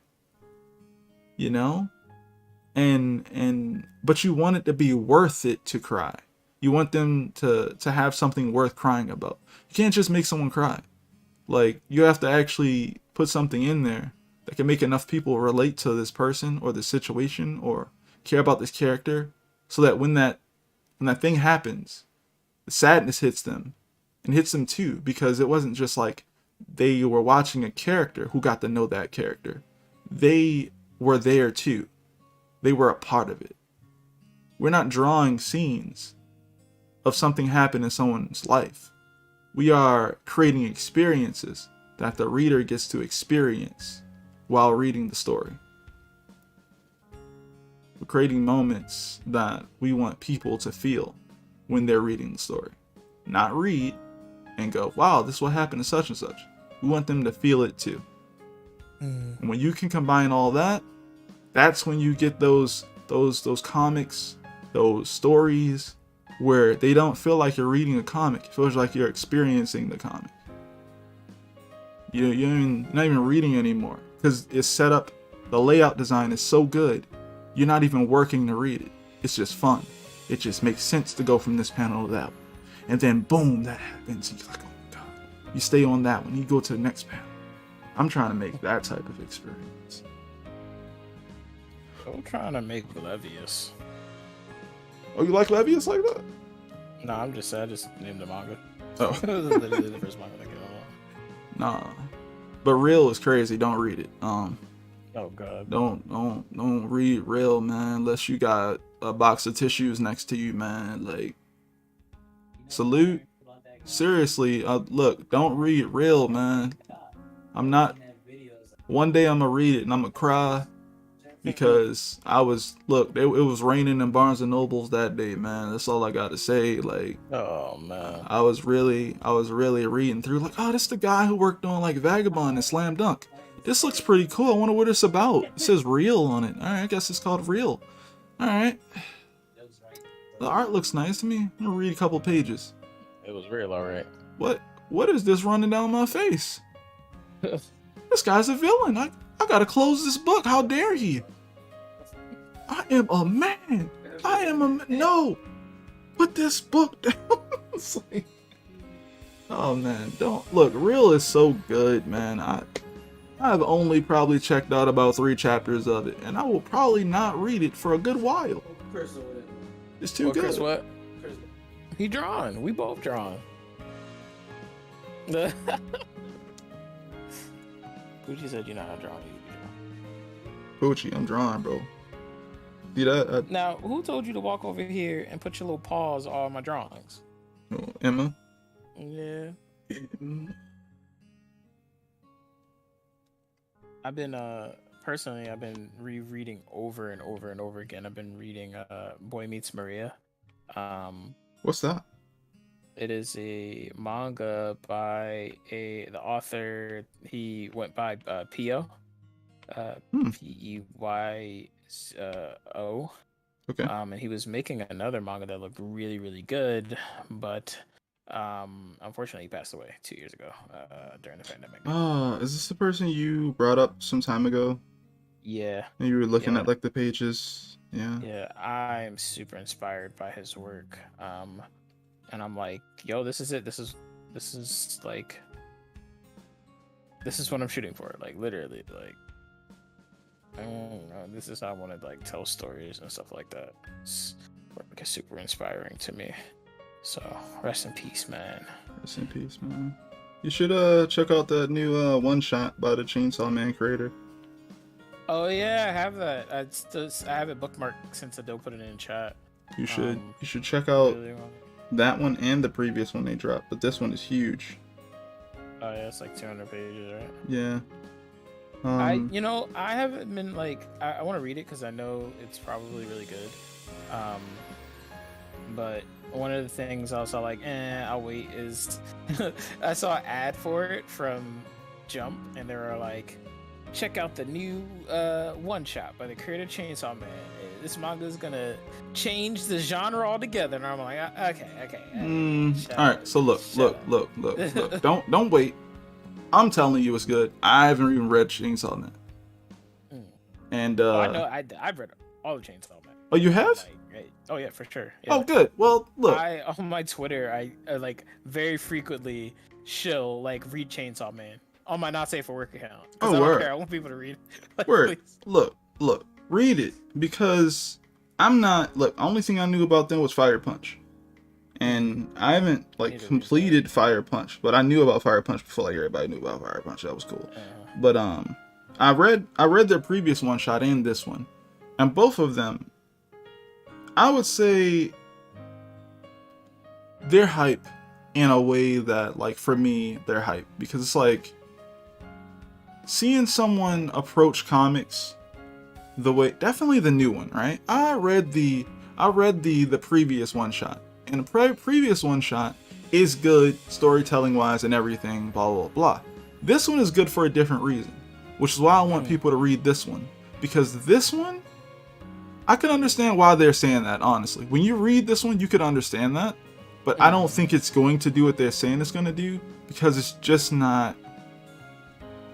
You know? But you want it to be worth it to cry. You want them to have something worth crying about. You can't just make someone cry. Like, you have to actually put something in there that can make enough people relate to this person or this situation or care about this character, so that when that thing happens, the sadness hits them, and hits them too, because it wasn't just like they were watching a character who got to know that character. They were there too. They were a part of it. We're not drawing scenes of something happen in someone's life. We are creating experiences that the reader gets to experience while reading the story. We're creating moments that we want people to feel when they're reading the story. Not read and go, wow, this is what happened to such and such. We want them to feel it too. And when you can combine all that, that's when you get those comics, those stories where they don't feel like you're reading a comic. It feels like you're experiencing the comic. You're not even reading anymore, because it's set up. The layout design is so good, you're not even working to read it. It's just fun. It just makes sense to go from this panel to that one. And then boom, that happens. And you're like, oh my god. You stay on that one. You go to the next panel. I'm trying to make that type of experience. I'm trying to make Levius. Oh, you like Levius like that? No, I just named the manga. Oh. It was literally the first manga that came out. Nah. But Real is crazy. Don't read it. Oh god. Don't read Real, man, unless you got a box of tissues next to you, man. Like, salute. Seriously, look, don't read Real, man. I'm not. One day I'm gonna read it and I'm gonna cry, because it was raining in Barnes and Nobles that day, man. That's all I gotta say. Like, oh man, I was really reading through, like, oh, this is the guy who worked on like Vagabond and Slam Dunk. This looks pretty cool. I wonder what it's about. It says Real on it. All right, I guess it's called Real. All right. The art looks nice to me. I'm gonna read a couple pages. It was real, all right. What is this running down my face? This guy's a villain. I gotta close this book. How dare he? I am a man. No. Put this book down. It's like, oh man, don't look. Real is so good, man. I've only probably checked out about 3 chapters of it, and I will probably not read it for a good while. It's too good. Chris, what? He drawn. We both drawn. Gucci said you're not drawing. Gucci, I'm drawing, bro. See that? Now, who told you to walk over here and put your little paws on my drawings? Oh, Emma? Yeah. I've been personally I've been rereading over and over and over again. I've been reading Boy Meets Maria. What's that? It is a manga by the author. He went by Pio. P-E-Y-O. Okay. And he was making another manga that looked really, really good, but unfortunately he passed away 2 years ago during the pandemic. Is this the person you brought up some time ago? Yeah. And you were looking at like the pages. Yeah. Yeah, I'm super inspired by his work. And I'm like, yo, this is it. This is like, this is what I'm shooting for. Like, literally, like, I don't know. This is how I want to like tell stories and stuff like that. It's like super inspiring to me. So rest in peace, man. Rest in peace, man. You should check out that new one shot by the Chainsaw Man creator. Oh yeah, I have that. I have it bookmarked since I don't put it in chat. You should check out that one and the previous one they dropped, but this one is huge. Oh yeah, it's like 200 pages, right? Yeah. I haven't been like, I want to read it because I know it's probably really good. But one of the things I saw like, I'll wait is I saw an ad for it from Jump, and they were like, check out the new one shot by the creator of Chainsaw Man. This manga is gonna change the genre altogether, and I'm like, okay. All right, so look. Don't wait. I'm telling you, it's good. I haven't even read Chainsaw Man. And I know I've read all of Chainsaw Man. Oh, you have? Oh yeah, for sure. Yeah. Oh, good. Well, look. On my Twitter, I like very frequently show like read Chainsaw Man on my not safe for work account. Oh, I word. don't care. I want people to read. Like, word. Please. Look. Read it, because I'm not. Look, only thing I knew about them was Fire Punch, and I haven't like completed Fire Punch, but I knew about Fire Punch before like everybody knew about Fire Punch. That was cool. But I read their previous one shot and this one, and both of them, I would say they're hype in a way that, like, for me, they're hype because it's like seeing someone approach comics the way, definitely the new one, right? I read the previous one shot, and the previous one shot is good storytelling wise and everything, blah blah blah. This one is good for a different reason, which is why I want people to read this one, because this one, I can understand why they're saying that, honestly. When you read this one, you could understand that, but I don't think it's going to do what they're saying it's going to do, because it's just not,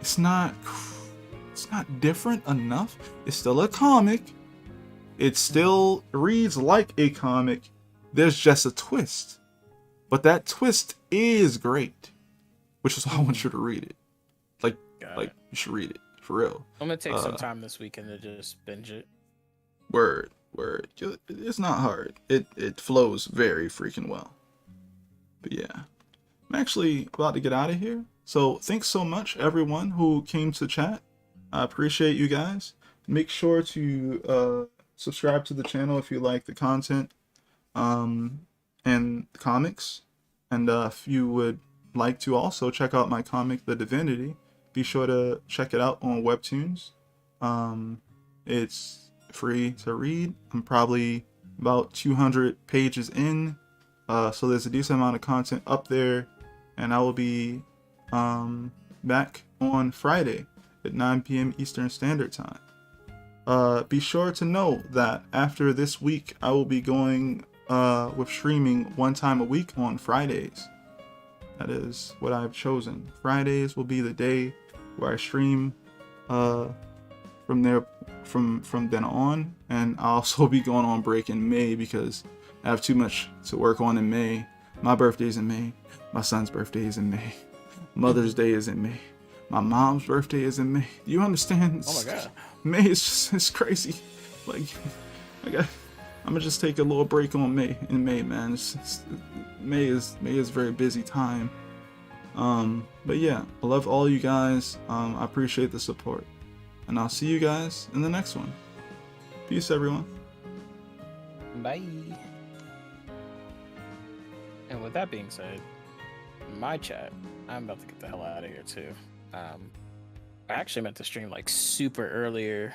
it's not different enough. It's still a comic. It still reads like a comic. There's just a twist. But that twist is great, which is why I want you to read it. Like you should read it, for real. I'm going to take some time this weekend to just binge it. Word. It's not hard. It flows very freaking well. But yeah, I'm actually about to get out of here. So thanks so much, everyone who came to chat. I appreciate you guys. Make sure to subscribe to the channel if you like the content and the comics. And if you would like to also check out my comic, The Divinity, be sure to check it out on webtoons. It's free to read. I'm probably about 200 pages in, so there's a decent amount of content up there, and I will be back on Friday at 9 p.m. Eastern Standard Time. Be sure to know that after this week, I will be going with streaming one time a week on Fridays. That is what I've chosen. Fridays will be the day where I stream from then on, and I'll also be going on break in May because I have too much to work on in May. My birthday's in May. My son's birthday is in May. Mother's Day is in May. My mom's birthday is in May. Do you understand? Oh my god. May is just, it's crazy. Like, I'm gonna just take a little break on May. In May, man. May is a very busy time. But yeah, I love all you guys. I appreciate the support, and I'll see you guys in the next one. Peace, everyone. Bye. And with that being said, my chat, I'm about to get the hell out of here too. I actually meant to stream like super earlier